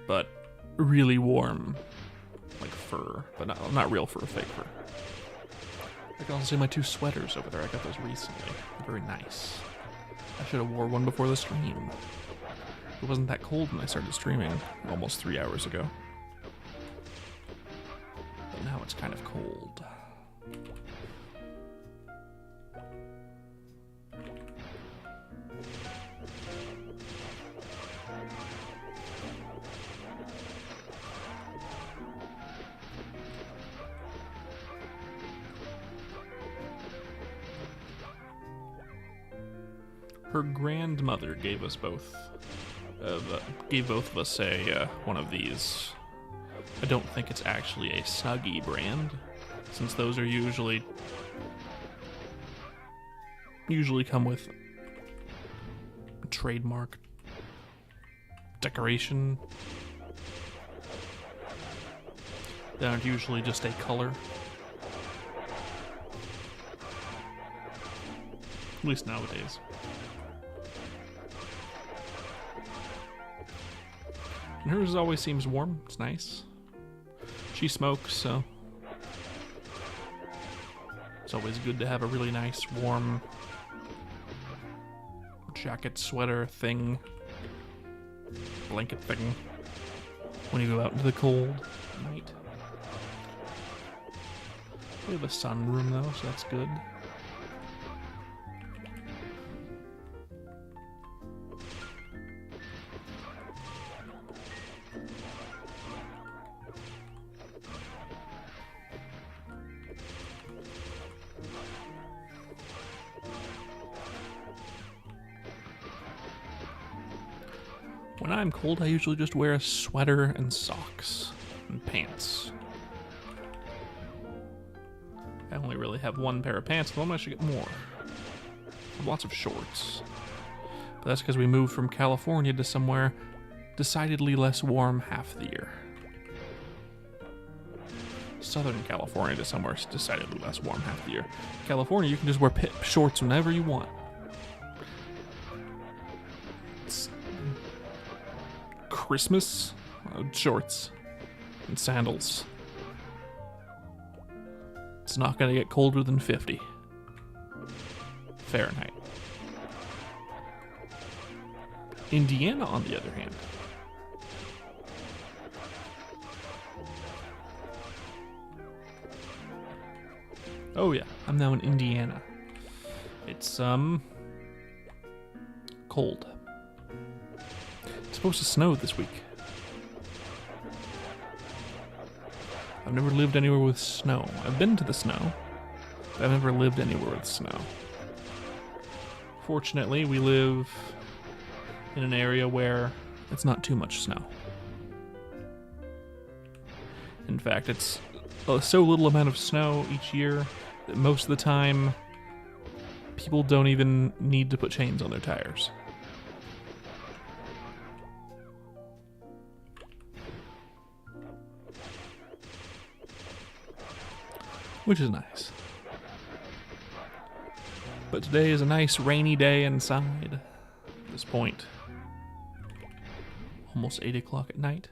but really warm, like fur, but not real fur, fake fur. I can also see my 2 sweaters over there. I got those recently. They're very nice. I should have wore one before the stream. It wasn't that cold when I started streaming almost 3 hours ago. But now it's kind of cold. Her grandmother gave us both, gave both of us a one of these. I don't think it's actually a Snuggie brand, since those are usually come with trademark decoration. They aren't usually just a color. At least nowadays. And hers always seems warm. It's nice. She smokes, so it's always good to have a really nice, warm jacket, sweater thing, blanket thing when you go out into the cold night. We have a sunroom though, so that's good. When I'm cold, I usually just wear a sweater and socks and pants. I only really have one pair of pants. At the moment, I should get more. I have lots of shorts. But that's because we moved from California to somewhere decidedly less warm half the year. Southern California to somewhere decidedly less warm half the year. California, you can just wear shorts whenever you want. It's Christmas, shorts and sandals. It's not going to get colder than 50 Fahrenheit. Indiana, on the other hand, oh yeah, I'm now in Indiana. It's cold. It's supposed to snow this week. I've never lived anywhere with snow. I've been to the snow, but I've never lived anywhere with snow. Fortunately, we live in an area where it's not too much snow. In fact, it's so little amount of snow each year that most of the time people don't even need to put chains on their tires. Which is nice. But today is a nice rainy day inside. At this point, almost 8 o'clock at night.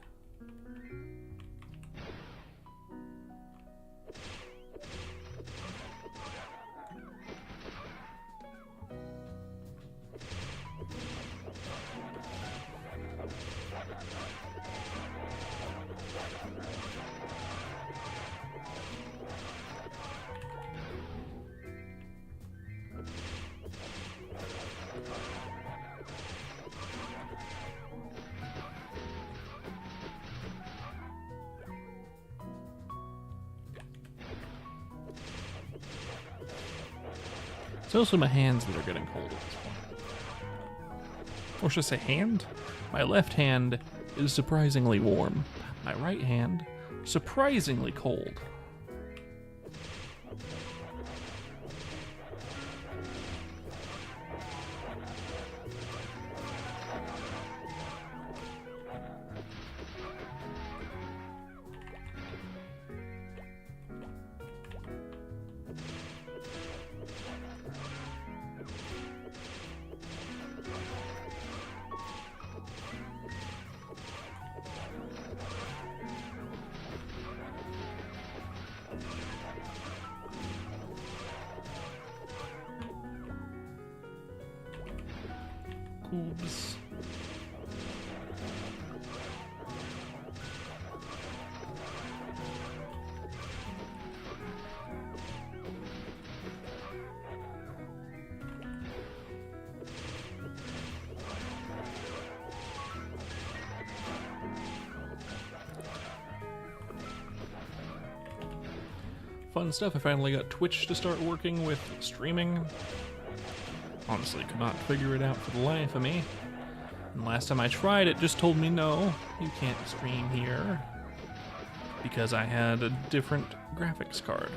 It's also my hands that are getting cold at this point. Or should I say hand? My left hand is surprisingly warm. My right hand, surprisingly cold. Oops. Fun stuff. I finally got Twitch to start working with streaming. Honestly, could not figure it out for the life of me. And last time I tried, it just told me, no, you can't stream here. Because I had a different graphics card.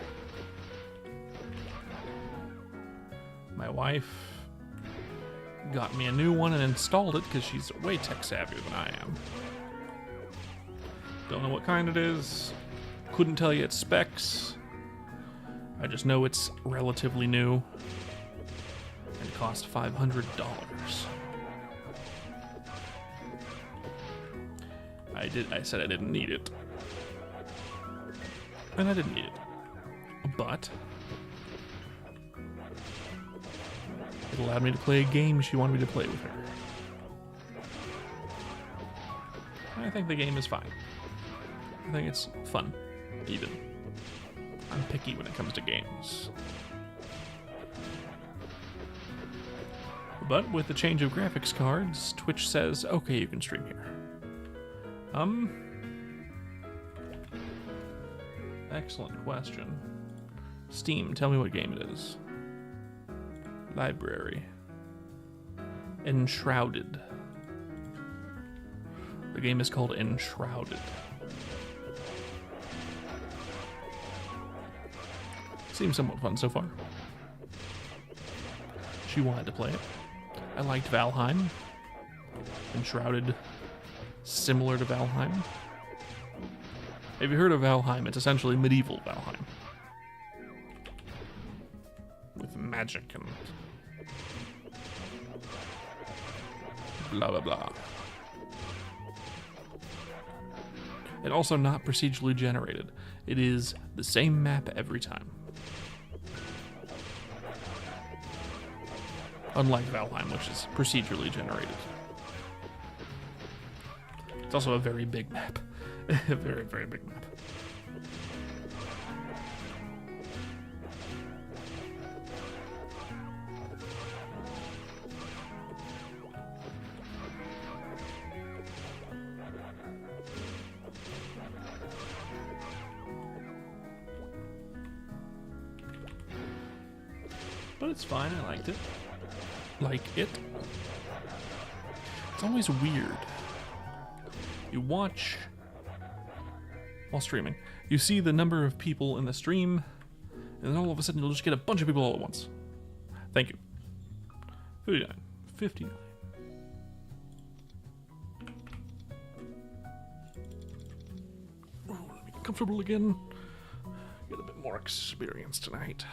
My wife got me a new one and installed it because she's way tech savvy than I am. Don't know what kind it is. Couldn't tell you its specs. I just know it's relatively new. And it cost $500. I said I didn't need it. And I didn't need it. But it allowed me to play a game she wanted me to play with her. I think the game is fine. I think it's fun, even. I'm picky when it comes to games. But with the change of graphics cards, Twitch says, okay, you can stream here. Excellent question. Steam, tell me what game it is. Library. Enshrouded. The game is called Enshrouded. Seems somewhat fun so far. She wanted to play it. I liked Valheim. Enshrouded, similar to Valheim. Have you heard of Valheim? It's essentially medieval Valheim. With magic and blah blah blah. And also not procedurally generated. It is the same map every time. Unlike Valheim, which is procedurally generated. It's also a very big map. A very, very big map. But it's fine, I liked it. Like it. It's always weird. You watch while streaming. You see the number of people in the stream, and then all of a sudden you'll just get a bunch of people all at once. Thank you. 59. 59. Oh, let me get comfortable again. Get a bit more experience tonight.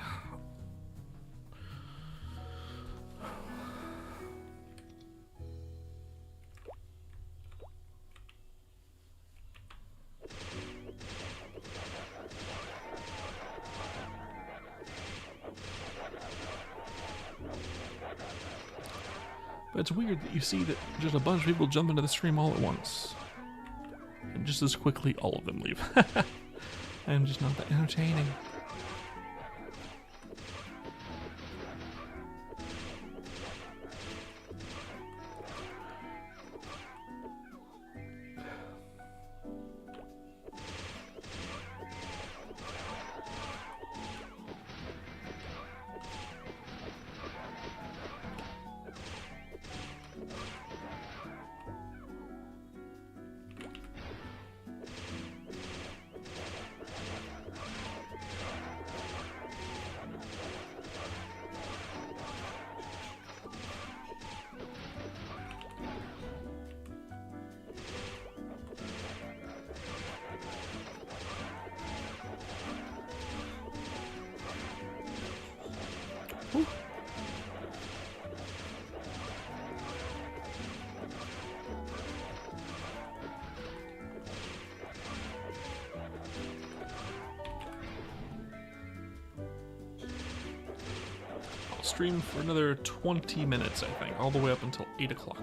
But it's weird that you see that just a bunch of people jump into the stream all at once. And just as quickly, all of them leave. I'm just not that entertaining. Ooh. I'll stream for another 20 minutes, I think, all the way up until 8 o'clock.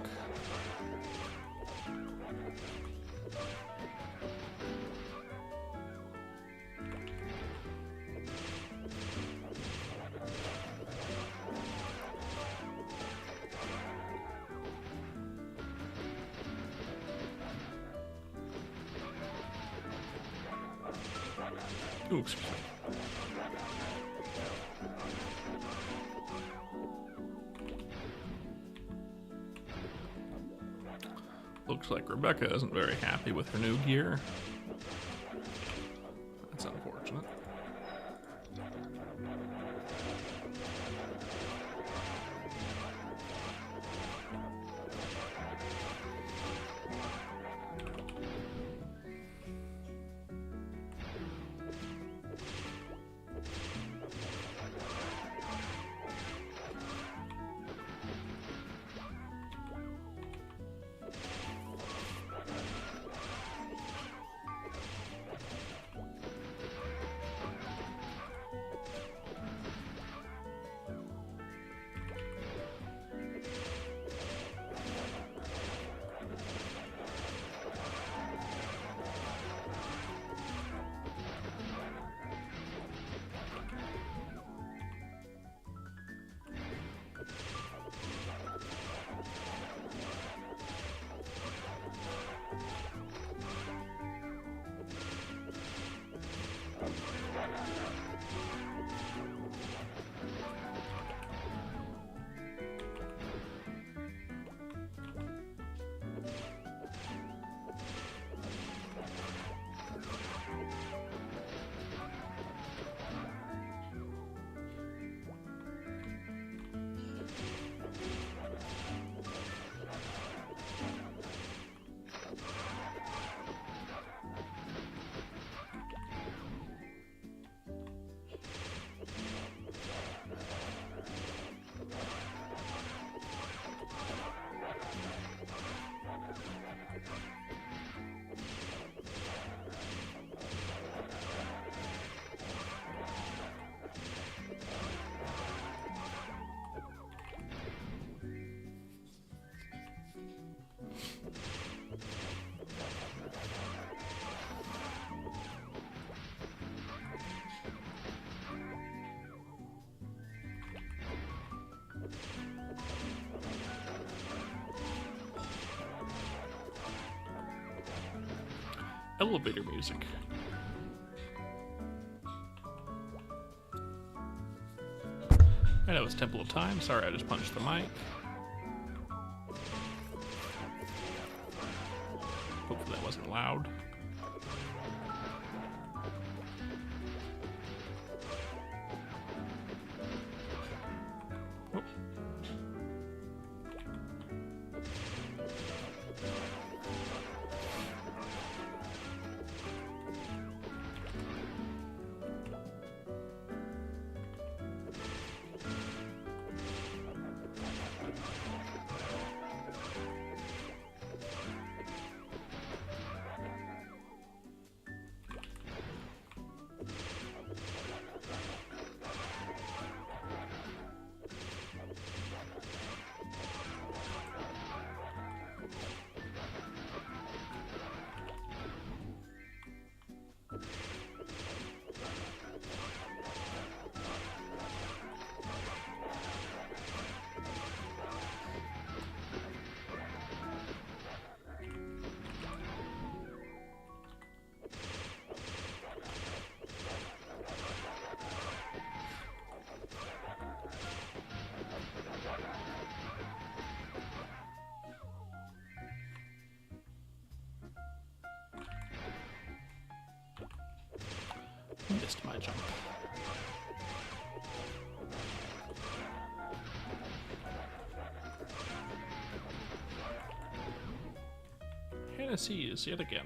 Ooh, excuse me. Looks like Rebecca isn't very happy with her new gear. That's unfortunate. elevator music. I know it's Temple of Time. Sorry, I just punched the mic. Hopefully that wasn't loud. Oh. Missed my jump. Hennessy is yet again.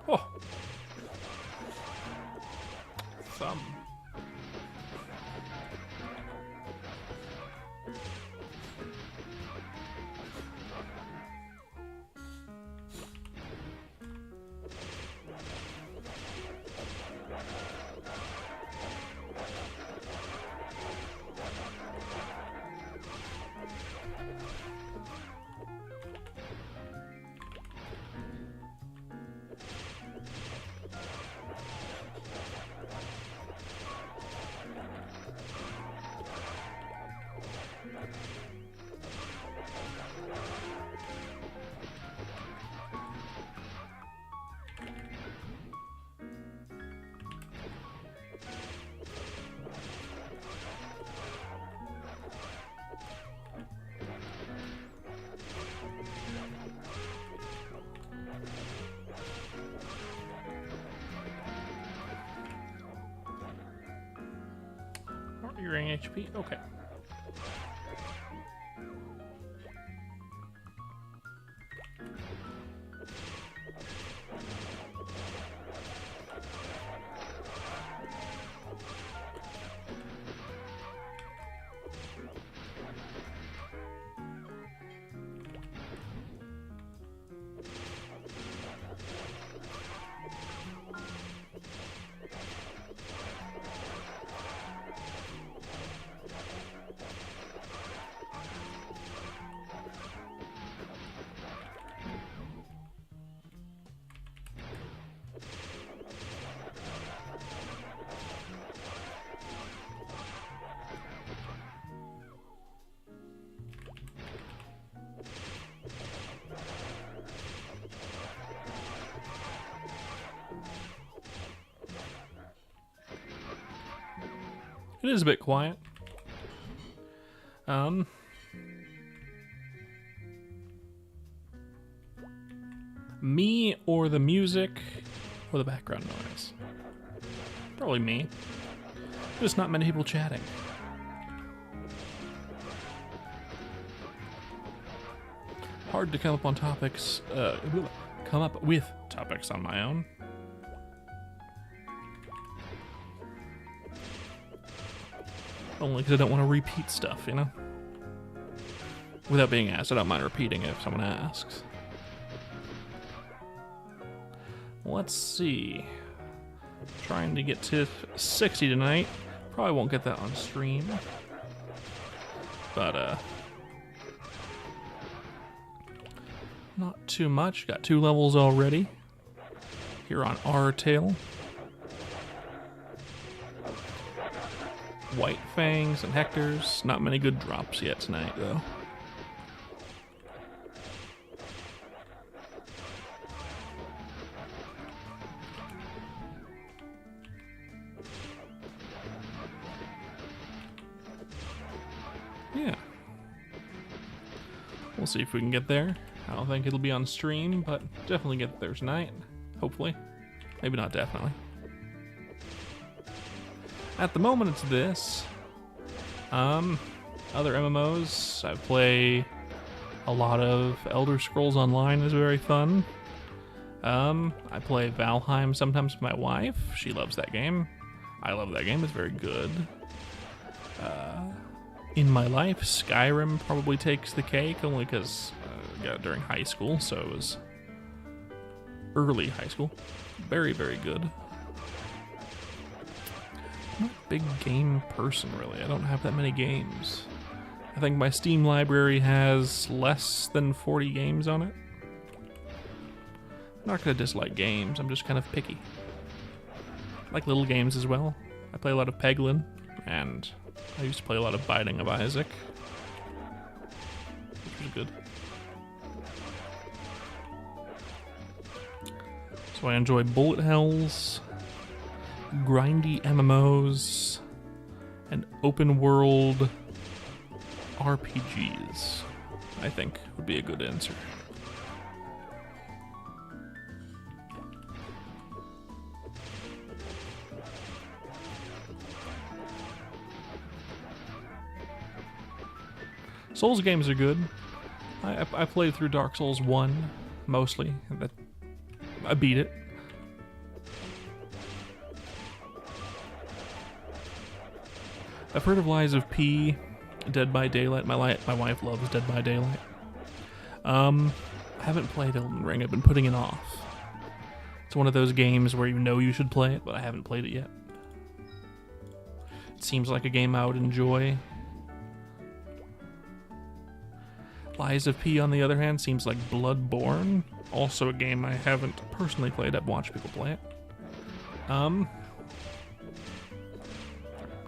Oh! Thumb. You're in HP? Okay. It is a bit quiet. Me or the music or the background noise? Probably me. Just not many people chatting. hard to come up on come up with topics on my own. Only because I don't want to repeat stuff, you know? Without being asked, I don't mind repeating it if someone asks. Let's see. Trying to get to 60 tonight. Probably won't get that on stream. But, not too much. Got 2 levels already. Here on Artale. White Fangs and Hectors. Not many good drops yet tonight, though. Yeah. We'll see if we can get there. I don't think it'll be on stream, but definitely get there tonight. Hopefully. Maybe not definitely. At the moment, it's this. Other MMOs, I play a lot of Elder Scrolls Online, is very fun. I play Valheim sometimes with my wife. She loves that game. I love that game, it's very good. In my life, Skyrim probably takes the cake, only because I got it during high school, so it was early high school. Very, very good. I'm not a big game person, really. I don't have that many games. I think my Steam library has less than 40 games on it. I'm not going to dislike games, I'm just kind of picky. I like little games as well. I play a lot of Peglin, and I used to play a lot of Binding of Isaac, which was good. So I enjoy bullet hells, grindy MMOs, and open world RPGs, I think would be a good answer. Souls games are good. I played through Dark Souls 1, mostly. I beat it. I've heard of Lies of P, Dead by Daylight. My wife loves Dead by Daylight. I haven't played Elden Ring. I've been putting it off. It's one of those games where you know you should play it, but I haven't played it yet. It seems like a game I would enjoy. Lies of P, on the other hand, seems like Bloodborne. Also a game I haven't personally played. I've watched people play it.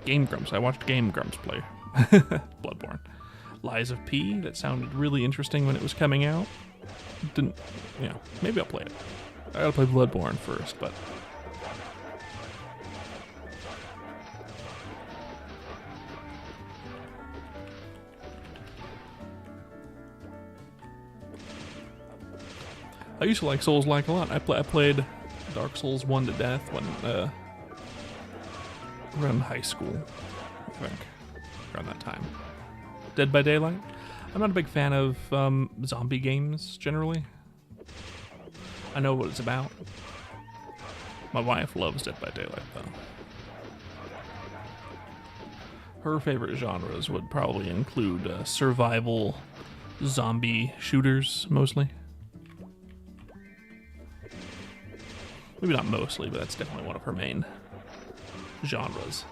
Game Grumps. I watched Game Grumps play Bloodborne. Lies of P, that sounded really interesting when it was coming out. Didn't, you know, maybe I'll play it. I gotta play Bloodborne first, but... I used to like Souls-like a lot. I played Dark Souls 1 to death when, around high school, I think. Around that time. Dead by Daylight? I'm not a big fan of zombie games, generally. I know what it's about. My wife loves Dead by Daylight, though. Her favorite genres would probably include survival zombie shooters, mostly. Maybe not mostly, but that's definitely one of her main genres.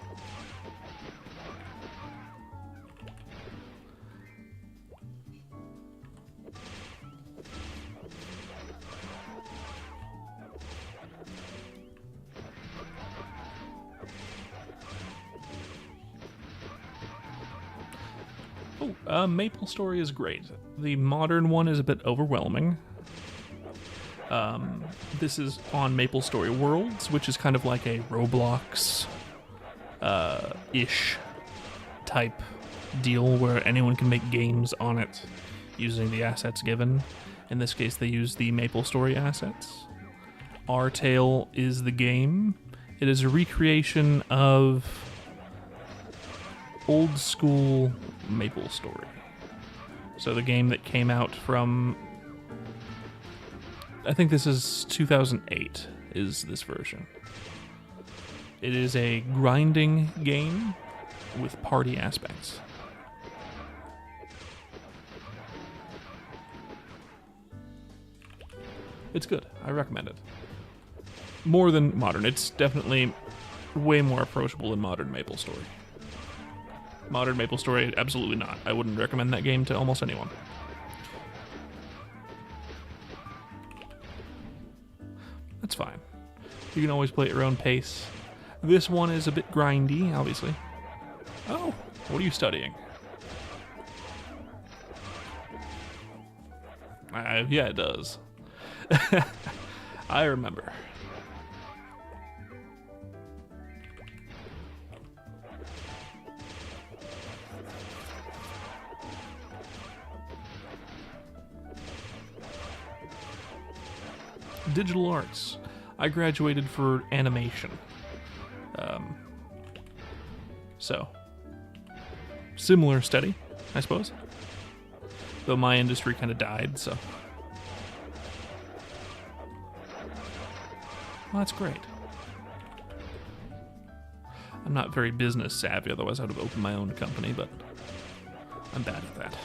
Maplestory is great. The modern one is a bit overwhelming. This is on Maplestory Worlds, which is kind of like a Roblox ish type deal where anyone can make games on it using the assets given. In this case, they use the Maplestory assets. Artale is the game. It is a recreation of old school Maplestory. So the game that came out from, I think this is 2008, is this version. It is a grinding game with party aspects. It's good. I recommend it. More than modern. It's definitely way more approachable than modern Maplestory. Modern Maplestory, absolutely not. I wouldn't recommend that game to almost anyone. That's fine. You can always play at your own pace. This one is a bit grindy, obviously. Oh, what are you studying? Yeah, it does. I remember. Digital arts. I graduated for animation. So, similar study, I suppose. Though my industry kind of died, so. Well, that's great. I'm not very business savvy, otherwise I would have opened my own company, but I'm bad at that.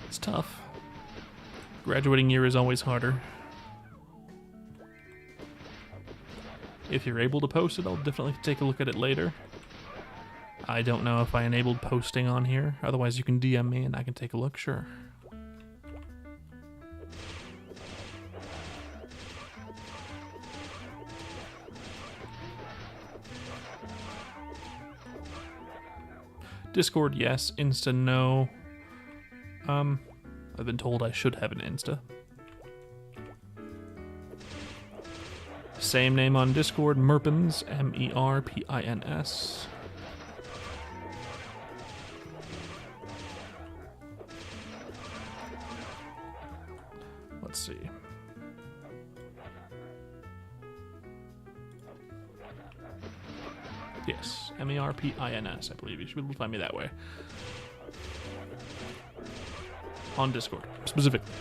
It's tough. Graduating year is always harder. If you're able to post it, I'll definitely take a look at it later. I don't know if I enabled posting on here. Otherwise, you can DM me and I can take a look, sure. Discord, yes. Insta, no. I've been told I should have an Insta. Same name on Discord, Merpins, M-E-R-P-I-N-S. Let's see. Yes, M-E-R-P-I-N-S, I believe. You should be able to find me that way. On Discord, specifically.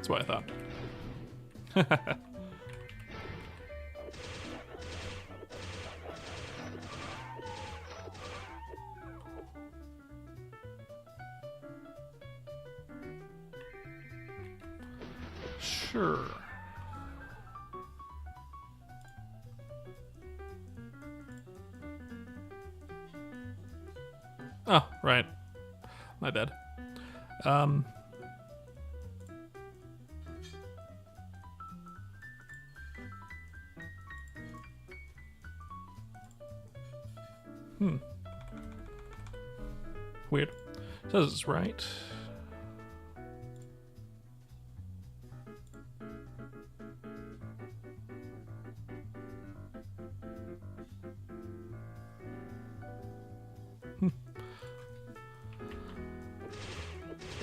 That's what I thought. Sure. Oh, right. My bad. Weird. Says it's right.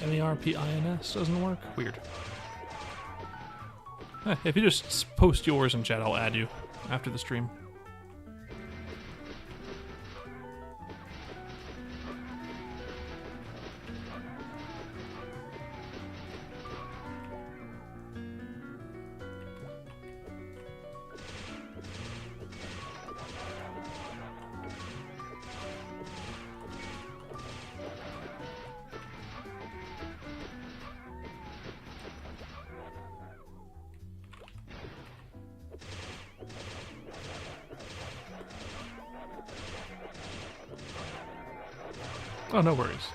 M-E-R-P-I-N-S doesn't work? Weird. If you just post yours in chat, I'll add you after the stream. Oh, no worries.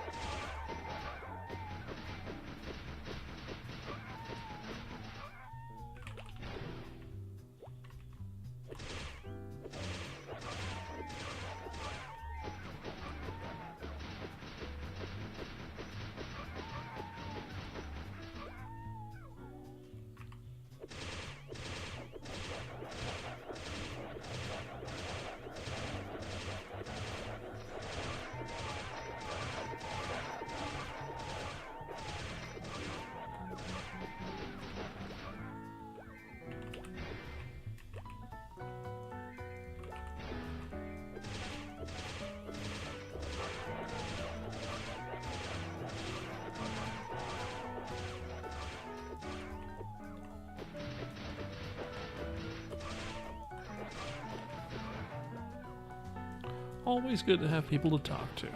Always good to have people to talk to.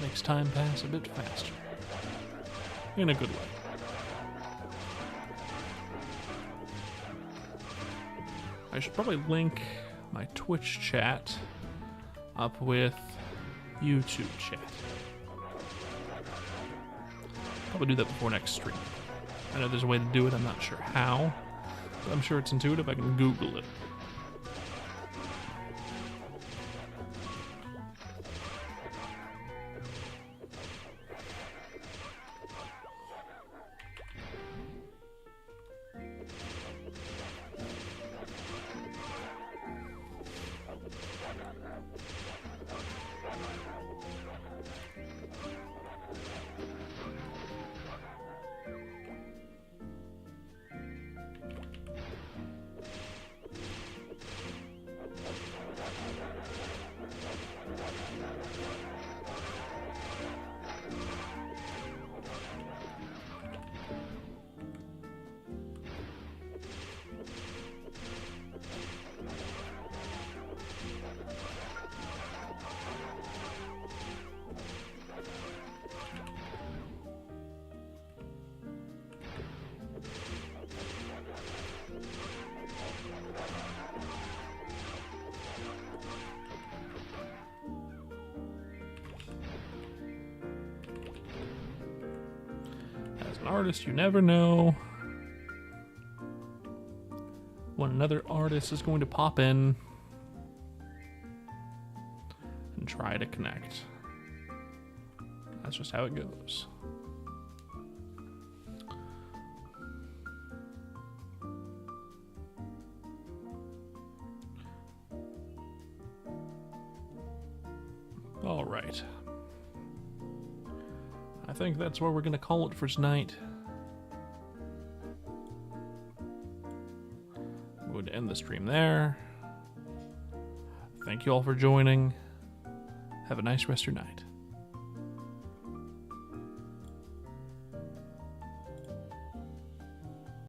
Makes time pass a bit faster. In a good way. I should probably link my Twitch chat up with YouTube chat. Probably do that before next stream. I know there's a way to do it, I'm not sure how, but I'm sure it's intuitive, I can Google it. Artist, you never know when another artist is going to pop in and try to connect. That's just how it goes. All right. I think that's where we're going to call it for tonight. I'm going to end the stream there. Thank you all for joining. Have a nice rest of your night.